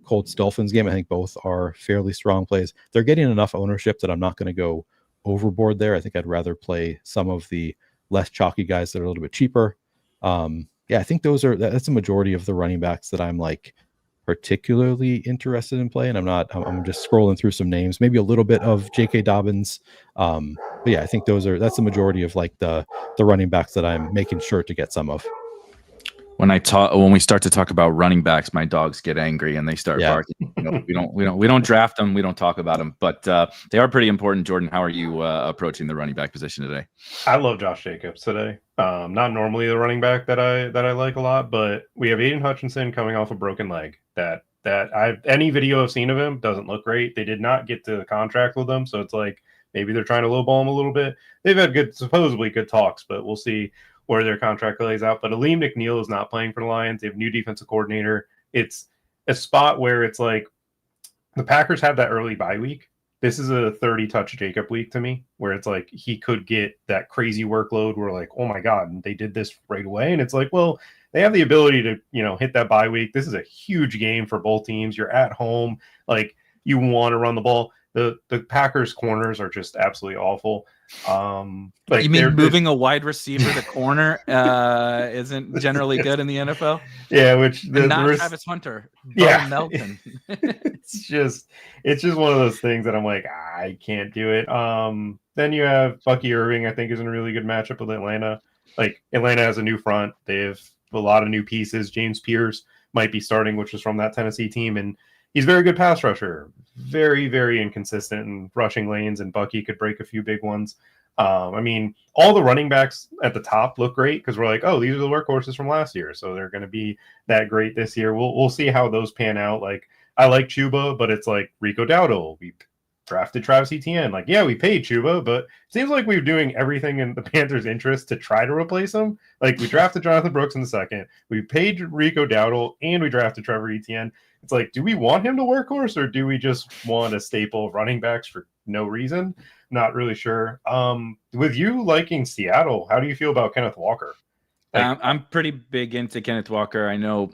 Colts Dolphins game. I think both are fairly strong plays. They're getting enough ownership that I'm not going to go overboard there. I think I'd rather play some of the less chalky guys that are a little bit cheaper. Yeah, I think that's the majority of the running backs that I'm like particularly interested in playing. I'm just scrolling through some names, maybe a little bit of J.K. Dobbins. But yeah, I think that's the majority of like the running backs that I'm making sure to get some of. When we start to talk about running backs, my dogs get angry and they start barking. We don't draft them. We don't talk about them, but they are pretty important. Jordan, how are you approaching the running back position today? I love Josh Jacobs today. Not normally the running back that I like a lot, but we have Aiden Hutchinson coming off a broken leg. Any video I've seen of him doesn't look great. They did not get to the contract with him, so it's like maybe they're trying to lowball him a little bit. They've had supposedly good talks, but we'll see where their contract lays out. But Aleem McNeil is not playing for the Lions. They have a new defensive coordinator. It's a spot where it's like the Packers have that early bye week. This is a 30-touch Jacob week to me, where it's like he could get that crazy workload where like, oh my God, and they did this right away. And it's like, well, they have the ability to, hit that bye week. This is a huge game for both teams. You're at home. Like, you want to run the ball. The Packers corners are just absolutely awful. You mean moving a wide receiver to corner isn't generally good in the NFL? Yeah, Travis Hunter, Melton. It's just one of those things that I'm like, I can't do it. Then you have Bucky Irving, I think, is in a really good matchup with Atlanta. Like, Atlanta has a new front. They have a lot of new pieces. James Pierce might be starting, which is from that Tennessee team, and he's a very good pass rusher, very, very inconsistent in rushing lanes, and Bucky could break a few big ones. I mean, all the running backs at the top look great because we're like, oh, these are the workhorses from last year, so they're going to be that great this year. We'll see how those pan out. Like, I like Chuba, but it's like Rico Dowdle. We drafted Travis Etienne. Like, yeah, we paid Chuba, but it seems like we're doing everything in the Panthers' interest to try to replace him. Like, we drafted Jonathan Brooks in the second, we paid Rico Dowdle, and we drafted Trevor Etienne. It's like, do we want him to workhorse, or do we just want a staple of running backs for no reason? Not really sure. With you liking Seattle, how do you feel about Kenneth Walker? I'm pretty big into Kenneth Walker. I know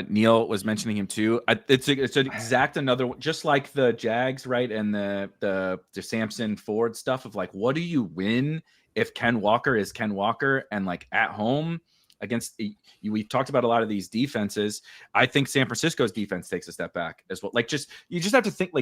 Neil was mentioning him too. It's an exact another one, just like the Jags, right? And the Samson Ford stuff of like, what do you win if Ken Walker is Ken Walker and like at home against we've talked about a lot of these defenses. I think San Francisco's defense takes a step back as well. Like, you just have to think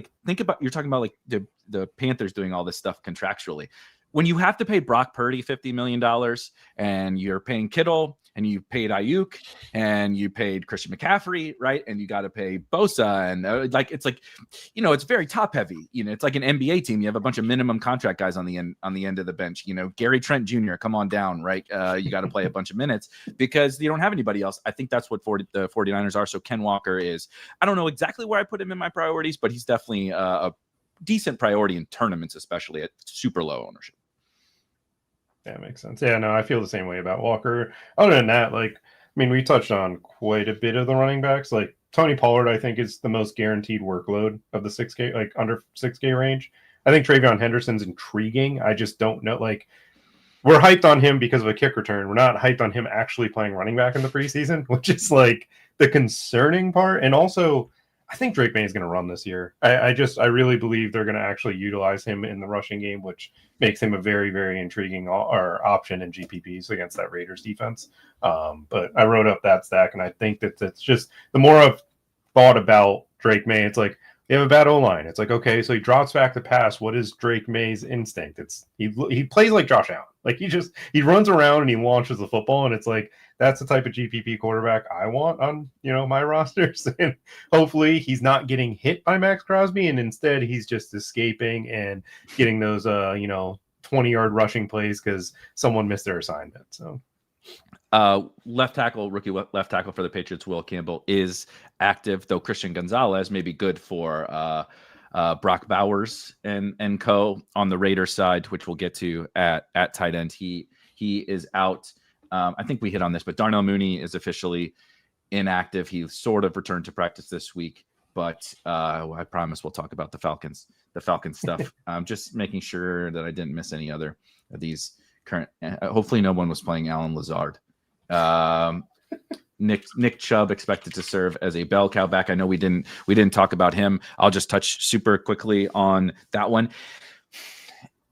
about, you're talking about like the Panthers doing all this stuff contractually. When you have to pay Brock Purdy $50 million and you're paying Kittle and you paid Ayuk and you paid Christian McCaffrey, right? And you got to pay Bosa and it's very top heavy. It's like an NBA team. You have a bunch of minimum contract guys on the end of the bench. Gary Trent Jr., come on down, right? You got to play a bunch of minutes because you don't have anybody else. I think that's what the 49ers are. So Ken Walker is, I don't know exactly where I put him in my priorities, but he's definitely a decent priority in tournaments, especially at super low ownership. Yeah, makes sense. Yeah, no, I feel the same way about Walker. Other than that, like, I mean, we touched on quite a bit of the running backs. Like Tony Pollard, I think, is the most guaranteed workload of the 6K, like under 6K range. I think Travion Henderson's intriguing. I just don't know. Like, we're hyped on him because of a kick return. We're not hyped on him actually playing running back in the preseason, which is like the concerning part. And also, I think Drake May is going to run this year. I really believe they're going to actually utilize him in the rushing game, which makes him a very, very intriguing option in GPPs against that Raiders defense. But I wrote up that stack, and I think that it's just the more I've thought about Drake May, it's like they have a bad O-line. It's like, okay, so he drops back to pass. What is Drake May's instinct? It's he plays like Josh Allen. Like he runs around and he launches the football, and it's like that's the type of GPP quarterback I want on my rosters. And hopefully he's not getting hit by Max Crosby, and instead he's just escaping and getting those 20-yard rushing plays because someone missed their assignment. So rookie left tackle for the Patriots, Will Campbell, is active, though Christian Gonzalez may be good for Brock Bowers and co on the Raiders side, which we'll get to at tight end. He is out. I think we hit on this, but Darnell Mooney is officially inactive. He sort of returned to practice this week, but I promise we'll talk about the Falcons stuff. Just making sure that I didn't miss any other of these current. Hopefully no one was playing Alan Lazard. Nick Chubb expected to serve as a bell cow back. I know we didn't talk about him. I'll just touch super quickly on that one.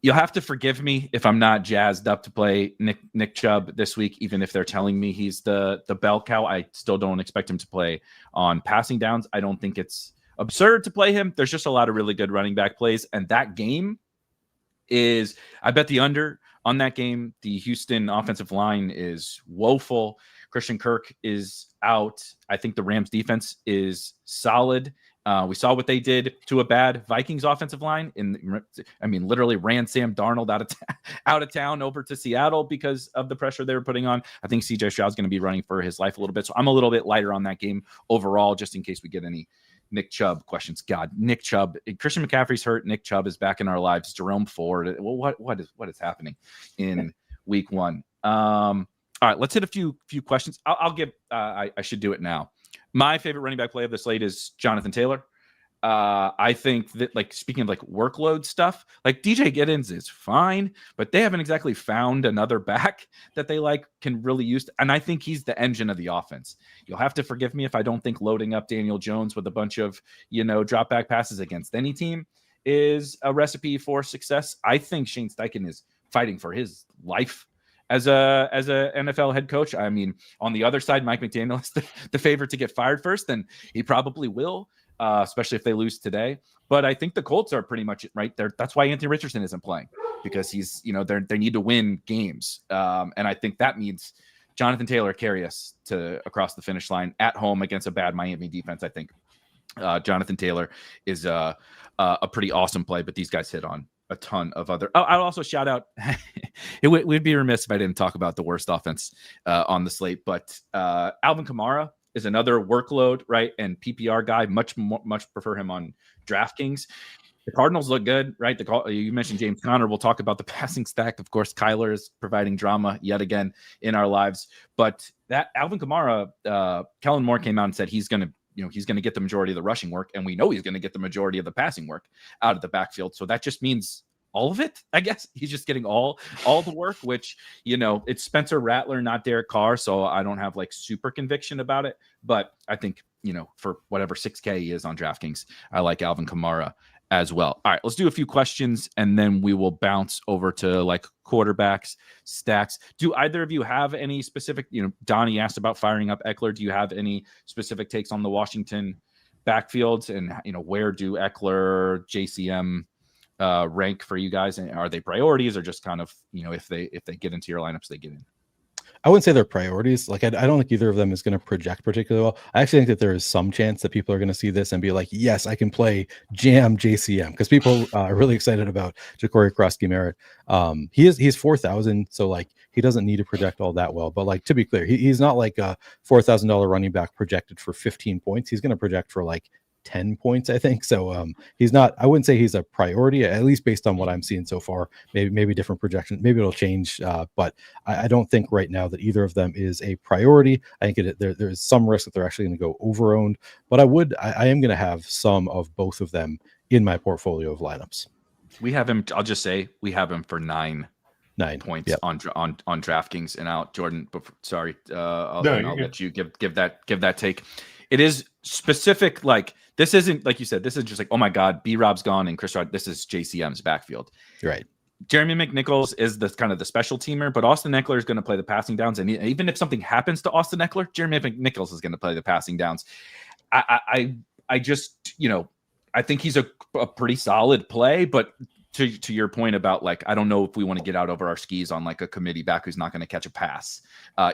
You'll have to forgive me if I'm not jazzed up to play Nick Chubb this week, even if they're telling me he's the bell cow. I still don't expect him to play on passing downs. I don't think it's absurd to play him. There's just a lot of really good running back plays, and that game is, I bet the under on that game. The Houston offensive line is woeful. Christian Kirk is out. I think the Rams defense is solid. We saw what they did to a bad Vikings offensive line. Literally ran Sam Darnold out of town over to Seattle because of the pressure they were putting on. I think CJ Stroud's going to be running for his life a little bit. So I'm a little bit lighter on that game overall, just in case we get any Nick Chubb questions. God, Nick Chubb. Christian McCaffrey's hurt. Nick Chubb is back in our lives. Jerome Ford. Well, what is happening in week one? All right, let's hit a few questions. I'll give. I should do it now. My favorite running back play of the slate is Jonathan Taylor. I think that, like, speaking of like workload stuff, like DJ Giddens is fine, but they haven't exactly found another back that they can really use. And I think he's the engine of the offense. You'll have to forgive me if I don't think loading up Daniel Jones with a bunch of, drop back passes against any team is a recipe for success. I think Shane Steichen is fighting for his life as a NFL head coach. I mean, on the other side, Mike McDaniel is the favorite to get fired first, and he probably will, especially if they lose today. But I think the Colts are pretty much right there. That's why Anthony Richardson isn't playing, because he's, they need to win games. And I think that means Jonathan Taylor carry us across the finish line at home against a bad Miami defense. I think Jonathan Taylor is a pretty awesome play, but these guys hit on a ton of other. I'll also shout out. We'd be remiss if I didn't talk about the worst offense on the slate, but Alvin Kamara is another workload, right? And PPR guy, much prefer him on DraftKings. The Cardinals look good, right? You mentioned James Conner. We'll talk about the passing stack. Of course, Kyler is providing drama yet again in our lives. But that Alvin Kamara, Kellen Moore came out and said he's going to get the majority of the rushing work, and we know he's going to get the majority of the passing work out of the backfield. So that just means all of it, I guess. He's just getting all the work, which, it's Spencer Rattler, not Derek Carr. So I don't have super conviction about it. But I think, for whatever 6K he is on DraftKings, I like Alvin Kamara as well. All right, let's do a few questions, and then we will bounce over to quarterbacks, stacks. Do either of you have any specific, Donnie asked about firing up Eckler. Do you have any specific takes on the Washington backfields, and, where do Eckler, JCM rank for you guys? And are they priorities, or just kind of, if they get into your lineups, they get in? I wouldn't say they're priorities. I don't think either of them is going to project particularly well. I actually think that there is some chance that people are going to see this and be like, yes, I can play jam JCM, because people are really excited about Ja'Cory Krosky-Merritt. He's 4,000, so he doesn't need to project all that well. But to be clear, he's not like a $4,000 running back projected for 15 points. He's going to project for 10 points, I think. So he's not, I wouldn't say he's a priority, at least based on what I'm seeing so far. Maybe different projections, maybe it'll change. But I don't think right now that either of them is a priority. I think there's some risk that they're actually going to go over owned, but I am going to have some of both of them in my portfolio of lineups. We have him. I'll just say we have him for 9 points on DraftKings and out. Jordan, sorry, I'll let you give that take. It is specific. Like, this isn't, like you said, this is just like, oh my God, B-Rob's gone and Chris Rod. This is JCM's backfield. Right. Jeremy McNichols is the kind of the special teamer, but Austin Eckler is going to play the passing downs. And even if something happens to Austin Eckler, Jeremy McNichols is going to play the passing downs. I just, I think he's a pretty solid play, but to your point about, like, I don't know if we want to get out over our skis on like a committee back who's not going to catch a pass,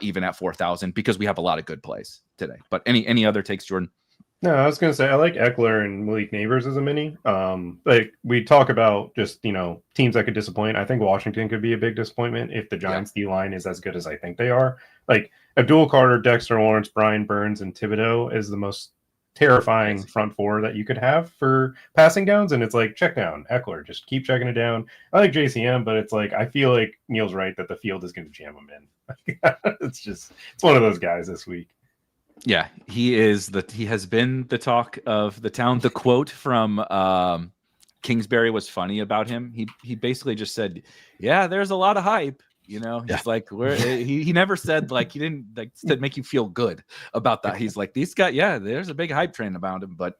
even at 4,000, because we have a lot of good plays today. But any other takes, Jordan? No, I was going to say, I like Eckler and Malik Neighbors as a mini. Like, we talk about just, teams that could disappoint. I think Washington could be a big disappointment if the Giants D-line is as good as I think they are. Like, Abdul Carter, Dexter Lawrence, Brian Burns, and Thibodeau is the most terrifying front four that you could have for passing downs. And it's like, check down Eckler, just keep checking it down. I like JCM, but it's like, I feel like Neil's right that the field is going to jam him in. It's one of those guys this week. Yeah, he has been the talk of the town. The quote from Kingsbury was funny about him. He basically just said, yeah, there's a lot of hype. He's like, he never said, like, he didn't like to make you feel good about that. He's like, these guys, yeah, there's a big hype train about him, but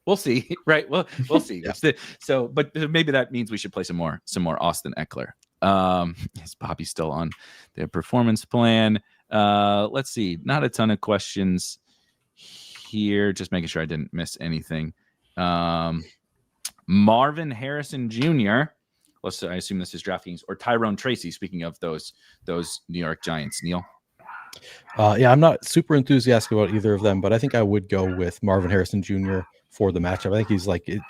we'll see, right? We'll see. So, but maybe that means we should play some more Austin Eckler. Is Bobby still on their performance plan? Let's see, not a ton of questions here, just making sure I didn't miss anything. Marvin Harrison Jr., I assume this is DraftKings, or Tyrone Tracy. Speaking of those New York Giants, Neil. Yeah, I'm not super enthusiastic about either of them, but I think I would go with Marvin Harrison Jr. for the matchup. I think he's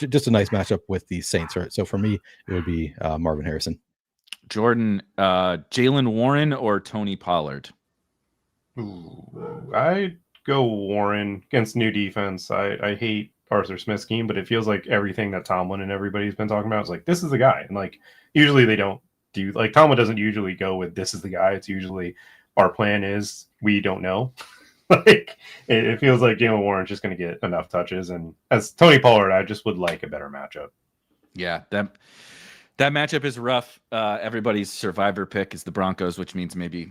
just a nice matchup with the Saints, right? So for me, it would be Marvin Harrison. Jordan, Jaylen Warren or Tony Pollard? Ooh, I'd go Warren against new defense. I hate Arthur Smith's scheme, but it feels like everything that Tomlin and everybody's been talking about is like, this is the guy. And like, usually they don't do, like, Tomlin doesn't usually go with this is the guy. It's usually our plan is we don't know. Like, it feels like Jaylen Warren's just going to get enough touches. And as Tony Pollard, I just would like a better matchup. Yeah, that matchup is rough. Everybody's survivor pick is the Broncos, which means maybe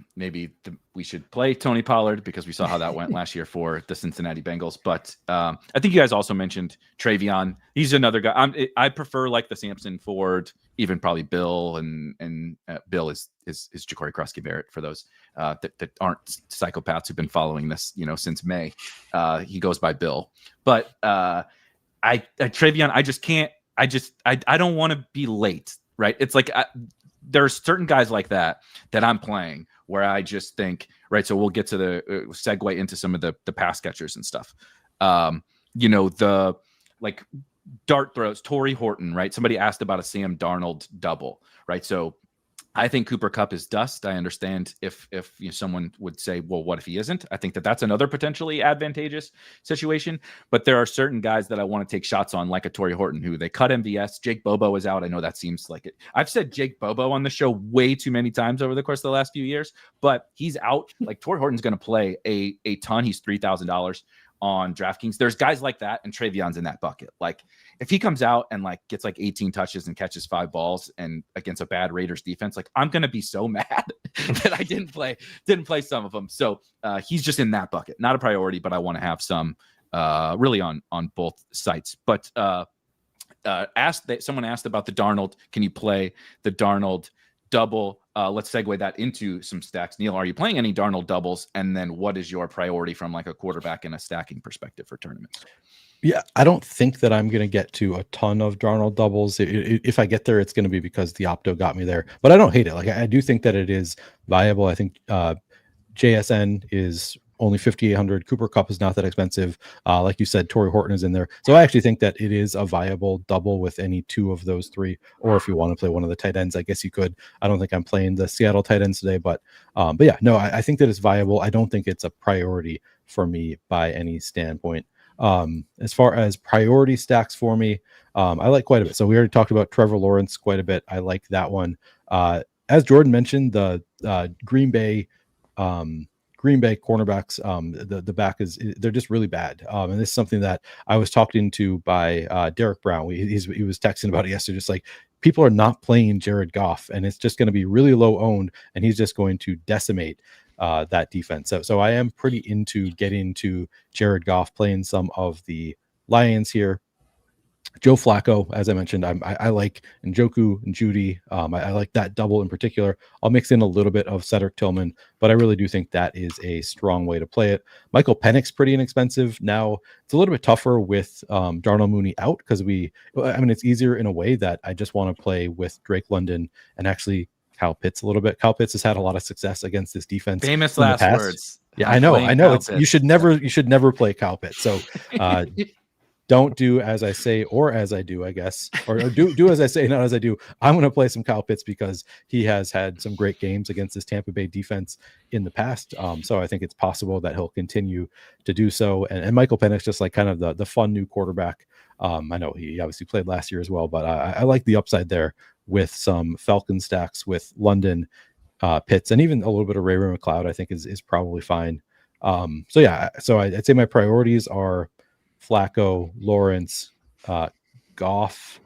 we should play Tony Pollard because we saw how that went last year for the Cincinnati Bengals. But I think you guys also mentioned Travion. He's another guy. I prefer like the Sampson, Ford, even probably Bill, and Bill is Ja'Cory Krusky-Barrett for those that aren't psychopaths who've been following this since May. He goes by Bill, but Travion, I just can't. I don't want to be late, right? It's like there's certain guys like that I'm playing where I just think, right, so we'll get to the segue into some of the pass catchers and stuff. The like dart throws, Torrey Horton, right? Somebody asked about a Sam Darnold double, right? So I think Cooper Kupp is dust. I understand if someone would say, well, what if he isn't? I think that's another potentially advantageous situation. But there are certain guys that I want to take shots on, like a Torrey Horton, who they cut MVS. Jake Bobo is out. I know that seems like it. I've said Jake Bobo on the show way too many times over the course of the last few years, but he's out. Like, Torrey Horton's going to play a ton. He's $3,000 on DraftKings. There's guys like that, and Travion's in that bucket. Like, if he comes out and like gets like 18 touches and catches 5 balls and against a bad Raiders defense, like, I'm gonna be so mad that I didn't play some of them. So he's just in that bucket. Not a priority, but I want to have some really on both sites. But someone asked about the Darnold. Can you play the Darnold double? Let's segue that into some stacks. Neil, are you playing any Darnold doubles? And then what is your priority from like a quarterback and a stacking perspective for tournaments? Yeah, I don't think that I'm going to get to a ton of Darnold doubles. If I get there, it's going to be because the Opto got me there. But I don't hate it. Like, I do think that it is viable. I think JSN is only 5,800. Cooper Kupp is not that expensive. Like you said, Torrey Horton is in there. So I actually think that it is a viable double with any 2 of those 3. Or if you want to play one of the tight ends, I guess you could. I don't think I'm playing the Seattle tight ends today, but yeah, no, I think that it's viable. I don't think it's a priority for me by any standpoint. As far as priority stacks for me, I like quite a bit. So we already talked about Trevor Lawrence quite a bit. I like that one. As Jordan mentioned, the Green Bay cornerbacks, the back they're just really bad. And this is something that I was talking to by Derek Brown. He was texting about it yesterday. Just like, people are not playing Jared Goff, and it's just going to be really low owned, and he's just going to decimate that defense. So I am pretty into getting to Jared Goff, playing some of the Lions here. Joe Flacco, as I mentioned, I like Njoku and Judy. I like that double in particular. I'll mix in a little bit of Cedric Tillman, but I really do think that is a strong way to play it. Michael Penix, pretty inexpensive. Now, it's a little bit tougher with Darnell Mooney out, because it's easier in a way that I just want to play with Drake London and actually Kyle Pitts a little bit. Kyle Pitts has had a lot of success against this defense. Famous last words. Yeah, I know. You should never play Kyle Pitts. So don't do as I say or as I do, I guess, or do as I say, not as I do. I'm going to play some Kyle Pitts because he has had some great games against this Tampa Bay defense in the past. So I think it's possible that he'll continue to do so. And Michael Penix, just like kind of the fun new quarterback. I know he obviously played last year as well, but I like the upside there with some Falcon stacks with London, Pitts, and even a little bit of Ray-Ray McCloud, I think is probably fine. So I'd say my priorities are Flacco, Lawrence, Goff,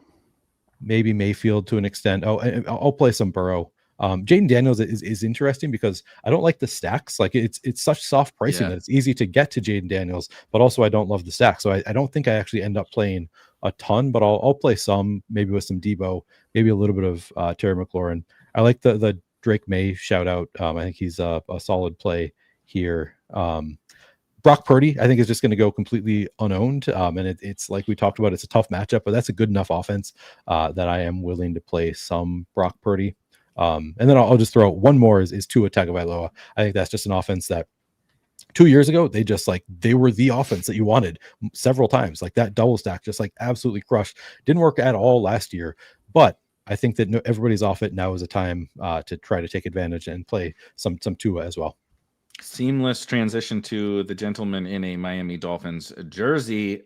maybe Mayfield to an extent. I'll play some Burrow. Jaden Daniels is interesting because I don't like the stacks. Like, it's such soft pricing that it's easy to get to Jaden Daniels, but also I don't love the stack. So I don't think I actually end up playing a ton, but I'll play some, maybe with some Debo, maybe a little bit of Terry McLaurin. I like the Drake May shout out. I think he's a solid play here. Brock Purdy, I think, is just going to go completely unowned. And it's like we talked about, it's a tough matchup, but that's a good enough offense that I am willing to play some Brock Purdy. And then I'll just throw one more is Tua Tagovailoa. I think that's just an offense that 2 years ago, they were the offense that you wanted several times. Like, that double stack just like absolutely crushed. Didn't work at all last year, but I think that everybody's off it. Now is a time to try to take advantage and play some Tua as well. Seamless transition to the gentleman in a Miami Dolphins jersey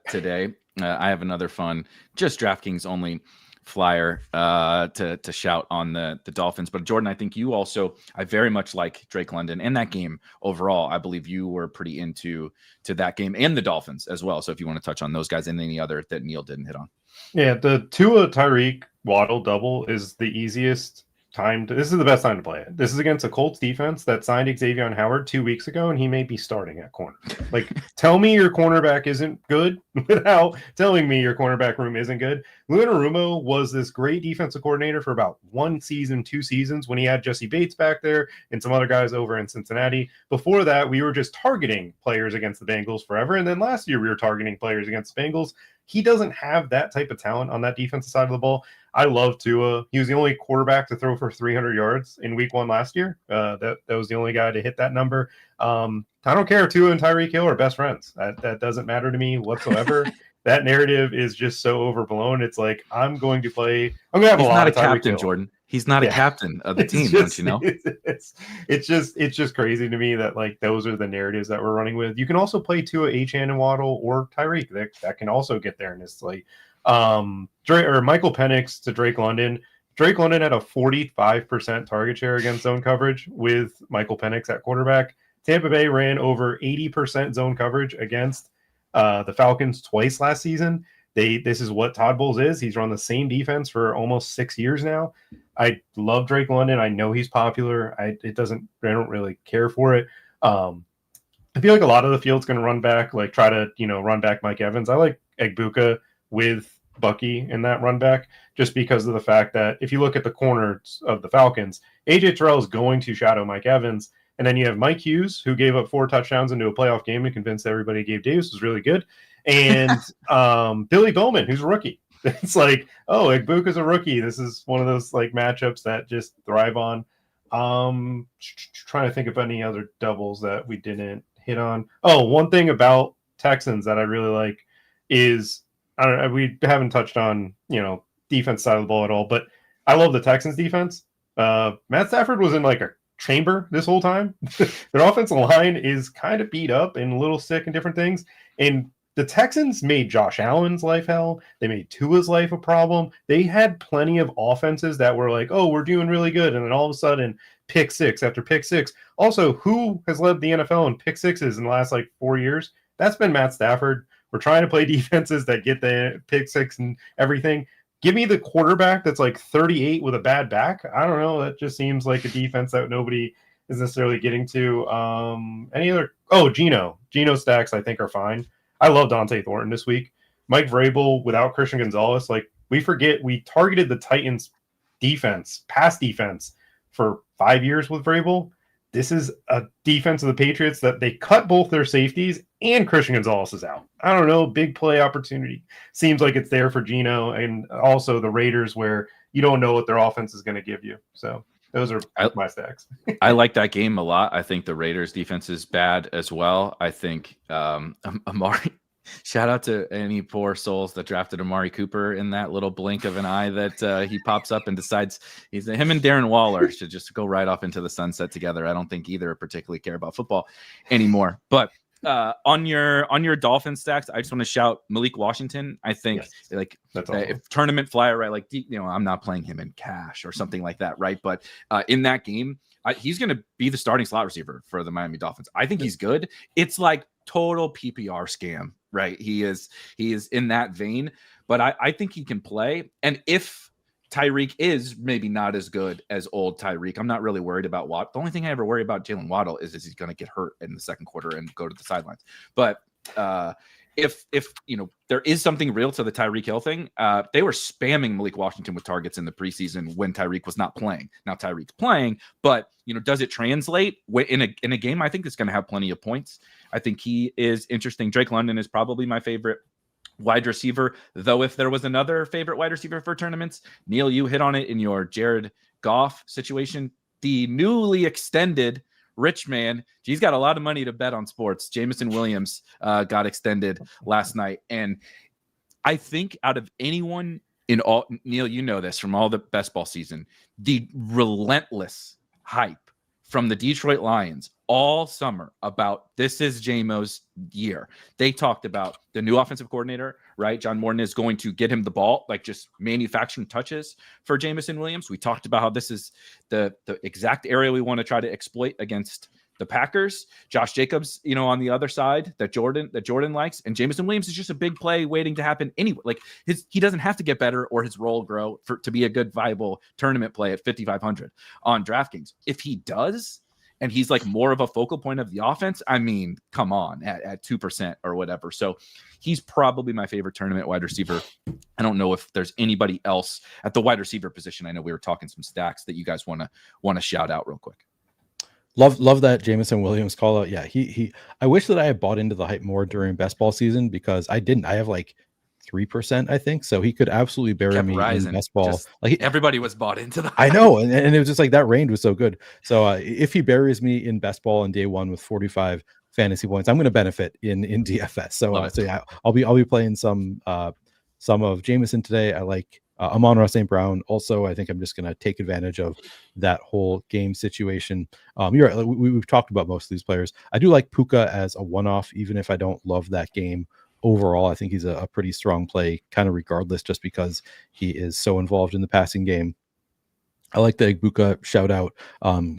today. I have another fun, just DraftKings only flyer to shout on the Dolphins. But Jordan, I think I very much like Drake London and that game overall. I believe you were pretty into that game and the Dolphins as well. So if you want to touch on those guys and any other that Neil didn't hit on. Yeah, the Tua Tyreek Waddle double is the easiest time this is the best time to play it. This is against a Colts defense that signed Xavier Howard 2 weeks ago, and he may be starting at corner. Like, tell me your cornerback isn't good without telling me your cornerback room isn't good. Lou Anarumo was this great defensive coordinator for about 1 season, 2 seasons, when he had Jesse Bates back there and some other guys over in Cincinnati. Before that, we were just targeting players against the Bengals forever. And then last year we were targeting players against the Bengals. He doesn't have that type of talent on that defensive side of the ball. I love Tua. He was the only quarterback to throw for 300 yards in week 1 last year. That was the only guy to hit that number. I don't care. Tua and Tyreek Hill are best friends. That doesn't matter to me whatsoever. That narrative is just so overblown. It's like, I'm going to have a lot of Tyreek Hill. He's not a captain, Jordan. He's not a captain of the team, don't you know? It's just crazy to me that, like, those are the narratives that we're running with. You can also play Tua, Achane, and Waddle, or Tyreek. That can also get there in this slate. Michael Penix to Drake London. Drake London had a 45% target share against zone coverage with Michael Penix at quarterback. Tampa Bay ran over 80% zone coverage against the Falcons twice last season. This is what Todd Bowles is. He's run the same defense for almost 6 years now. I love Drake London. I know he's popular. I don't really care for it. I feel like a lot of the field's going to run back, like try to, run back Mike Evans. I like Egbuka with Bucky in that run back, just because of the fact that if you look at the corners of the Falcons, AJ Terrell is going to shadow Mike Evans. And then you have Mike Hughes, who gave up 4 touchdowns into a playoff game and convinced everybody Gabe Davis was really good. And Billy Bowman, who's a rookie. It's like, oh, Egbuka's a rookie. This is one of those like matchups that just thrive on. Trying to think of any other doubles that we didn't hit on. Oh, one thing about Texans that I really like is, we haven't touched on, defense side of the ball at all, but I love the Texans defense. Matt Stafford was in like a chamber this whole time. Their offensive line is kind of beat up and a little sick and different things. And the Texans made Josh Allen's life hell. They made Tua's life a problem. They had plenty of offenses that were like, oh, we're doing really good. And then all of a sudden, pick six after pick six. Also, who has led the NFL in pick sixes in the last 4 years? That's been Matt Stafford. We're trying to play defenses that get the pick six and everything. Give me the quarterback that's 38 with a bad back. I don't know. That just seems like a defense that nobody is necessarily getting to. Any other? Oh, Geno stacks I think are fine. I love Dante Thornton this week. Mike Vrabel without Christian Gonzalez. We forget we targeted the Titans defense, pass defense for 5 years with Vrabel. This is a defense of the Patriots that they cut both their safeties and Christian Gonzalez is out. I don't know. Big play opportunity. Seems like it's there for Geno and also the Raiders where you don't know what their offense is going to give you. So those are my stacks. I like that game a lot. I think the Raiders defense is bad as well. I think Amari, shout out to any poor souls that drafted Amari Cooper in that little blink of an eye that he pops up and decides him and Darren Waller should just go right off into the sunset together. I don't think either particularly care about football anymore. But on your Dolphin stacks, I just want to shout Malik Washington. I think that's awesome. If tournament flyer, right? I'm not playing him in cash or something like that, right? But in that game, he's going to be the starting slot receiver for the Miami Dolphins. I think he's good. It's total PPR scam, right? He is in that vein, but I think he can play. And if Tyreek is maybe not as good as old Tyreek, I'm not really worried about Watt. The only thing I ever worry about Jalen Waddle is he's going to get hurt in the second quarter and go to the sidelines. But if there is something real to the Tyreek Hill thing, they were spamming Malik Washington with targets in the preseason when Tyreek was not playing. Now Tyreek's playing, but does it translate in a game? I think it's going to have plenty of points. I think he is interesting. Drake London is probably my favorite wide receiver, though if there was another favorite wide receiver for tournaments, Neil, you hit on it in your Jared Goff situation. The newly extended rich man, he's got a lot of money to bet on sports. Jameson Williams got extended last night. And I think out of anyone in all, Neil, you know this from all the best ball season, the relentless hype from the Detroit Lions all summer about this is JMO's year. They talked about the new offensive coordinator, right? John Morton is going to get him the ball, just manufacturing touches for Jameson Williams. We talked about how this is the exact area we want to try to exploit against the Packers. Josh Jacobs, on the other side that Jordan likes, and Jameson Williams is just a big play waiting to happen anyway. He doesn't have to get better or his role grow to be a good viable tournament play at 5,500 on DraftKings. If he does, and he's more of a focal point of the offense, I mean, come on, at 2% or whatever. So he's probably my favorite tournament wide receiver. I don't know if there's anybody else at the wide receiver position. I know we were talking some stacks that you guys want to shout out real quick. Love that Jameson Williams call out. Yeah, he. I wish that I had bought into the hype more during best ball season because I didn't. I have 3%, I think. So he could absolutely bury me in best ball. Everybody was bought into that. I know. And it was just that range was so good. So if he buries me in best ball in day one with 45 fantasy points, I'm going to benefit in DFS. So yeah, I'll be playing some of Jameson today. I like Amon-Ra St. Brown. Also, I think I'm just going to take advantage of that whole game situation. You're right. We've talked about most of these players. I do like Puka as a one-off, even if I don't love that game. Overall, I think he's a pretty strong play, kind of regardless, just because he is so involved in the passing game. I like the Igbuka shout out.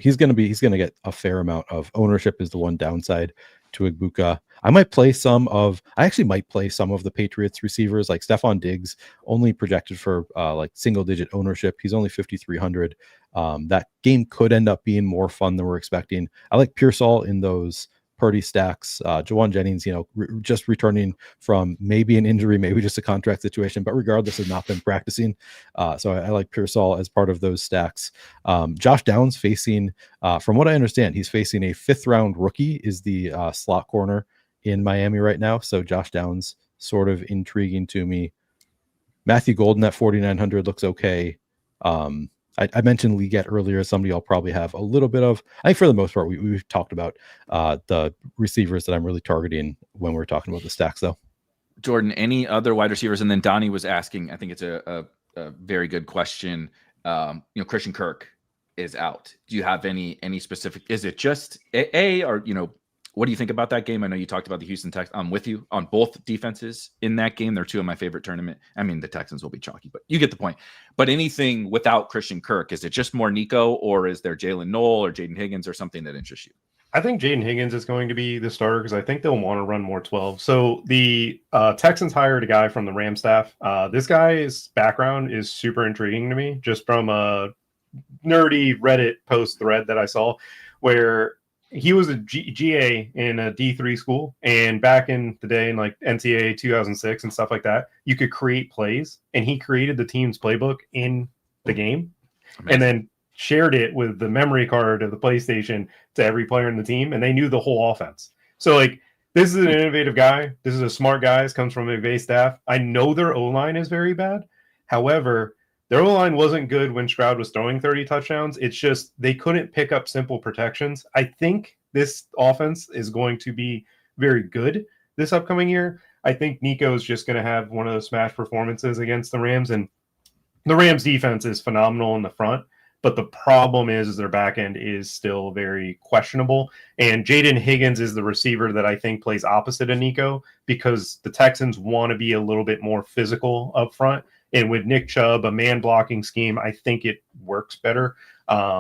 He's gonna get a fair amount of ownership. Is the one downside to Igbuka. I might play some of the Patriots receivers, like Stephon Diggs, only projected for single digit ownership. He's only 5,300. That game could end up being more fun than we're expecting. I like Pearsall in those Purdy stacks. Jawan Jennings, just returning from maybe an injury, maybe just a contract situation, but regardless, has not been practicing. So I like Pearsall as part of those stacks. Josh Downs facing, from what I understand, he's facing a 5th round rookie, is the slot corner in Miami right now. So Josh Downs sort of intriguing to me. Matthew Golden at 4,900 looks okay. I mentioned Leggett earlier, somebody I'll probably have a little bit of. I think for the most part, we've talked about the receivers that I'm really targeting when we're talking about the stacks, though. Jordan, any other wide receivers? And then Donnie was asking, I think it's a very good question. Christian Kirk is out. Do you have any specific? Is it just or What do you think about that game? I know you talked about the Houston Texans. I'm with you on both defenses in that game. They're two of my favorite tournament. I mean, the Texans will be chalky, but you get the point. But anything without Christian Kirk, is it just more Nico, or is there Jalen Noel or Jaden Higgins or something that interests you? I think Jaden Higgins is going to be the starter because I think they'll want to run more 12. So the Texans hired a guy from the Ram staff. This guy's background is super intriguing to me, just from a nerdy Reddit post thread that I saw where he was a GA in a D3 school. And back in the day in like NCAA 2006 and stuff like that, you could create plays, and he created the team's playbook in the game. Amazing. And then shared it with the memory card of the PlayStation to every player in the team, and they knew the whole offense. So like, this is an innovative guy. This is a smart guy. This comes from a McVay staff. I know their O-line is very bad. However, their O-line wasn't good when Stroud was throwing 30 touchdowns. It's just they couldn't pick up simple protections. I think this offense is going to be very good this upcoming year. I think Nico is just going to have one of those smash performances against the Rams, and the Rams defense is phenomenal in the front. But the problem is their back end is still very questionable. And Jaden Higgins is the receiver that I think plays opposite of Nico, because the Texans want to be a little bit more physical up front. And with Nick Chubb, a man blocking scheme, I think it works better.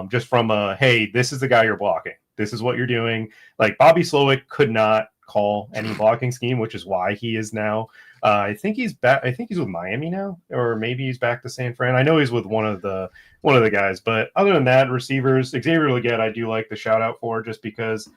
Just from a, hey, this is the guy you're blocking. This is what you're doing. Like Bobby Slowick could not call any blocking scheme, which is why he is now. I think he's back. I think he's with Miami now, or maybe he's back to San Fran. I know he's with one of the guys, but other than that, receivers, Xavier Legette, I do like the shout out for, just because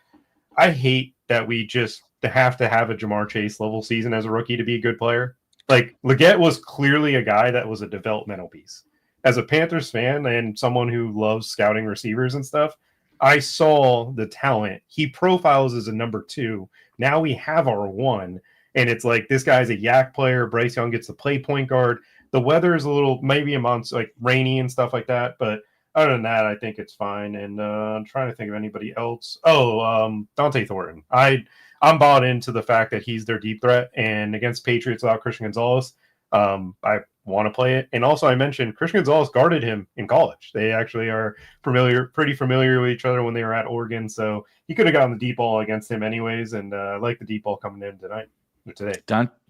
I hate that we just have to have a Jamar Chase level season as a rookie to be a good player. Like Legette was clearly a guy that was a developmental piece. As a Panthers fan and someone who loves scouting receivers and stuff, I saw the talent. He profiles as a number 2. Now we have our 1. And it's like, this guy's a yak player. Bryce Young gets to play point guard. The weather is a little, maybe a month like rainy and stuff like that. But other than that, I think it's fine. And I'm trying to think of anybody else. Dante Thornton. I'm bought into the fact that he's their deep threat. And against Patriots without Christian Gonzalez, I want to play it. And also I mentioned Christian Gonzalez guarded him in college. They actually are pretty familiar with each other when they were at Oregon. So he could have gotten the deep ball against him anyways. And I like the deep ball coming in today.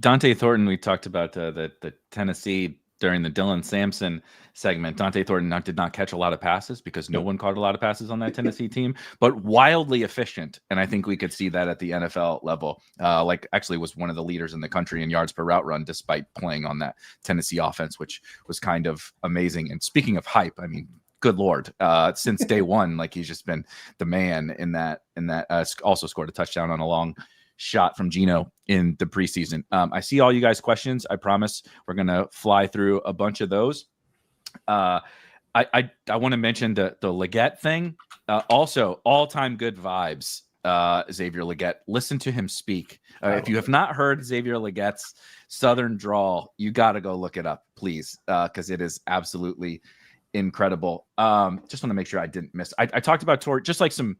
Dante Thornton, we talked about the Tennessee during the Dylan Sampson segment. Dante Thornton did not catch a lot of passes because no one caught a lot of passes on that Tennessee team, but wildly efficient. And I think we could see that at the NFL level. Actually was one of the leaders in the country in yards per route run, despite playing on that Tennessee offense, which was kind of amazing. And speaking of hype, I mean, good Lord, since day one, like he's just been the man in that, also scored a touchdown on a long shot from Geno in the preseason. I see all you guys' questions. I promise we're going to fly through a bunch of those. I want to mention the Legette thing. Also, all-time good vibes, Xavier Legette. Listen to him speak. If you have not heard Xavier Legette's Southern drawl, you got to go look it up, please, because it is absolutely incredible. Just want to make sure I didn't miss. I talked about Tori, just like some.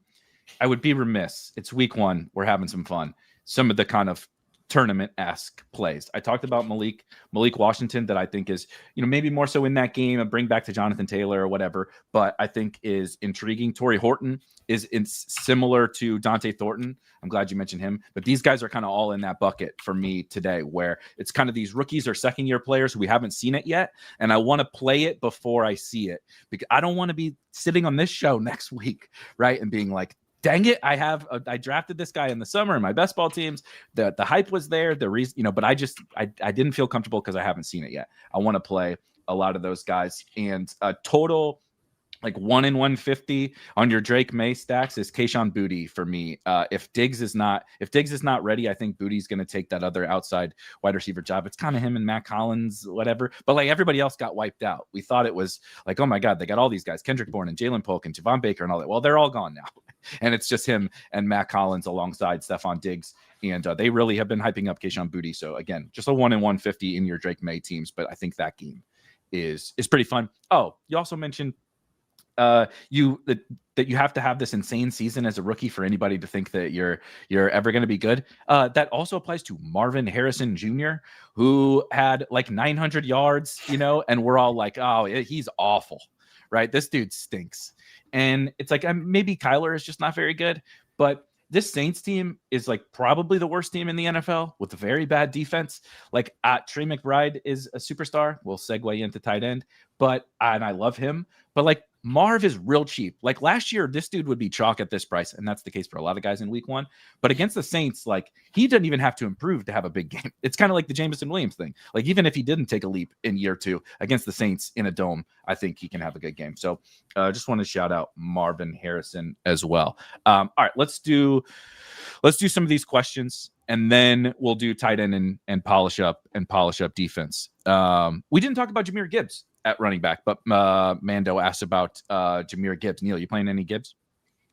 I would be remiss. It's week 1. We're having some fun. Some of the kind of tournament-esque plays. I talked about Malik Washington, that I think is, maybe more so in that game, a bring back to Jonathan Taylor or whatever, but I think is intriguing. Torrey Horton is similar to Dante Thornton. I'm glad you mentioned him, but these guys are kind of all in that bucket for me today, where it's kind of these rookies or second-year players who we haven't seen it yet, and I want to play it before I see it, because I don't want to be sitting on this show next week, right, and being like, dang it, I drafted this guy in the summer in my best ball teams. The hype was there, the reason, but I didn't feel comfortable because I haven't seen it yet. I want to play a lot of those guys. And total like 1 in 150 on your Drake May stacks is Kayshon Boutte for me. If Diggs is not ready, I think Boutte's going to take that other outside wide receiver job. It's kind of him and Matt Collins, whatever. But like everybody else got wiped out. We thought it was like, oh my God, they got all these guys, Kendrick Bourne and Jalen Polk and Javon Baker and all that. Well, they're all gone now. And it's just him and Matt Collins alongside Stephon Diggs. And they really have been hyping up Kayshon Boutte. So again, just a 1 in 150 in your Drake May teams. But I think that game is pretty fun. Oh, you also mentioned that you have to have this insane season as a rookie for anybody to think that you're ever going to be good. That also applies to Marvin Harrison Jr., who had like 900 yards, and we're all like, oh, he's awful, right? This dude stinks. And it's like, maybe Kyler is just not very good, but this Saints team is like probably the worst team in the NFL with a very bad defense. Like Trey McBride is a superstar. We'll segue into tight end, and I love him. But like Marv is real cheap. Like last year, this dude would be chalk at this price, and that's the case for a lot of guys in week 1. But against the Saints, like he doesn't even have to improve to have a big game. It's kind of like the Jameson Williams thing. Like even if he didn't take a leap in year 2 against the Saints in a dome, I think he can have a good game. So just want to shout out Marvin Harrison as well. All right, let's do some of these questions, and then we'll do tight end and polish up defense. We didn't talk about Jahmyr Gibbs at running back, but Mando asked about Jahmyr Gibbs. Neil, you playing any Gibbs?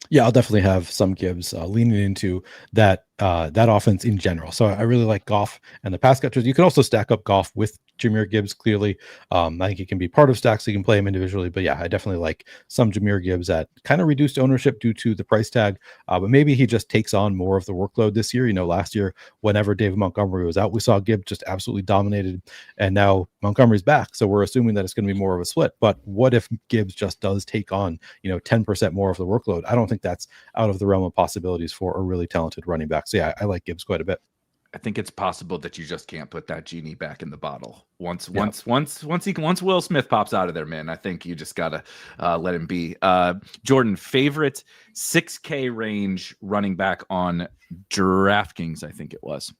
Yeah, I'll definitely have some Gibbs leaning into that offense in general. So I really like Goff and the pass catchers. You can also stack up Goff with Jahmyr Gibbs. Clearly, I think he can be part of stacks. So you can play him individually. But yeah, I definitely like some Jahmyr Gibbs at kind of reduced ownership due to the price tag. But maybe he just takes on more of the workload this year. Last year, whenever David Montgomery was out, we saw Gibbs just absolutely dominated. And now Montgomery's back. So we're assuming that it's going to be more of a split. But what if Gibbs just does take on 10% more of the workload? I don't think that's out of the realm of possibilities for a really talented running back. So yeah, I like Gibbs quite a bit. I think it's possible that you just can't put that genie back in the bottle. Once Will Smith pops out of there, man, I think you just gotta let him be. Jordan, favorite 6K range running back on DraftKings, I think it was.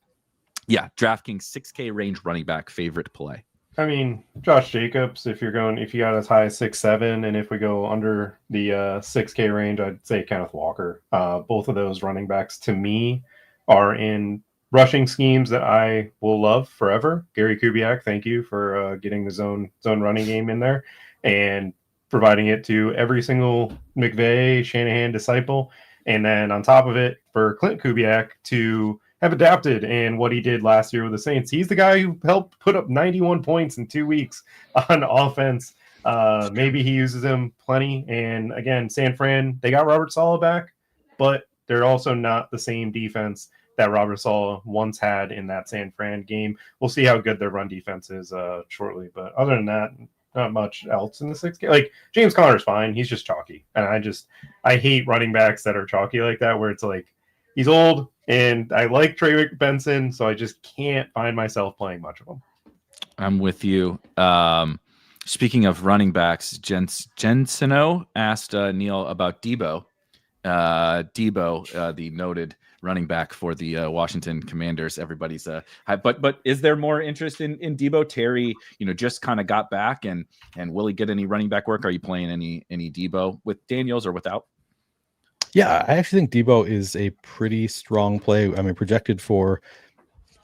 Yeah, DraftKings 6K range running back favorite play. I mean, Josh Jacobs, if you got as high as 6'7", and if we go under the 6K range, I'd say Kenneth Walker. Both of those running backs to me are in rushing schemes that I will love forever. Gary Kubiak, thank you for getting the zone running game in there and providing it to every single McVay, Shanahan disciple. And then on top of it, for Clint Kubiak to have adapted and what he did last year with the Saints. He's the guy who helped put up 91 points in 2 weeks on offense. Maybe he uses him plenty. And again, San Fran, they got Robert Saleh back, but they're also not the same defense that Robert Saleh once had in that San Fran game. We'll see how good their run defense is shortly. But other than that, not much else in the 6K. Like James Conner's fine. He's just chalky. And I hate running backs that are chalky like that, where it's like, he's old, and I like Trey Benson, so I just can't find myself playing much of him. I'm with you. Speaking of running backs, Jenseno asked Neil about Debo. Debo, the noted running back for the Washington Commanders. Everybody's but is there more interest in Debo? Terry, just kind of got back, and will he get any running back work? Are you playing any Debo with Daniels or without? Yeah, I actually think Debo is a pretty strong play. I mean, projected for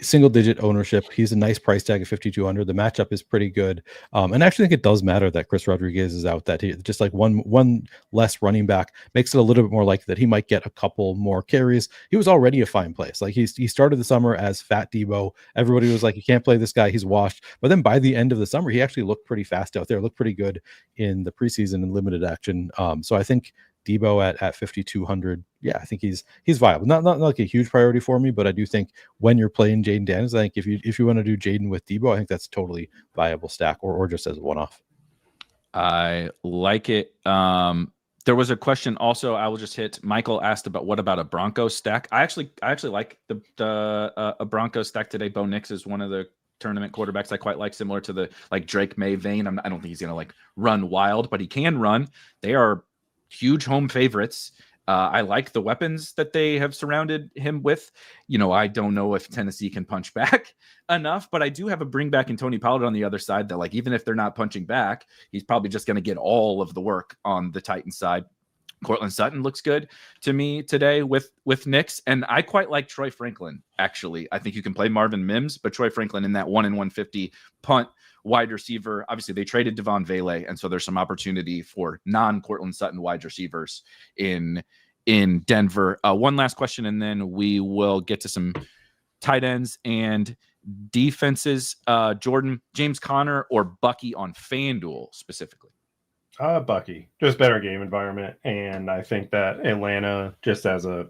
single-digit ownership. He's a nice price tag of 5,200. The matchup is pretty good. And I actually think it does matter that Chris Rodriguez is out, that he just like one less running back makes it a little bit more likely that he might get a couple more carries. He was already a fine place. Like he started the summer as Fat Debo. Everybody was like, you can't play this guy. He's washed. But then by the end of the summer, he actually looked pretty fast out there, looked pretty good in the preseason and limited action. So I think Debo at 5,200, yeah, I think he's viable. Not like a huge priority for me, but I do think when you're playing Jaden Daniels, I think if you want to do Jaden with Debo, I think that's totally viable stack or just as a one-off. I like it. There was a question also. I will just hit. Michael asked about what about a Broncos stack. I actually like a Broncos stack today. Bo Nix is one of the tournament quarterbacks I quite like, similar to the like Drake May vein. I don't think he's gonna like run wild, but he can run. They are huge home favorites. I like the weapons that they have surrounded him with. I don't know if Tennessee can punch back enough, but I do have a bring back in Tony Pollard on the other side that, like, even if they're not punching back, he's probably just going to get all of the work on the Titans side. Cortland Sutton looks good to me today with Knicks, and I quite like Troy Franklin, actually. I think you can play Marvin Mims, but Troy Franklin in that 1-in-150 punt wide receiver. Obviously, they traded Devon Vele, and so there's some opportunity for non-Cortland Sutton wide receivers in Denver. One last question, and then we will get to some tight ends and defenses. Jordan, James Conner or Bucky on FanDuel specifically? Bucky, just better game environment. And I think that Atlanta, just as a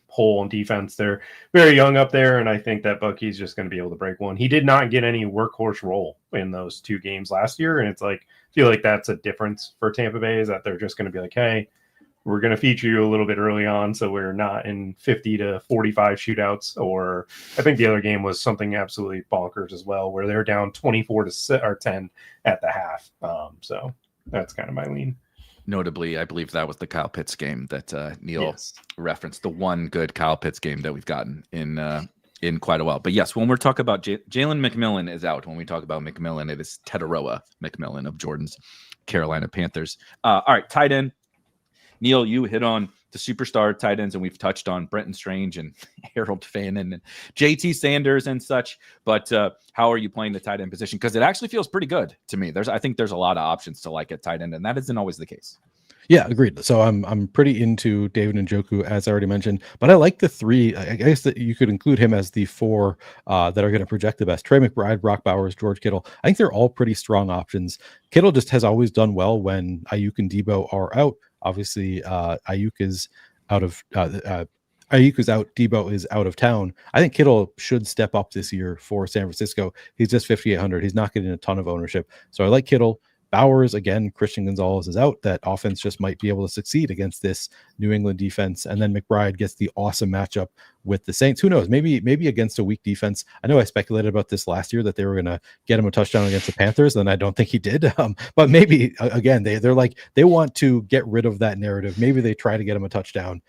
whole on defense, they're very young up there. And I think that Bucky's just going to be able to break one. He did not get any workhorse role in those 2 games last year. And it's like, I feel like that's a difference for Tampa Bay, is that they're just going to be like, hey, we're going to feature you a little bit early on, so we're not in 50 to 45 shootouts. Or I think the other game was something absolutely bonkers as well, where they're down 24-10 at the half. So that's kind of my lean. Notably, I believe that was the Kyle Pitts game that Neil referenced, the one good Kyle Pitts game that we've gotten in quite a while. But yes, when we're talking about Jalen McMillan is out. When we talk about McMillan, it is Tetaroa McMillan of Jordan's Carolina Panthers. All right, tight end. Neil, you hit on the superstar tight ends, and we've touched on Brenton Strange and Harold Fannin and JT Sanders and such. But how are you playing the tight end position? Because it actually feels pretty good to me. I think there's a lot of options to like at tight end, and that isn't always the case. Yeah, agreed. So I'm pretty into David Njoku, as I already mentioned, but I like the three. I guess that you could include him as the four that are going to project the best. Trey McBride, Brock Bowers, George Kittle. I think they're all pretty strong options. Kittle just has always done well when Ayuk and Debo are out. Obviously, Ayuk is out of Ayuk is out. Debo is out of town. I think Kittle should step up this year for San Francisco. He's just 5,800. He's not getting a ton of ownership. So I like Kittle. Bowers, again, Christian Gonzalez is out. That offense just might be able to succeed against this New England defense. And then McBride gets the awesome matchup with the Saints. Who knows? Maybe against a weak defense. I know I speculated about this last year that they were going to get him a touchdown against the Panthers, and I don't think he did. But maybe, again, they're like, they want to get rid of that narrative. Maybe they try to get him a touchdown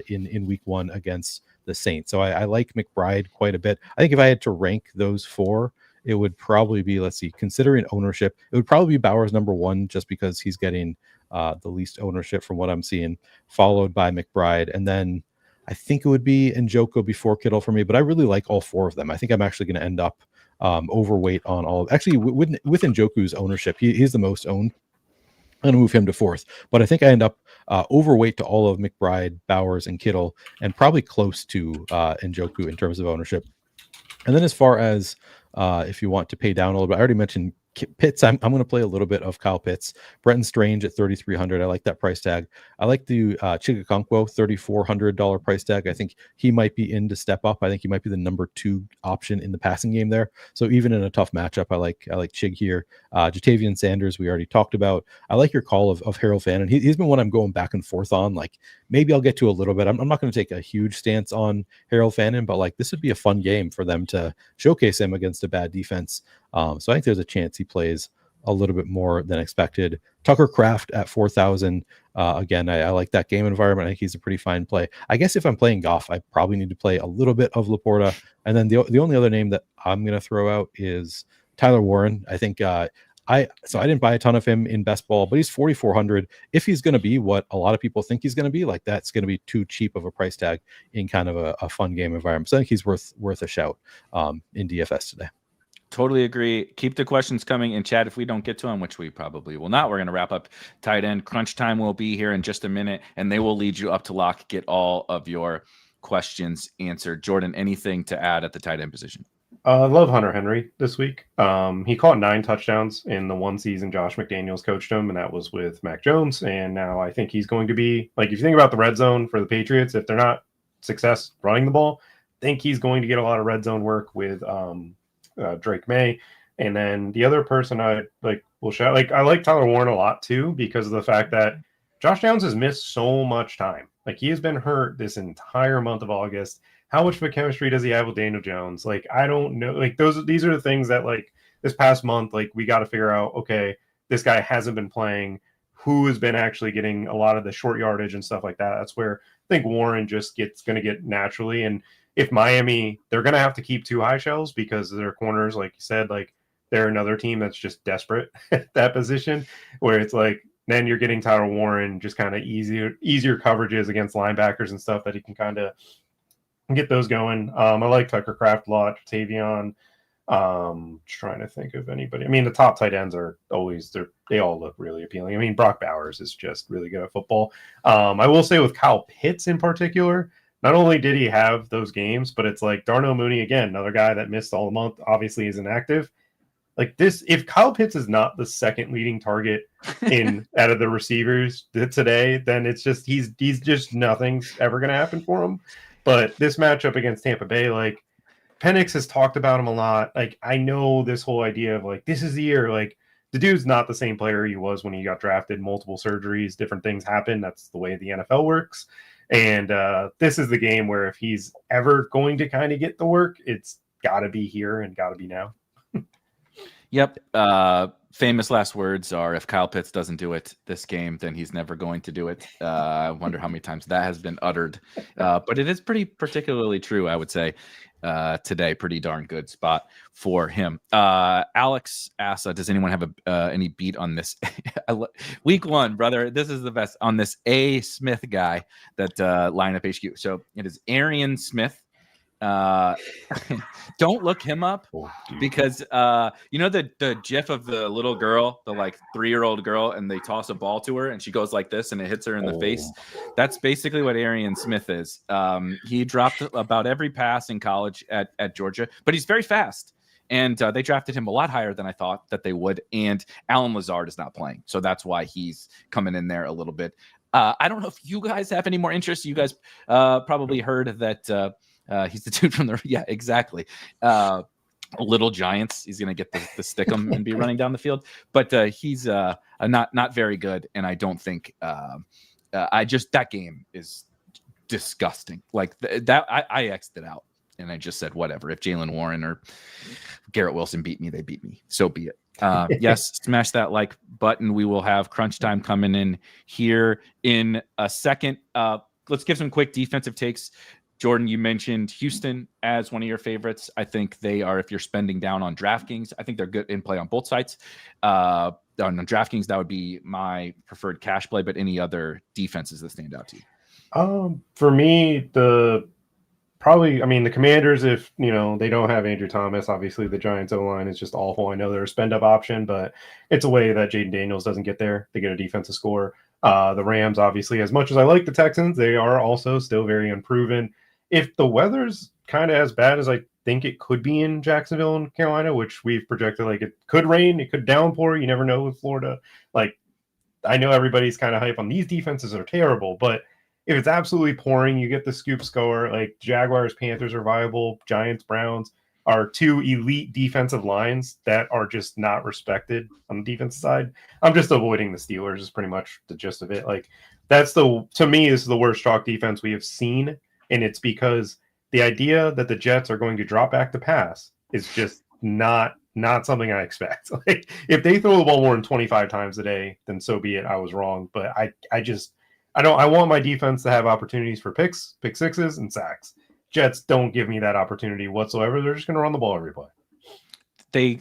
in week one against the Saints. So I like McBride quite a bit. I think if I had to rank those four, it would probably be, let's see, considering ownership, it would probably be Bowers number one, just because he's getting the least ownership from what I'm seeing, followed by McBride. And then I think it would be Njoku before Kittle for me, but I really like all four of them. I think I'm actually going to end up overweight on all. Actually, with Njoku's ownership, he's the most owned. I'm going to move him to fourth, but I think I end up overweight to all of McBride, Bowers, and Kittle, and probably close to Njoku in terms of ownership. And then as far as if you want to pay down a little bit, I already mentioned Pitts. I'm going to play a little bit of Kyle Pitts. Brenton Strange at 3,300. I like that price tag. I like the Chigakonkwo $3,400 price tag. I think he might be in to step up. I think he might be the number 2 option in the passing game there. So even in a tough matchup, I like Chig here. Jatavian Sanders, we already talked about. I like your call of Harold Fannin. He's been one I'm going back and forth on. Like, maybe I'll get to a little bit. I'm not going to take a huge stance on Harold Fannin, but like, this would be a fun game for them to showcase him against a bad defense. So I think there's a chance he plays a little bit more than expected. Tucker Kraft at 4,000. Again, I like that game environment. I think he's a pretty fine play. I guess if I'm playing Goff, I probably need to play a little bit of Laporta. And then the only other name that I'm going to throw out is Tyler Warren. I think I didn't buy a ton of him in best ball, but he's 4,400. If he's going to be what a lot of people think he's going to be, like, that's going to be too cheap of a price tag in kind of a fun game environment. So I think he's worth a shout in DFS today. Totally agree. Keep the questions coming in chat. If we don't get to them, which we probably will not, we're going to wrap up tight end. Crunch time will be here in just a minute, and they will lead you up to lock. Get all of your questions answered. Jordan, anything to add at the tight end position? I love Hunter Henry this week. He caught 9 touchdowns in the one season Josh McDaniels coached him, and that was with Mac Jones. And now I think he's going to be, like, if you think about the red zone for the Patriots, if they're not success running the ball, I think he's going to get a lot of red zone work with Drake May. And then the other person I will shout, like, I like Tyler Warren a lot too, because of the fact that Josh Downs has missed so much time. Like, he has been hurt this entire month of August. How much of a chemistry does he have with Daniel Jones? Like, I don't know. Like, these are the things that, like, this past month, like, we got to figure out, okay, this guy hasn't been playing. Who has been actually getting a lot of the short yardage and stuff like that? That's where I think Warren just going to get naturally. And if Miami, they're going to have to keep 2 high shells because their corners, like you said, like, they're another team that's just desperate at that position, where it's like, then you're getting Tyler Warren just kind of easier coverages against linebackers and stuff that he can kind of get those going. I like Tucker Kraft a lot, Tavion. Trying to think of anybody. I mean, the top tight ends are always they all look really appealing. I mean, Brock Bowers is just really good at football. I will say with Kyle Pitts in particular, not only did he have those games, but it's like Darnell Mooney, again, another guy that missed all the month, obviously is inactive. Like this, if Kyle Pitts is not the second leading target out of the receivers today, then it's just he's just nothing's ever going to happen for him. But this matchup against Tampa Bay, like, Penix has talked about him a lot. Like, I know this whole idea of, like, this is the year, like, the dude's not the same player he was when he got drafted. Multiple surgeries, different things happen. That's the way the NFL works. And this is the game where if he's ever going to kind of get the work, it's got to be here and got to be now. Yep. Famous last words are, if Kyle Pitts doesn't do it this game, then he's never going to do it. I wonder how many times that has been uttered. But it is pretty particularly true, I would say, today. Pretty darn good spot for him. Alex asks, does anyone have any beat on this? Week 1, brother. This is the best on this A. Smith guy that lineup HQ. So it is Arian Smith. Don't look him up because you know the gif of the little girl, the like 3-year-old girl, and they toss a ball to her and she goes like this and it hits her in the face. That's basically what Arian Smith is. He dropped about every pass in college at Georgia, but he's very fast. And they drafted him a lot higher than I thought that they would. And Alan Lazard is not playing, so that's why he's coming in there a little bit. I don't know if you guys have any more interest. You guys probably heard that he's the dude from exactly. Little Giants. He's going to get the stick 'em and be running down the field. But he's not very good. And I don't think that game is disgusting. Like that, I X'd it out. And I just said, whatever. If Jalen Warren or Garrett Wilson beat me, they beat me. So be it. Yes, smash that like button. We will have crunch time coming in here in a second. Let's give some quick defensive takes. Jordan, you mentioned Houston as one of your favorites. I think they are, if you're spending down on DraftKings, I think they're good in play on both sides. On DraftKings, that would be my preferred cash play, but any other defenses that stand out to you? For me, the Commanders, if they don't have Andrew Thomas, obviously the Giants O-line is just awful. I know they're a spend up option, but it's a way that Jaden Daniels doesn't get there. They get a defensive score. The Rams, obviously, as much as I like the Texans, they are also still very unproven. If the weather's kind of as bad as I think it could be in Jacksonville and Carolina, which we've projected, like it could rain, it could downpour, you never know with Florida. Like, I know everybody's kind of hype on these defenses are terrible, but if it's absolutely pouring, you get the scoop score. Like Jaguars, Panthers are viable. Giants, Browns are 2 elite defensive lines that are just not respected on the defensive side. I'm just avoiding the Steelers is pretty much the gist of it. Like to me, this is the worst chalk defense we have seen. And it's because the idea that the Jets are going to drop back to pass is just not something I expect. Like if they throw the ball more than 25 times a day, then so be it. I was wrong. But I want my defense to have opportunities for pick sixes and sacks. Jets don't give me that opportunity whatsoever. They're just going to run the ball every play. They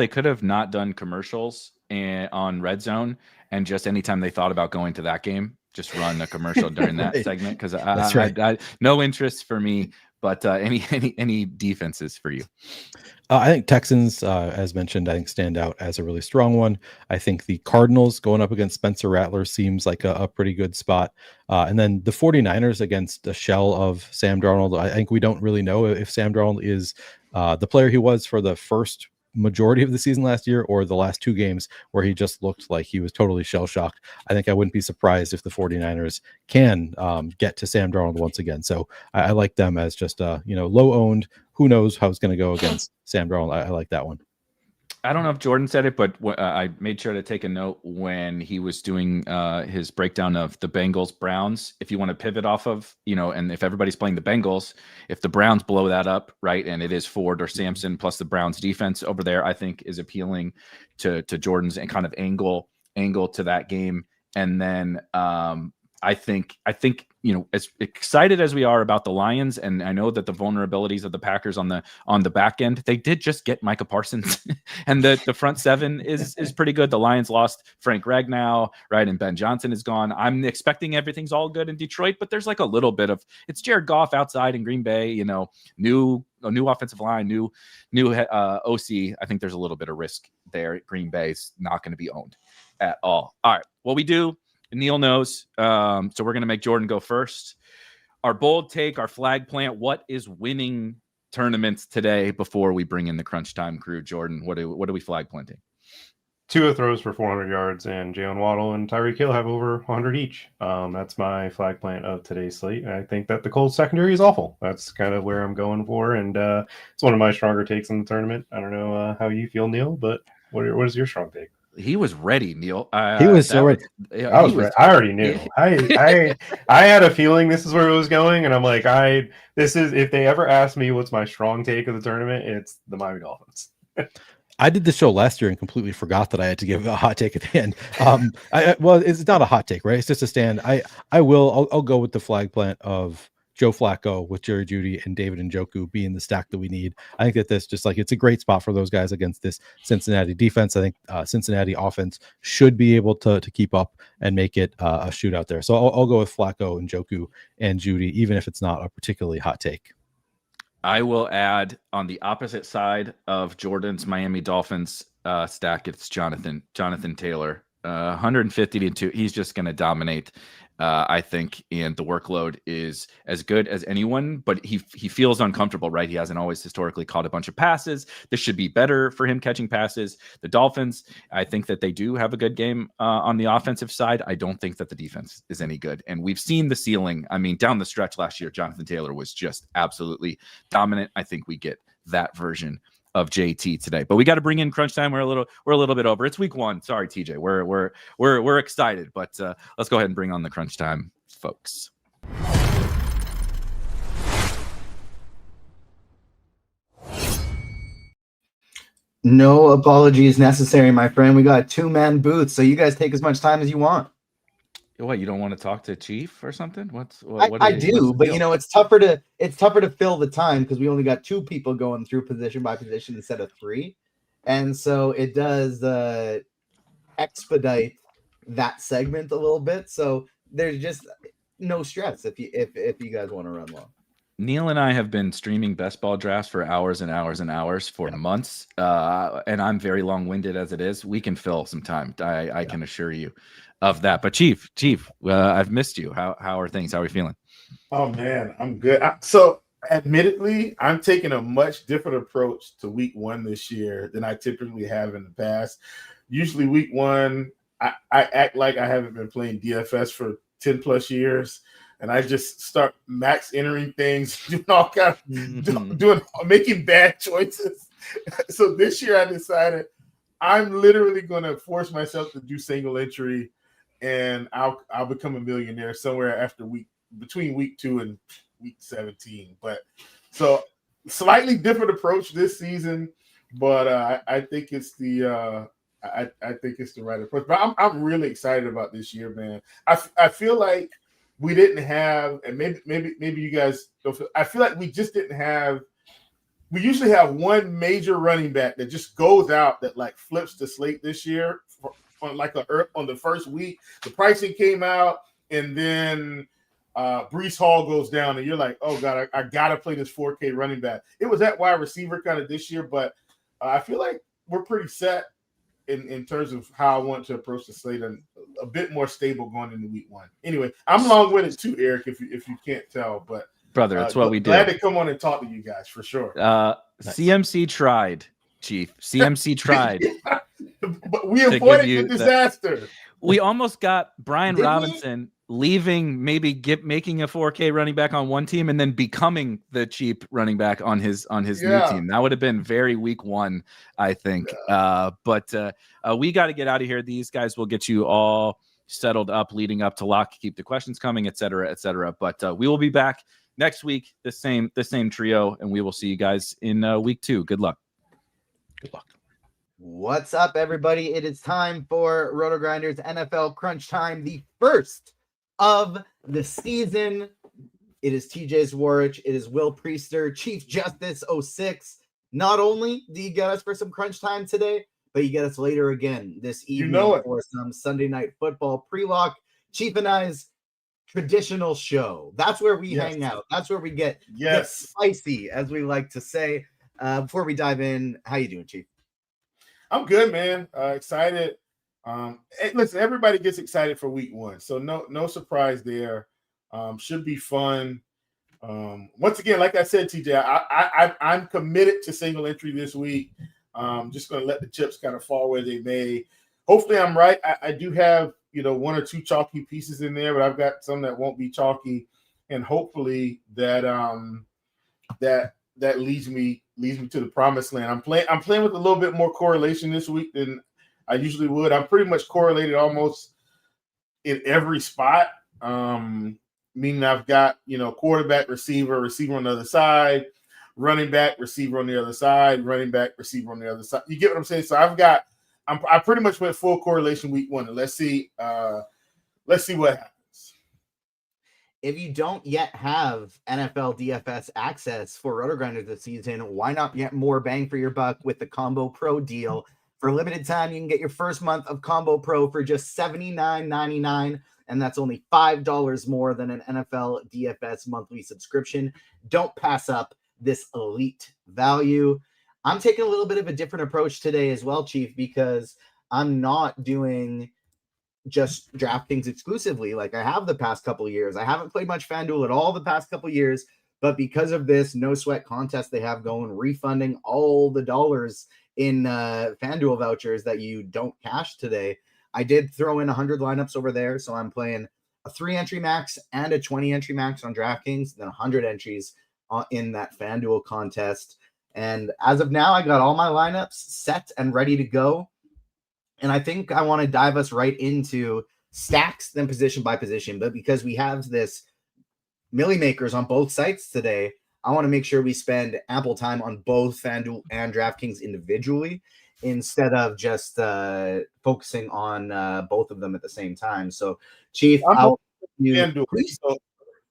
could have not done commercials on Red Zone, and just anytime they thought about going to that game, just run a commercial during that segment, because I no interest for me. But any defenses for you? I think Texans, as mentioned, I think stand out as a really strong one. I think the Cardinals going up against Spencer Rattler seems like a pretty good spot. And then the 49ers against a shell of Sam Darnold. I think we don't really know if Sam Darnold is the player he was for the first majority of the season last year or the last 2 games where he just looked like he was totally shell-shocked. I think I wouldn't be surprised if the 49ers can get to Sam Darnold once again. So I like them as just low-owned. Who knows how it's going to go against Sam Darnold. I like that one. I don't know if Jordan said it, but I made sure to take a note when he was doing his breakdown of the Bengals Browns. If you want to pivot off of, and if everybody's playing the Bengals, if the Browns blow that up, right, and it is Ford or Sampson plus the Browns defense over there, I think is appealing to Jordan's and kind of angle to that game. And then I think as excited as we are about the Lions, and I know that the vulnerabilities of the Packers on the back end, they did just get Micah Parsons, and the front seven is pretty good. The Lions lost Frank Ragnow, right, and Ben Johnson is gone. I'm expecting everything's all good in Detroit, but there's like a little bit of it's Jared Goff outside in Green Bay, new offensive line, new OC. I think there's a little bit of risk there. Green Bay's not going to be owned at all. All right, what we do. Neil knows, so we're going to make Jordan go first. Our bold take, our flag plant, what is winning tournaments today before we bring in the crunch time crew? Jordan, what are we flag planting? Tua throws for 400 yards, and Jalen Waddle and Tyreek Hill have over 100 each. That's my flag plant of today's slate. And I think that the Colts secondary is awful. That's kind of where I'm going for, and it's one of my stronger takes in the tournament. I don't know how you feel, Neil, but what is your strong take? He was ready, Neil. He was so ready. I was ready. I already knew. I had a feeling this is where it was going, and I'm like, this is, if they ever ask me what's my strong take of the tournament, it's the Miami Dolphins. I did the show last year and completely forgot that I had to give a hot take at the end. Well, it's not a hot take, right? It's just a stand. I'll go with the flag plant of Joe Flacco with Jerry Jeudy and David Njoku being the stack that we need. I think that this just like, it's a great spot for those guys against this Cincinnati defense. I think Cincinnati offense should be able to keep up and make it a shootout there. So I'll go with Flacco, Njoku, and Jeudy, even if it's not a particularly hot take. I will add on the opposite side of Jordan's Miami Dolphins stack. It's Jonathan Taylor, 150 to 2. He's just going to dominate, I think, and the workload is as good as anyone. But he feels uncomfortable, right? He hasn't always historically caught a bunch of passes. This should be better for him catching passes. The Dolphins, I think that they do have a good game on the offensive side. I don't think that the defense is any good, and we've seen the ceiling. I mean, down the stretch last year, Jonathan Taylor was just absolutely dominant. I think we get that version of JT today, but we got to bring in crunch time. We're a little bit over. It's week 1. Sorry, TJ. We're excited, but let's go ahead and bring on the crunch time folks. No apologies necessary, my friend. We got a 2-man booth, so you guys take as much time as you want. What, you don't want to talk to Chief or something? I do, but it's tougher to fill the time because we only got 2 people going through position by position instead of 3, and so it does expedite that segment a little bit. So there's just no stress if you guys want to run long. Neil and I have been streaming best ball drafts for hours and hours and hours for months, and I'm very long-winded as it is. We can fill some time. I can assure you of that. But Chief, I've missed you. How are things? How are we feeling? Oh man, I'm good. So admittedly, I'm taking a much different approach to week 1 this year than I typically have in the past. Usually week 1, I act like I haven't been playing DFS for 10 plus years. And I just start max entering things, doing all kind of making bad choices. So this year I decided I'm literally going to force myself to do single entry, and I'll become a millionaire somewhere between week 2 and week 17. But so slightly different approach this season, but I think it's the right approach. But I'm really excited about this year, man. I feel like we didn't have, and maybe you guys don't feel, I feel like we just didn't have. We usually have one major running back that just goes out that like flips the slate this year on the first week. The pricing came out, and then Breece Hall goes down, and you're like, oh God, I gotta play this 4K running back. It was that wide receiver kind of this year, but I feel like we're pretty set in terms of how I want to approach the slate, and a bit more stable going into week 1. Anyway, I'm long-winded too, Eric, if you can't tell, but brother, it's what we do. Glad to come on and talk to you guys for sure. CMC tried, Chief. CMC tried. But we avoided the disaster. We almost got Brian Did Robinson leaving, making a 4K running back on one team and then becoming the cheap running back on his new team. That would have been very week 1, I think. But we got to get out of here. These guys will get you all settled up leading up to lock. Keep the questions coming, et cetera, et cetera. But we will be back next week, the same trio, and we will see you guys in week 2. Good luck. Good luck. What's up, everybody? It is time for RotoGrinders NFL Crunch Time, the first of the season. It is TJ Zwarych. It is Will Priester, Chief Justice 06. Not only do you get us for some crunch time today, but you get us later again this evening for some Sunday Night Football pre-lock. Chief and I's traditional show. That's where we hang out. That's where we get spicy, as we like to say. Before we dive in, how you doing, Chief? I'm good, man. Excited. Listen, everybody gets excited for week 1, so no surprise there. Should be fun. Once again, like I said, TJ, I'm committed to single entry this week. Just going to let the chips kind of fall where they may. Hopefully, I'm right. I do have 1 or 2 chalky pieces in there, but I've got some that won't be chalky, and hopefully that leads me to the promised land. I'm playing with a little bit more correlation this week than I usually would. I'm pretty much correlated almost in every spot. Meaning I've got, quarterback, receiver on the other side, running back, receiver on the other side, running back, receiver on the other side. You get what I'm saying? So I pretty much went full correlation week one. And let's see what happens. If you don't yet have NFL DFS access for RotoGrinders this season, why not get more bang for your buck with the Combo Pro deal? For a limited time, you can get your first month of Combo Pro for just $79.99, and that's only $5 more than an NFL DFS monthly subscription. Don't pass up this elite value. I'm taking a little bit of a different approach today as well, Chief, because I'm not doing just DraftKings exclusively like I have the past couple of years. I haven't played much FanDuel at all the past couple of years, but because of this no sweat contest they have going, refunding all the dollars in FanDuel vouchers that you don't cash today, I did throw in 100 lineups over there. So I'm playing a 3-entry max and a 20-entry max on DraftKings, then 100 entries in that FanDuel contest. And as of now, I got all my lineups set and ready to go. And I think I want to dive us right into stacks, then position by position. But because we have this milli makers on both sites today, I want to make sure we spend ample time on both FanDuel and DraftKings individually instead of just focusing on both of them at the same time. So, Chief, So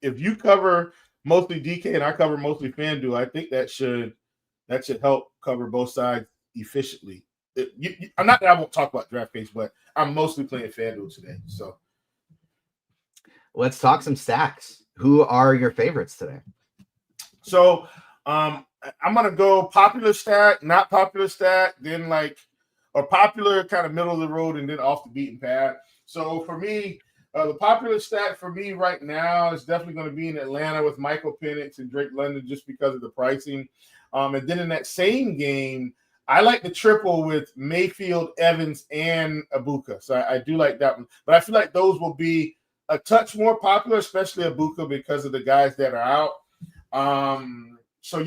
if you cover mostly DK and I cover mostly FanDuel, I think that should help cover both sides efficiently. I'm not that I won't talk about DraftKings, but I'm mostly playing FanDuel today. So let's talk some stacks. Who are your favorites today? So I'm gonna go popular stack, not popular stack, then or popular kind of middle of the road, and then off the beaten path. So for me, the popular stack for me right now is definitely going to be in Atlanta with Michael Penix and Drake London just because of the pricing. And then in that same game, I like the triple with Mayfield, Evans, and Ibuka. So I do like that one. But I feel like those will be a touch more popular, especially Ibuka because of the guys that are out. So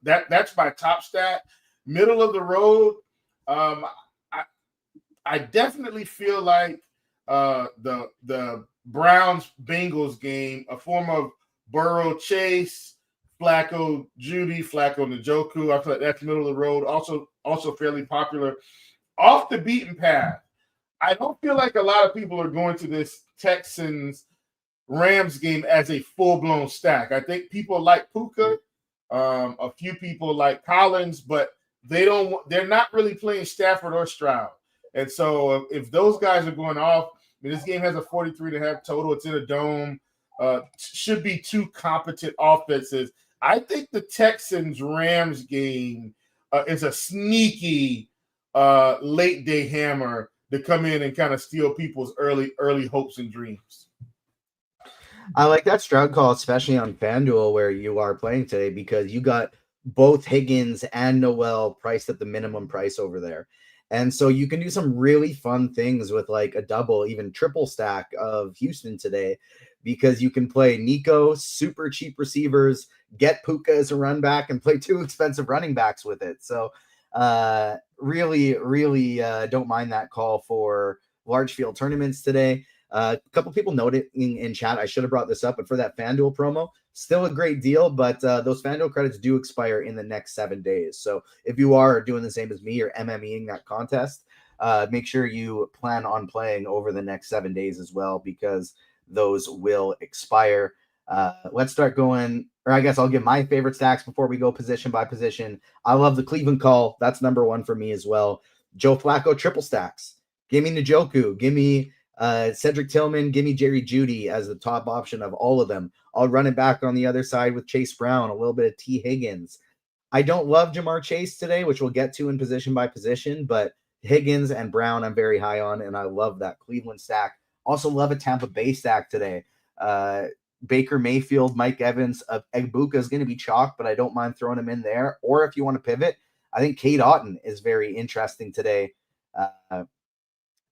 that's my top stat. Middle of the road, I definitely feel like the Browns Bengals game, a form of Burrow Chase, Flacco Judy, Flacco Njoku. I feel like that's middle of the road. Also fairly popular. Off the beaten path, I don't feel like a lot of people are going to this Texans Rams game as a full-blown stack. I think people like Puka, a few people like Collins, but they're not really playing Stafford or Stroud. And so if those guys are going off, this game has a 43.5 total. It's in a dome. Should be two competent offenses. I think the Texans-Rams game is a sneaky late-day hammer to come in and kind of steal people's early hopes and dreams. I like that Stroud call, especially on FanDuel where you are playing today, because you got both Higgins and Noel priced at the minimum price over there. And so you can do some really fun things with like a double, even triple stack of Houston today, because you can play Nico, super cheap receivers, get Puka as a run back, and play two expensive running backs with it. So really don't mind that call for large field tournaments today. A couple people noted in chat, I should have brought this up, but for that FanDuel promo, still a great deal, but those FanDuel credits do expire in the next 7 days. So if you are doing the same as me or MMEing that contest, make sure you plan on playing over the next 7 days as well, because those will expire. Let's start going, or I guess I'll give my favorite stacks before we go position by position. I love the Cleveland call. That's number one for me as well. Joe Flacco triple stacks. Give me Njoku. Give me Cedric Tillman, give me Jerry Jeudy as the top option of all of them. I'll run it back on the other side with Chase Brown, a little bit of T. Higgins. I don't love Jamar Chase today, which we'll get to in position by position, but Higgins and Brown I'm very high on, and I love that Cleveland stack. Also love a Tampa Bay stack today. Baker Mayfield, Mike Evans, Egbuka is going to be chalk, but I don't mind throwing him in there. Or if you want to pivot, I think Cade Otton is very interesting today.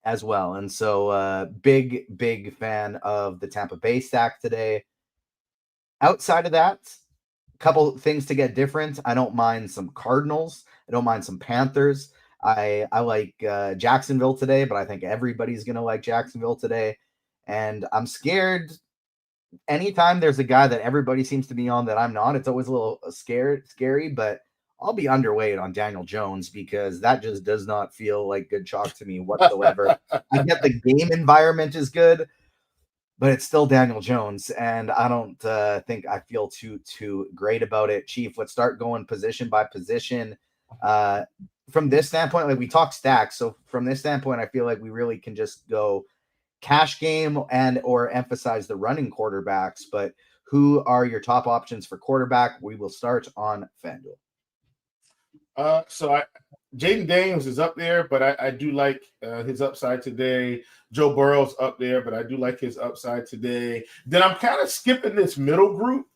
As well. And so big fan of the Tampa Bay stack today. Outside of that, a couple things to get different. I don't mind some Cardinals. I don't mind some Panthers. I like Jacksonville today, but I think everybody's going to like Jacksonville today. And I'm scared anytime there's a guy that everybody seems to be on that I'm not, it's always a little scary, but I'll be underweight on Daniel Jones because that just does not feel like good chalk to me whatsoever. I get the game environment is good, but it's still Daniel Jones, and I don't think I feel too great about it. Chief, let's start going position by position. From this standpoint, like we talk stacks, so from this standpoint, I feel like we really can just go cash game and or emphasize the running quarterbacks. But who are your top options for quarterback? We will start on FanDuel. Jaden Daniels is up there, but I do like his upside today. Joe Burrow's up there, but I do like his upside today. Then I'm kind of skipping this middle group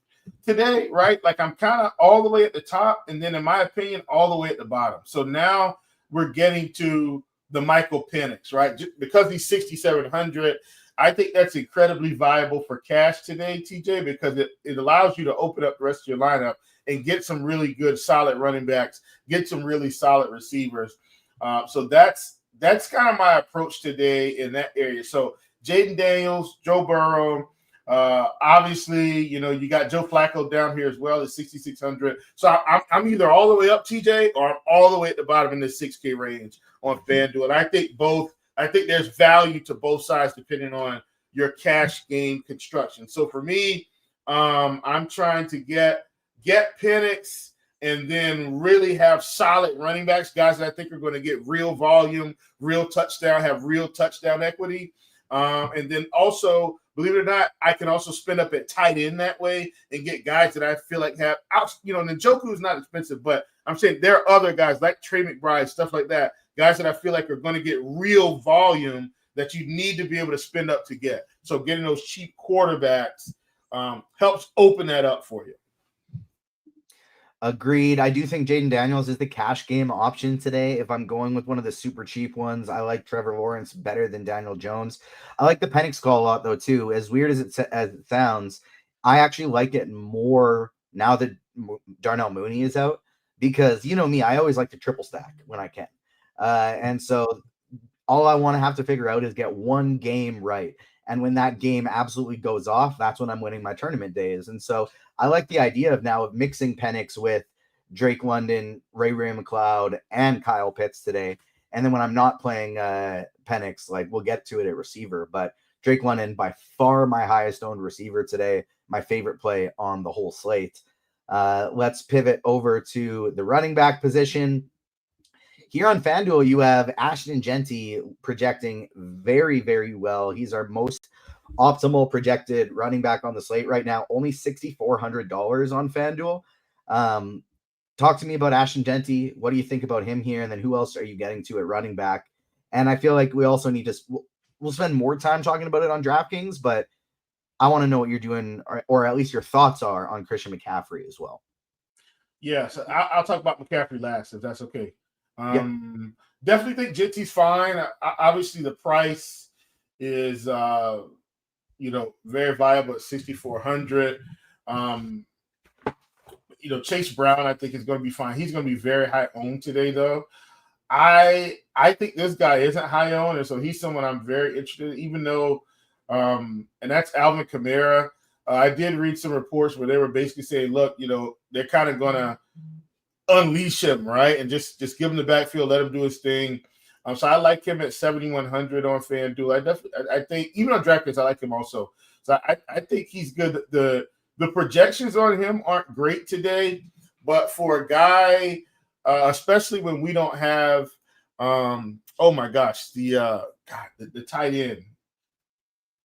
today, right? Like I'm kind of all the way at the top, and then in my opinion, all the way at the bottom. So now we're getting to the Michael Penix, right? Because he's 6,700, I think that's incredibly viable for cash today, TJ, because it allows you to open up the rest of your lineup and get some really good, solid running backs, get some really solid receivers. So that's kind of my approach today in that area. So Jaden Daniels, Joe Burrow, obviously, you got Joe Flacco down here as well at 6,600. So I'm either all the way up, TJ, or I'm all the way at the bottom in the 6K range on FanDuel. And I think there's value to both sides depending on your cash game construction. So for me, I'm trying to get Penix and then really have solid running backs, guys that I think are going to get real volume, real touchdown, have real touchdown equity. And then also, believe it or not, I can also spend up at tight end that way and get guys that I feel like have Njoku is not expensive, but I'm saying there are other guys like Trey McBride, stuff like that, guys that I feel like are going to get real volume that you need to be able to spend up to get. So getting those cheap quarterbacks helps open that up for you. Agreed. I do think Jaden Daniels is the cash game option today. If I'm going with one of the super cheap ones, I like Trevor Lawrence better than Daniel Jones. I like the Penix call a lot, though, too. As weird as it sounds, I actually like it more now that Darnell Mooney is out because, you know me, I always like to triple stack when I can. And so all I want to have to figure out is get one game right. And when that game absolutely goes off, that's when I'm winning my tournament days. And so I like the idea of mixing Penix with Drake London, Ray McLeod, and Kyle Pitts today. And then when I'm not playing Penix, like we'll get to it at receiver, but Drake London, by far my highest owned receiver today, my favorite play on the whole slate. Let's pivot over to the running back position. Here on FanDuel, you have Ashton Genty projecting very, very well. He's our most optimal projected running back on the slate right now, only $6,400 on FanDuel. Talk to me about Ashton Genty. What do you think about him here? And then who else are you getting to at running back? And I feel like we also need to, we'll spend more time talking about it on DraftKings, but I want to know what you're doing, or at least your thoughts are on Christian McCaffrey as well. Yeah, so I'll talk about McCaffrey last, if that's okay. Definitely think Genty's fine. Obviously, the price is very viable at 6,400. Chase Brown, I think, is going to be fine. He's going to be very high owned today, though. I think this guy isn't high owned, and so he's someone I'm very interested in, even though, and that's Alvin Kamara. I did read some reports where they were basically saying, look, they're kind of going to unleash him, right? And just give him the backfield, let him do his thing. So I like him at 7,100 on FanDuel. I think even on DraftKings, I like him also. So I think he's good. The projections on him aren't great today, but for a guy, especially when we don't have, oh my gosh, the tight end.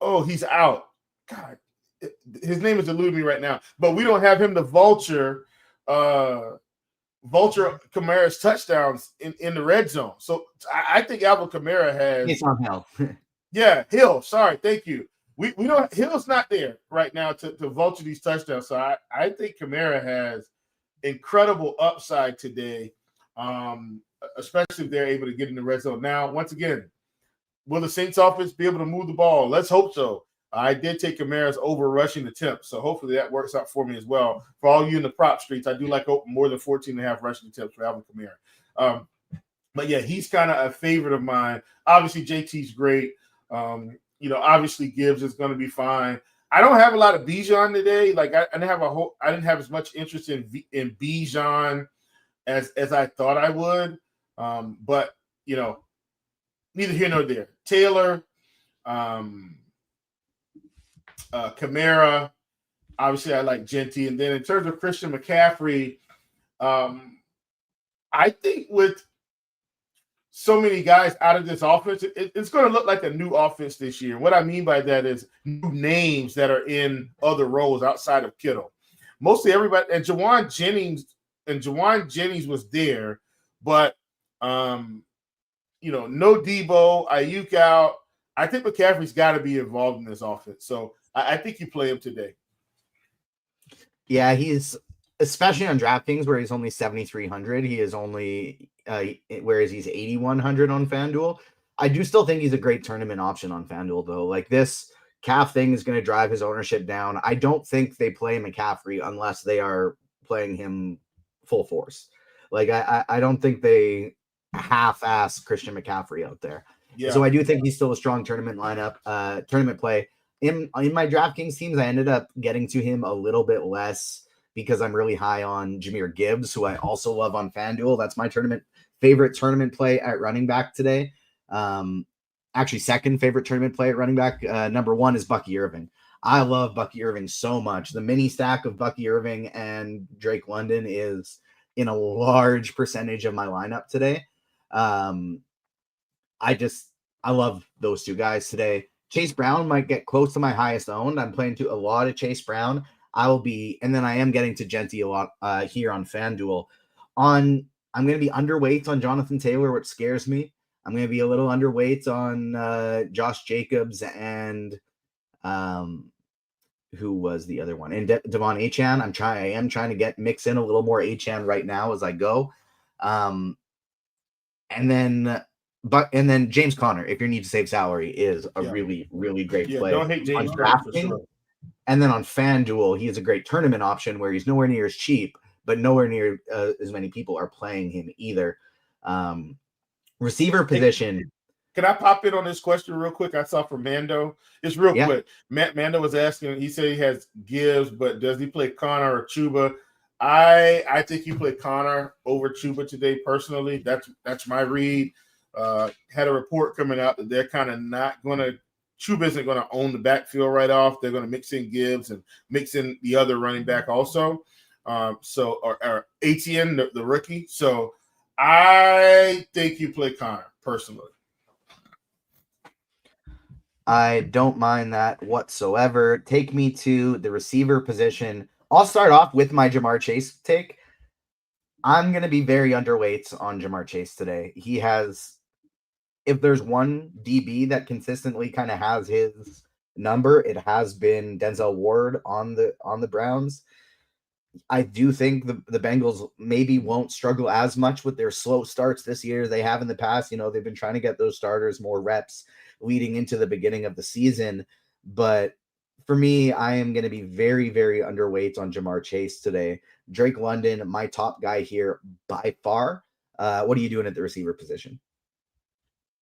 Oh, he's out. God, his name is eluding me right now. But we don't have him to vulture Kamara's touchdowns in the red zone. So I think Alvin Kamara has. It's on Hill. Yeah, Hill. Sorry, thank you. We don't. Hill's not there right now to vulture these touchdowns. So I think Kamara has incredible upside today, especially if they're able to get in the red zone. Now, once again, will the Saints offense be able to move the ball? Let's hope so. I did take Kamara's over rushing attempts, so hopefully that works out for me as well. For all you in the prop streets, I do like more than 14.5 rushing attempts for Alvin Kamara. But yeah, he's kind of a favorite of mine. Obviously, JT's great. Obviously Gibbs is going to be fine. I don't have a lot of Bijan today. Like I didn't have as much interest in Bijan as I thought I would. But neither here nor there. Taylor, Kamara. Obviously, I like Genty. And then in terms of Christian McCaffrey, I think with so many guys out of this offense, it's going to look like a new offense this year. What I mean by that is new names that are in other roles outside of Kittle. Mostly everybody, and Jawan Jennings was there, but no Debo, Ayuk out. I think McCaffrey's got to be involved in this offense. So I think you play him today. Yeah, he's especially on DraftKings where he's only 7,300. He is only whereas he's 8,100 on FanDuel. I do still think he's a great tournament option on FanDuel though. Like this calf thing is going to drive his ownership down. I don't think they play McCaffrey unless they are playing him full force. Like I don't think they half-ass Christian McCaffrey out there. Yeah. So I do think he's still a strong tournament lineup, tournament play. In my DraftKings teams, I ended up getting to him a little bit less because I'm really high on Jahmyr Gibbs, who I also love on FanDuel. That's my favorite tournament play at running back today. Actually, second favorite tournament play at running back. Number one is Bucky Irving. I love Bucky Irving so much. The mini stack of Bucky Irving and Drake London is in a large percentage of my lineup today. I love those two guys today. Chase Brown might get close to my highest owned. I'm playing to a lot of Chase Brown. And then I am getting to Genty a lot here on FanDuel. I'm going to be underweight on Jonathan Taylor, which scares me. I'm going to be a little underweight on Josh Jacobs and who was the other one? And Devon Achane. I am trying to mix in a little more Achane right now as I go. And then James Conner, if you need to save salary, is a really, really great play. Don't hate James Conner for sure. And then on FanDuel, he is a great tournament option where he's nowhere near as cheap, but nowhere near as many people are playing him either. Receiver position. Can I pop in on this question real quick? I saw from Mando. It's real quick. Mando was asking, he said he has Gibbs, but does he play Connor or Chuba? I think you play Connor over Chuba today personally. That's my read. Had a report coming out that they're kind of not going to – Chuba isn't going to own the backfield right off. They're going to mix in Gibbs and mix in the other running back also. Or Etienne, the rookie. So I think you play Connor personally. I don't mind that whatsoever. Take me to the receiver position. I'll start off with my Jamar Chase take. I'm going to be very underweight on Jamar Chase today. He has, if there's one DB that consistently kind of has his number, it has been Denzel Ward on the Browns. I do think the Bengals maybe won't struggle as much with their slow starts this year as they have in the past. They've been trying to get those starters more reps leading into the beginning of the season. But for me, I am going to be very, very underweight on Jamar Chase today. Drake London, my top guy here by far. What are you doing at the receiver position?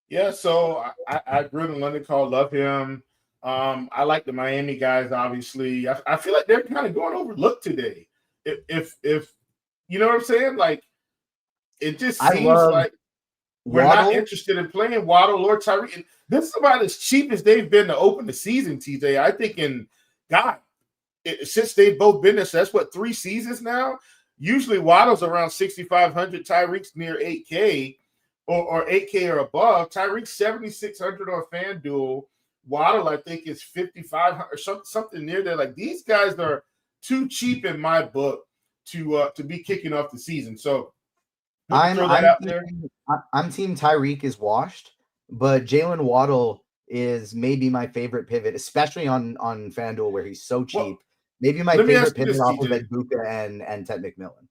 Yeah, so I agree with London call. Love him. I like the Miami guys, obviously. I feel like they're kind of going overlooked today. If you know what I'm saying? Like, it just seems like we're not interested in playing Waddle or Tyreek. This is about as cheap as they've been to open the season, TJ. I think since they've both been there, so that's 3 seasons now. Usually Waddle's around 6,500, Tyreek's near 8K or 8K or above. Tyreek's 7,600 on FanDuel. Waddle, I think, is 5,500 or something near there. Like, these guys are too cheap in my book to be kicking off the season. So I'm team Tyreek is washed, but Jalen Waddle is maybe my favorite pivot, especially on FanDuel where he's so cheap. Well, maybe my favorite pivot off of Buka and Ted McMillan.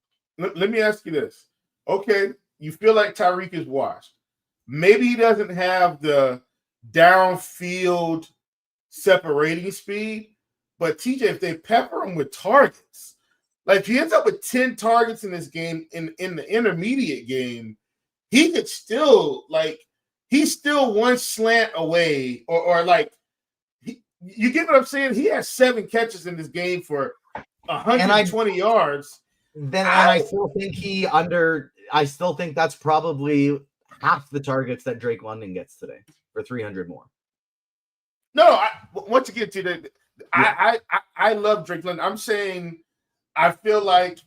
Let me ask you this. Okay, you feel like Tyreek is washed. Maybe he doesn't have the downfield separating speed, but TJ, if they pepper him with targets, like if he ends up with 10 targets in this game, in the intermediate game, he could still he's still one slant away, or you get what I'm saying? He has 7 catches in this game for 120 yards. I still think that's probably half the targets that Drake London gets today for 300 more. No, once again, I love Drake London. I'm saying I feel like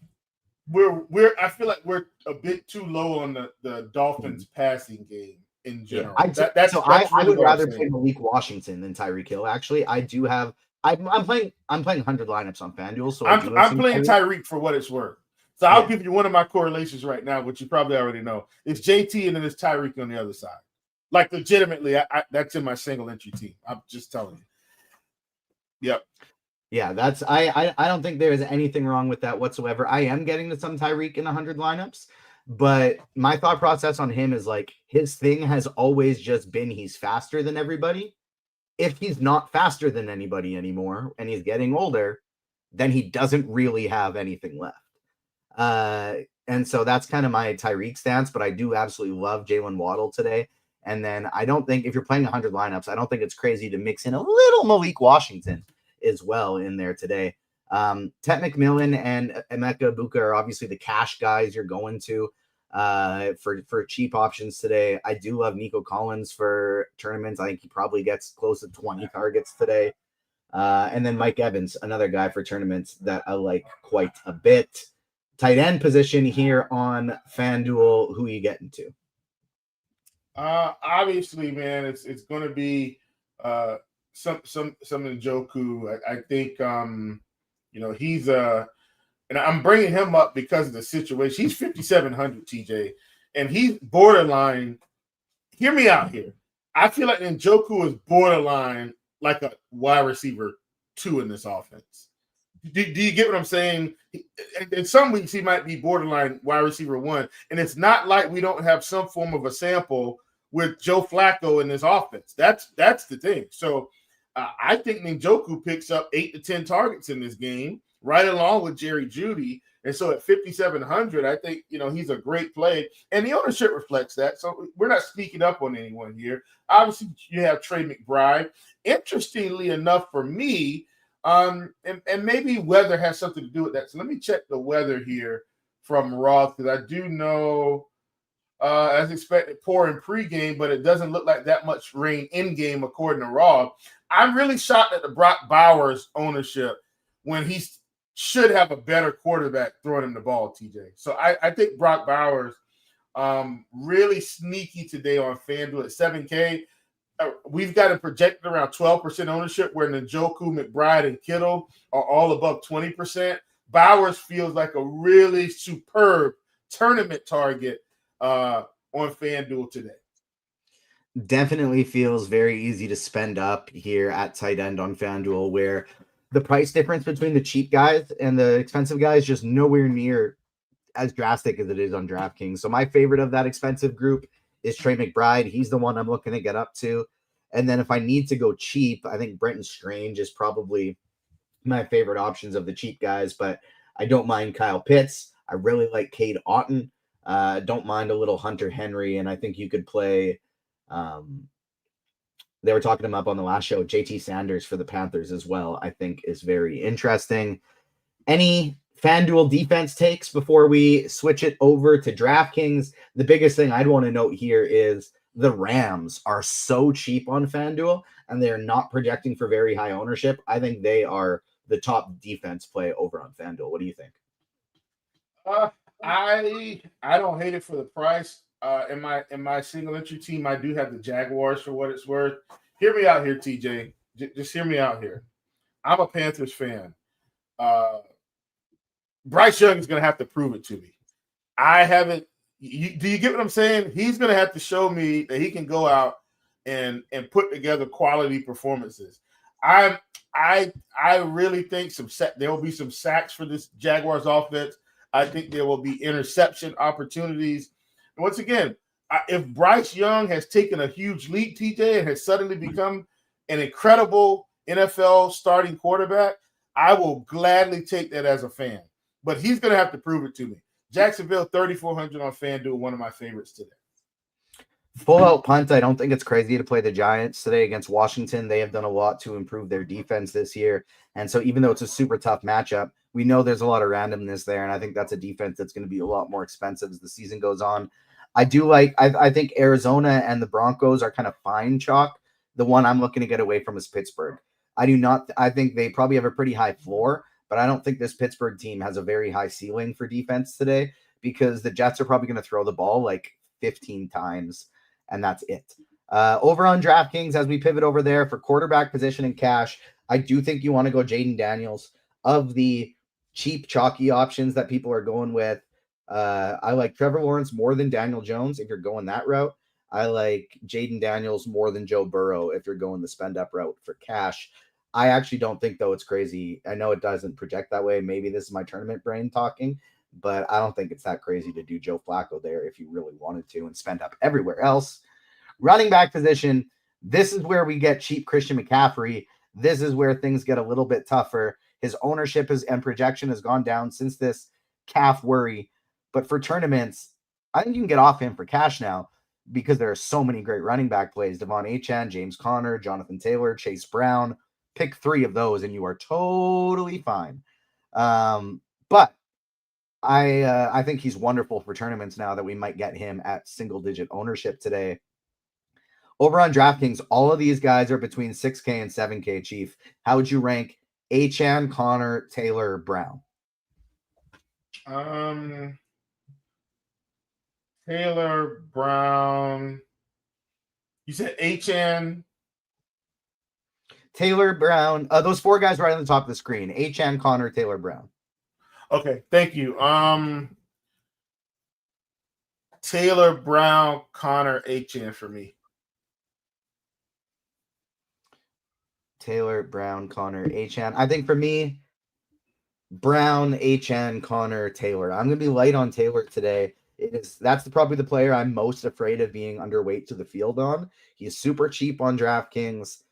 we're a bit too low on the Dolphins passing game in general. I would rather play Malik Washington than Tyreek Hill. Actually, I'm playing 100 lineups on FanDuel, so I'm playing Tyreek for what it's worth. So I'll give you one of my correlations right now, which you probably already know. It's JT and then it's Tyreek on the other side. Like legitimately, that's in my single entry team. I'm just telling you. Yep. Yeah, that's I don't think there is anything wrong with that whatsoever. I am getting to some Tyreek in 100 lineups, but my thought process on him is like his thing has always just been he's faster than everybody. If he's not faster than anybody anymore and he's getting older, then he doesn't really have anything left. And so that's kind of my Tyreek stance, but I do absolutely love Jalen Waddle today. And then I don't think if you're playing 100 lineups, I don't think it's crazy to mix in a little Malik Washington as well in there today. Ted McMillan and Emeka Buka are obviously the cash guys you're going to for cheap options today. I do love Nico Collins for tournaments. I think he probably gets close to 20 targets today. And then Mike Evans, another guy for tournaments that I like quite a bit. Tight end position here on FanDuel. Who are you getting to? Obviously, man, it's going to be some Njoku. I think he's and I'm bringing him up because of the situation. He's 5,700 TJ, and he's borderline. Hear me out here. I feel like Njoku is borderline like a wide receiver 2 in this offense. Do you get what I'm saying? In some weeks, he might be borderline wide receiver 1. And it's not like we don't have some form of a sample with Joe Flacco in this offense. That's the thing. So I think Njoku picks up 8 to 10 targets in this game, right along with Jerry Jeudy. And so at 5,700, I think, he's a great play. And the ownership reflects that. So we're not sneaking up on anyone here. Obviously, you have Trey McBride. Interestingly enough for me, and maybe weather has something to do with that. So let me check the weather here from Roth, because I do know, as expected, poor in pregame, but it doesn't look like that much rain in game, according to Roth. I'm really shocked at the Brock Bowers ownership when he should have a better quarterback throwing him the ball, TJ. So I think Brock Bowers really sneaky today on FanDuel at 7K. We've got it projected around 12% ownership, where Njoku, McBride, and Kittle are all above 20%. Bowers feels like a really superb tournament target on FanDuel today. Definitely feels very easy to spend up here at tight end on FanDuel, where the price difference between the cheap guys and the expensive guys just nowhere near as drastic as it is on DraftKings. So my favorite of that expensive group is Trey McBride. He's the one I'm looking to get up to. And then if I need to go cheap, I think Brenton Strange is probably my favorite options of the cheap guys, but I don't mind Kyle Pitts. I really like Cade Otton. Don't mind a little Hunter Henry. And I think you could play, they were talking him up on the last show, JT Sanders for the Panthers as well, I think is very interesting. Any FanDuel defense takes before we switch it over to DraftKings? The biggest thing I'd want to note here is the Rams are so cheap on FanDuel, and they're not projecting for very high ownership. I think they are the top defense play over on FanDuel. What do you think? I don't hate it for the price. In my single entry team, I do have the Jaguars for what it's worth. Hear me out here, TJ. Just hear me out here. I'm a Panthers fan. Bryce Young is going to have to prove it to me. I haven't. Do you get what I'm saying? He's going to have to show me that he can go out and put together quality performances. I really think there will be some sacks for this Jaguars offense. I think there will be interception opportunities. And once again, if Bryce Young has taken a huge leap, TJ, and has suddenly become an incredible NFL starting quarterback, I will gladly take that as a fan. But he's going to have to prove it to me. Jacksonville, 3,400 on FanDuel, one of my favorites today. Full out punt. I don't think it's crazy to play the Giants today against Washington. They have done a lot to improve their defense this year. And so even though it's a super tough matchup, we know there's a lot of randomness there. And I think that's a defense that's going to be a lot more expensive as the season goes on. I think Arizona and the Broncos are kind of fine chalk. The one I'm looking to get away from is Pittsburgh. I think they probably have a pretty high floor, but I don't think this Pittsburgh team has a very high ceiling for defense today because the Jets are probably going to throw the ball like 15 times. And that's it. Over on DraftKings, as we pivot over there for quarterback position and cash, I do think you want to go Jaden Daniels. Of the cheap, chalky options that people are going with, I like Trevor Lawrence more than Daniel Jones if you're going that route. I like Jaden Daniels more than Joe Burrow if you're going the spend-up route for cash. I actually don't think, though, it's crazy. I know it doesn't project that way. Maybe this is my tournament brain talking, but I don't think it's that crazy to do Joe Flacco there if you really wanted to and spend up everywhere else. Running back position, this is where we get cheap Christian McCaffrey. This is where things get a little bit tougher. His ownership and projection has gone down since this calf worry. But for tournaments, I think you can get off him for cash now because there are so many great running back plays. Devon Achane, James Conner, Jonathan Taylor, Chase Brown. Pick 3 of those and you are totally fine. But I think he's wonderful for tournaments now that we might get him at single-digit ownership today. Over on DraftKings, all of these guys are between 6K and 7K, Chief. How would you rank Achane, Connor, Taylor, Brown? Taylor, Brown. You said Achane. Taylor, Brown. Those 4 guys right on the top of the screen. Achane, Connor, Taylor, Brown. Okay, thank you. Taylor, Brown, Connor, Achane for me. Taylor, Brown, Connor, Achane. I think for me, Brown, Achane, Connor, Taylor. I'm going to be light on Taylor today. That's probably the player I'm most afraid of being underweight to the field on. He's super cheap on DraftKings.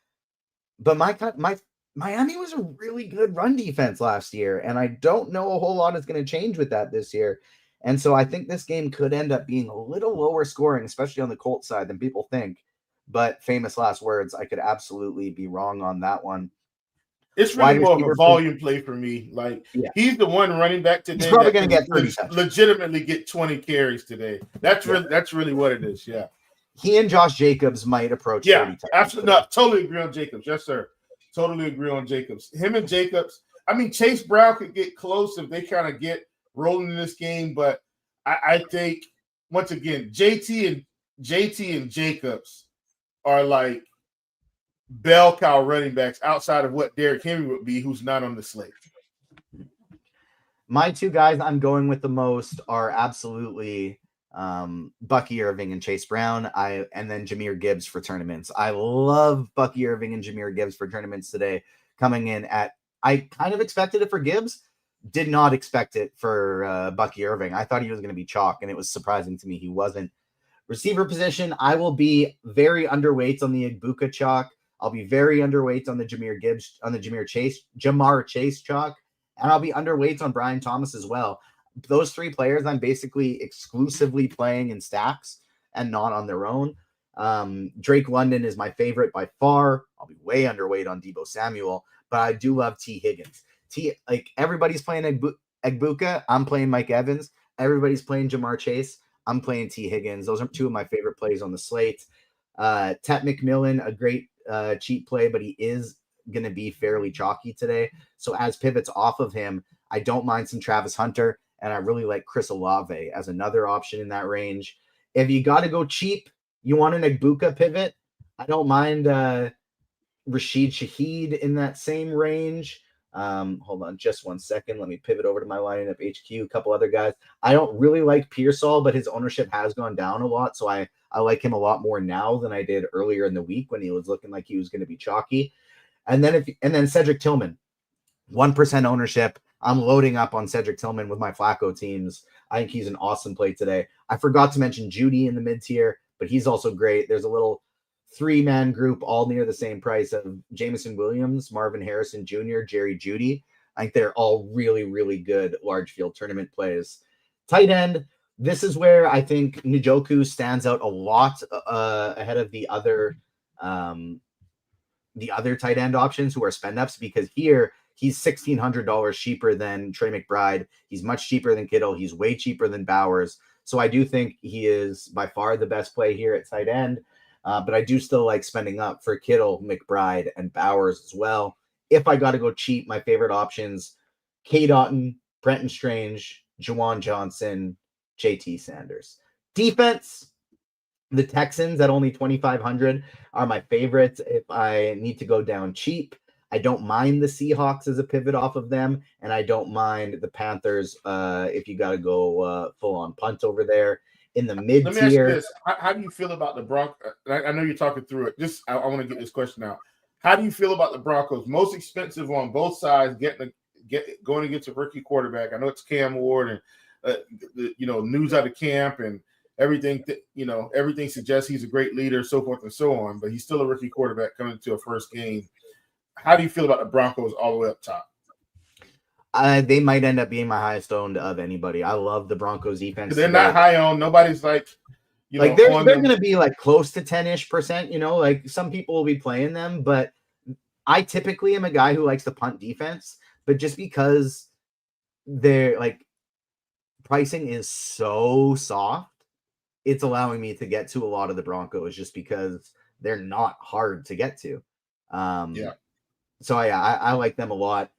But Miami was a really good run defense last year, and I don't know a whole lot is going to change with that this year. And so I think this game could end up being a little lower scoring, especially on the Colts side than people think. But famous last words, I could absolutely be wrong on that one. It's really more of a volume play for me. Like, he's the one running back today. He's probably going to get 30 legitimately get 20 carries today. That's really what it is. Yeah. He and Josh Jacobs might approach 30 touchdowns. Absolutely. No, totally agree on Jacobs. Yes, sir. Totally agree on Jacobs. Him and Jacobs. I mean, Chase Brown could get close if they kind of get rolling in this game, but I think once again, JT and Jacobs are like bell cow running backs outside of what Derrick Henry would be, who's not on the slate. My 2 guys I'm going with the most are absolutely Bucky Irving and Chase Brown. And then Jahmyr Gibbs for tournaments. I love Bucky Irving and Jahmyr Gibbs for tournaments today. Coming in at, I kind of expected it for Gibbs, did not expect it for Bucky Irving. I thought he was going to be chalk, and it was surprising to me he wasn't. Receiver position, I will be very underweight on the Igbuka chalk. I'll be very underweight on the Jamar Chase chalk, and I'll be underweight on Brian Thomas as well. Those 3 players I'm basically exclusively playing in stacks and not on their own. Drake London is my favorite by far. I'll be way underweight on Deebo Samuel, but I do love T. Higgins. Everybody's playing Igbuka. I'm playing Mike Evans. Everybody's playing Jamar Chase. I'm playing T. Higgins. Those are 2 of my favorite plays on the slate. Tet McMillan, a great cheap play, but he is going to be fairly chalky today. So as pivots off of him, I don't mind some Travis Hunter, and I really like Chris Olave as another option in that range. If you got to go cheap, you want an Igbuka pivot, I don't mind Rashid Shaheed in that same range. Hold on just one second. Let me pivot over to my lineup HQ. A couple other guys. I don't really like Pearsall, but his ownership has gone down a lot. So I like him a lot more now than I did earlier in the week when he was looking like he was going to be chalky. And then Cedric Tillman, 1% ownership. I'm loading up on Cedric Tillman with my Flacco teams. I think he's an awesome play today. I forgot to mention Judy in the mid tier, but he's also great. There's a little 3-man group all near the same price of Jameson Williams, Marvin Harrison Jr., Jerry Judy. I think they're all really, really good large field tournament plays. Tight end, This is where I think Njoku stands out a lot ahead of the other tight end options who are spend ups, because here he's $1,600 cheaper than Trey McBride. He's much cheaper than Kittle. He's way cheaper than Bowers. So I do think he is by far the best play here at tight end. But I do still like spending up for Kittle, McBride, and Bowers as well. If I got to go cheap, my favorite options: K. Doughton, Brenton Strange, Juwan Johnson, JT Sanders. Defense, the Texans at only 2,500 are my favorites if I need to go down cheap. I don't mind the Seahawks as a pivot off of them, and I don't mind the Panthers if you got to go full-on punt over there. In the mid-tier... Let me ask you this. How do you feel about the Broncos? I know you're talking through it. I want to get this question out. How do you feel about the Broncos? Most expensive on both sides, going against a rookie quarterback. I know it's Cam Ward and news out of camp and everything. Everything suggests he's a great leader, so forth and so on. But he's still a rookie quarterback coming into a first game. How do you feel about the Broncos all the way up top? They might end up being my highest owned of anybody. I love the Broncos defense. They're not high owned. Nobody's they're going to be like close to 10-ish%. Like some people will be playing them, but I typically am a guy who likes the punt defense. But just because they're like pricing is so soft, it's allowing me to get to a lot of the Broncos just because they're not hard to get to. So I like them a lot.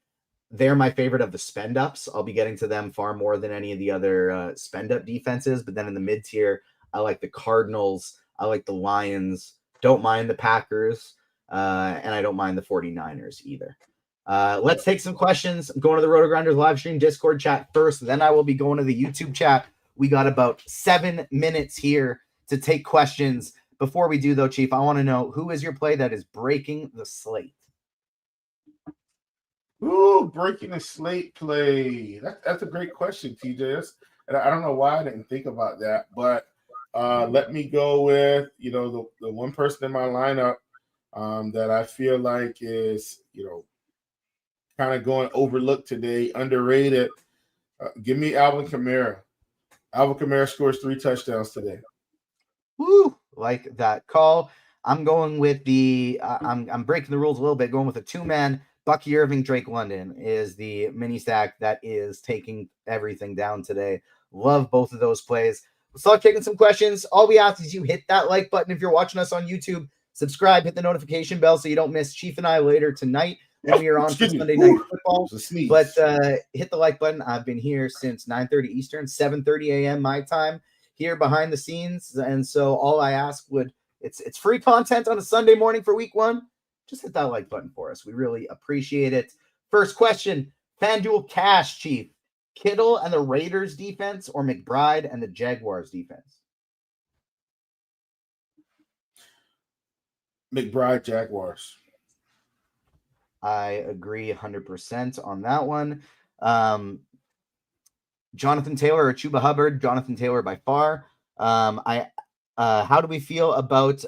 They're my favorite of the spend ups. I'll be getting to them far more than any of the other spend up defenses. But then in the mid tier, I like the Cardinals. I like the Lions. Don't mind the Packers. And I don't mind the 49ers either. Let's take some questions. I'm going to the RotoGrinders live stream Discord chat first. Then I will be going to the YouTube chat. We got about 7 minutes here to take questions. Before we do, though, Chief, I want to know, who is your play that is breaking the slate? Ooh, breaking the slate play. That's a great question, TJ. And I don't know why I didn't think about that, but let me go with the one person in my lineup that I feel like is kind of going overlooked today, underrated. Give me Alvin Kamara. Alvin Kamara scores 3 touchdowns today. Woo! Like that call. I'm going with I'm breaking the rules a little bit, going with a 2-man. Bucky Irving, Drake London is the mini stack that is taking everything down today. Love both of those plays. We'll start taking some questions. All we ask is you hit that like button if you're watching us on YouTube. Subscribe, hit the notification bell so you don't miss Chief and I later tonight when we are on for Sunday Night Football. But hit the like button. I've been here since 9:30 Eastern, 7:30 a.m. my time, here behind the scenes. And so all I ask it's free content on a Sunday morning for week 1. Just hit that like button for us. We really appreciate it. First question, FanDuel Cash, Chief. Kittle and the Raiders defense or McBride and the Jaguars defense? McBride, Jaguars. I agree 100% on that one. Jonathan Taylor or Chuba Hubbard? Jonathan Taylor by far. How do we feel about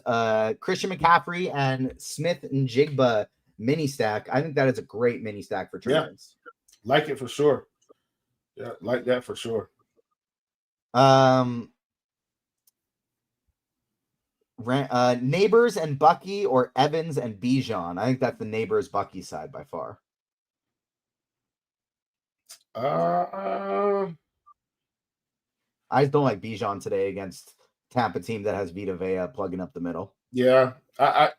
Christian McCaffrey and Smith and Jigba mini stack? I think that is a great mini stack for tournaments. Like it for sure. Yeah, like that for sure. Neighbors and Bucky or Evans and Bijan? I think that's the Neighbors Bucky side by far. I just don't like Bijan today against Tampa team that has Vita Vea plugging up the middle. Yeah, I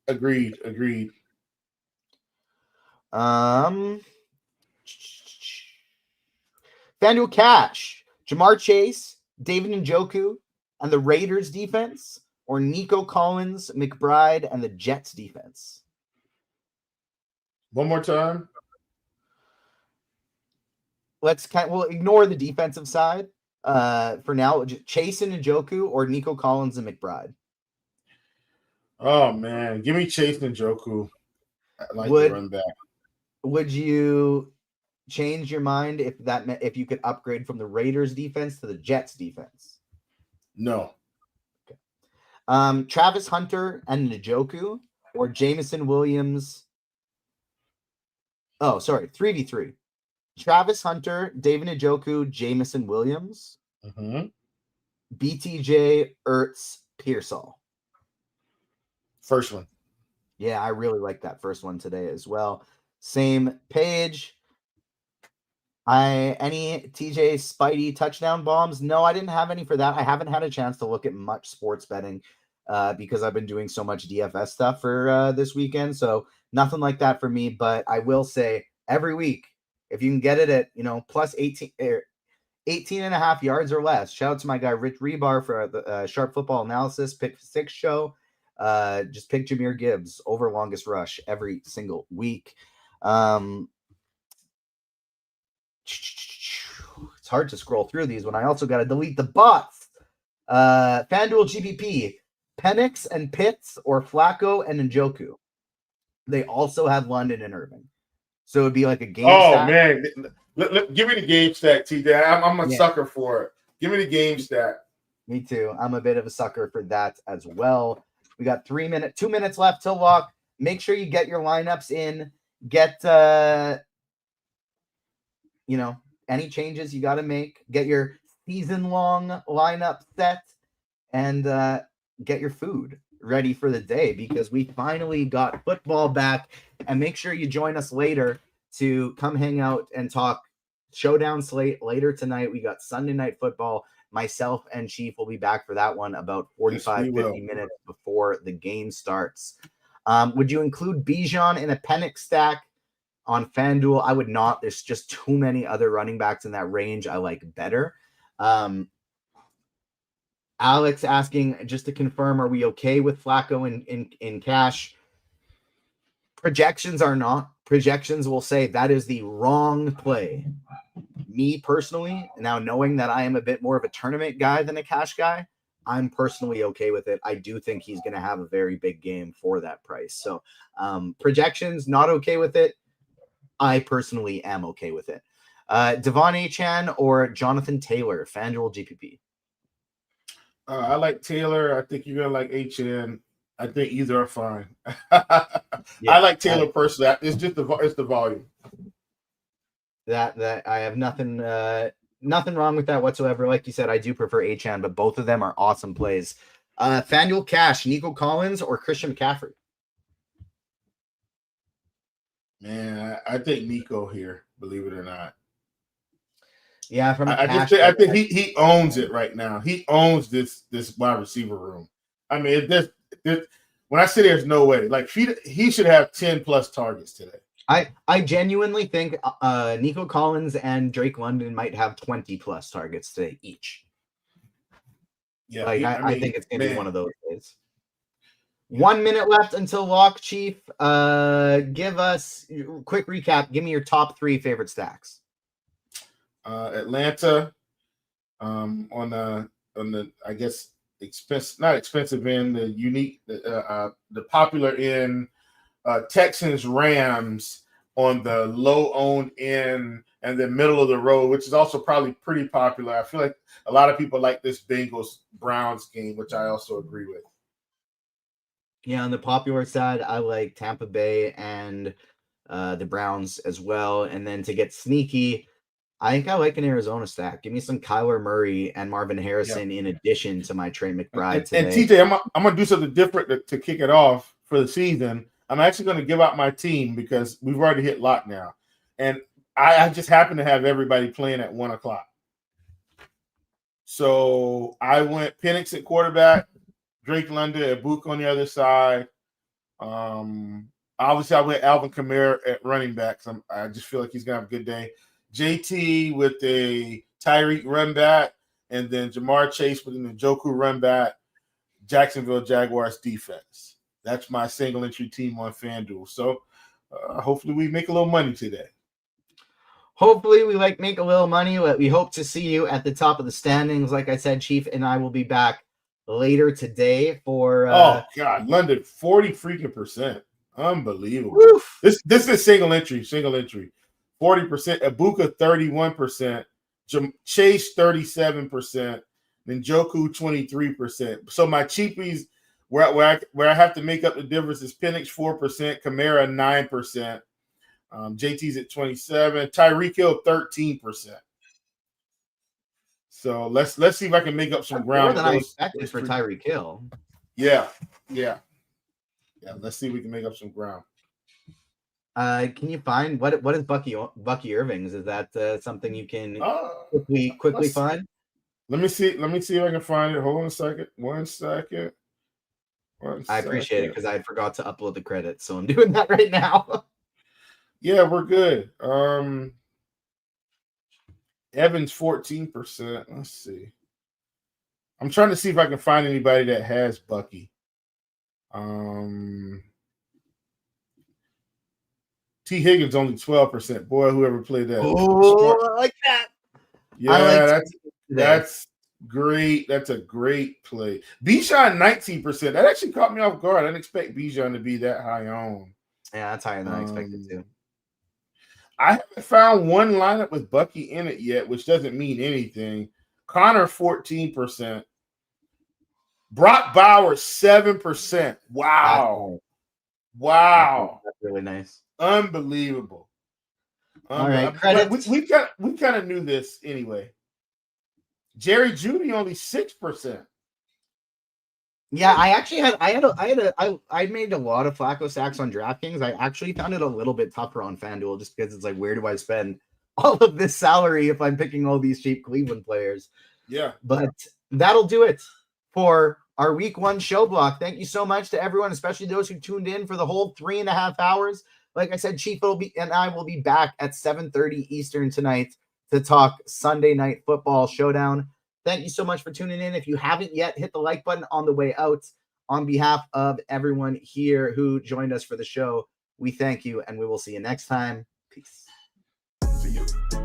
agreed. FanDuel Cash, Jamar Chase, David Njoku, and the Raiders defense, or Nico Collins, McBride, and the Jets defense? One more time. We'll ignore the defensive side for now. Chase and Njoku or Nico Collins and McBride? Oh man, give me Chase and Njoku. I like the run back. Would you change your mind if you could upgrade from the Raiders defense to the Jets defense? No. Okay. Travis Hunter and Njoku or Jameson Williams? Oh, sorry, 3v3. Travis Hunter, David Njoku, Jameson Williams, BTJ, Ertz, Pearsall. First one. Yeah, I really like that first one today as well. Same page. Any TJ Spidey touchdown bombs? No, I didn't have any for that. I haven't had a chance to look at much sports betting because I've been doing so much DFS stuff for this weekend. So nothing like that for me. But I will say every week, if you can get it at, plus 18 and a half yards or less, shout out to my guy Rich Rebar for the Sharp Football Analysis Pick 6 show. Just pick Jahmyr Gibbs over longest rush every single week. It's hard to scroll through these when I also got to delete the bots. FanDuel GPP, Penix and Pitts or Flacco and Njoku. They also have London and Irving. So it'd be like a game stack. Man. Give me the game stack, TJ. I'm a sucker for it. Give me the game stack. Me too. I'm a bit of a sucker for that as well. We got 2 minutes left till lock. Make sure you get your lineups in. Get any changes you got to make. Get your season-long lineup set and get your food ready for the day because we finally got football back. And make sure you join us later to come hang out and talk Showdown Slate later tonight. We got Sunday Night Football. Myself and Chief will be back for that one about 50 minutes before the game starts. Would you include Bijan in a Penix stack on FanDuel? I would not. There's just too many other running backs in that range I like better. Alex asking just to confirm, are we okay with Flacco in cash? Projections are not. Projections will say that is the wrong play. Me personally, now knowing that I am a bit more of a tournament guy than a cash guy, I'm personally okay with it. I do think he's going to have a very big game for that price. So projections, not okay with it. I personally am okay with it. Devon Achane or Jonathan Taylor, FanDuel GPP? I like Taylor. I think you're going to like Achane. I think either are fine. I like Taylor personally. It's just the volume. That I have nothing wrong with that whatsoever. Like you said, I do prefer Achane, but both of them are awesome plays. FanDuel cash, Nico Collins or Christian McCaffrey? Man, I think Nico here, believe it or not. Yeah, I think he owns it right now. He owns this wide receiver room. I mean, when I say there's no way, like he should have 10 plus targets today. I genuinely think Nico Collins and Drake London might have 20 plus targets today each. Yeah, I think it's going to be one of those days. 1 minute left until lock, Chief. Give us a quick recap. Give me your top 3 favorite stacks. Atlanta on the I guess not expensive end, the unique the popular end. Texans Rams on the low owned end and the middle of the road, which is also probably pretty popular. I feel like a lot of people like this Bengals Browns game, which I also agree with. Yeah, on the popular side, I like Tampa Bay and the Browns as well. And then to get sneaky, I think I like an Arizona stack. Give me some Kyler Murray and Marvin Harrison in addition to my Trey McBride today. And TJ, I'm going to do something different to kick it off for the season. I'm actually going to give out my team because we've already hit lock now. And I just happen to have everybody playing at 1 o'clock. So I went Penix at quarterback, Drake London at Book on the other side. Obviously, I went Alvin Kamara at running back. I just feel like he's going to have a good day. JT with a Tyreek run back, and then Jamar Chase with an Njoku run back, Jacksonville Jaguars defense. That's my single entry team on FanDuel. So hopefully we make a little money today. Hopefully we make a little money. We hope to see you at the top of the standings. Like I said, Chief and I will be back later today for oh God, London 40 freaking percent. Unbelievable. Woof. This is single entry. 40%, Ibuka 31%, Chase 37%, Njoku 23%. So my cheapies where I have to make up the difference is Penix 4%, Kamara 9%, JT's at 27%, Tyreek Hill 13%. So let's see if I can make up some More ground. than I expected for Tyreek Hill. Yeah. Let's see if we can make up some ground. Can you find what is Bucky Irving's? Is that something you can quickly find? Let me see if I can find it. Hold on a second. One second. I appreciate it because I forgot to upload the credits, so I'm doing that right now. Yeah, we're good. Evans 14%. Let's see. I'm trying to see if I can find anybody that has Bucky. T. Higgins only 12%. Boy, whoever played that. Oh, I like that. Yeah, that's great. That's a great play. Bijan 19%. That actually caught me off guard. I didn't expect Bijan to be that high on. Yeah, that's higher than I expected to. I haven't found one lineup with Bucky in it yet, which doesn't mean anything. Connor 14%. Brock Bowers 7%. Wow. That's really nice. Unbelievable. All right, credits. We kind of knew this anyway. Jerry Jeudy only 6%. Yeah, I made a lot of Flacco stacks on DraftKings. I actually found it a little bit tougher on FanDuel just because it's like, where do I spend all of this salary if I'm picking all these cheap Cleveland players? Yeah. But that'll do it for our week 1 show block. Thank you so much to everyone, especially those who tuned in for the whole 3.5 hours. Like I said, Chief and I will be back at 7:30 Eastern tonight to talk Sunday Night Football Showdown. Thank you so much for tuning in. If you haven't yet, hit the like button on the way out. On behalf of everyone here who joined us for the show, we thank you, and we will see you next time. Peace. See you.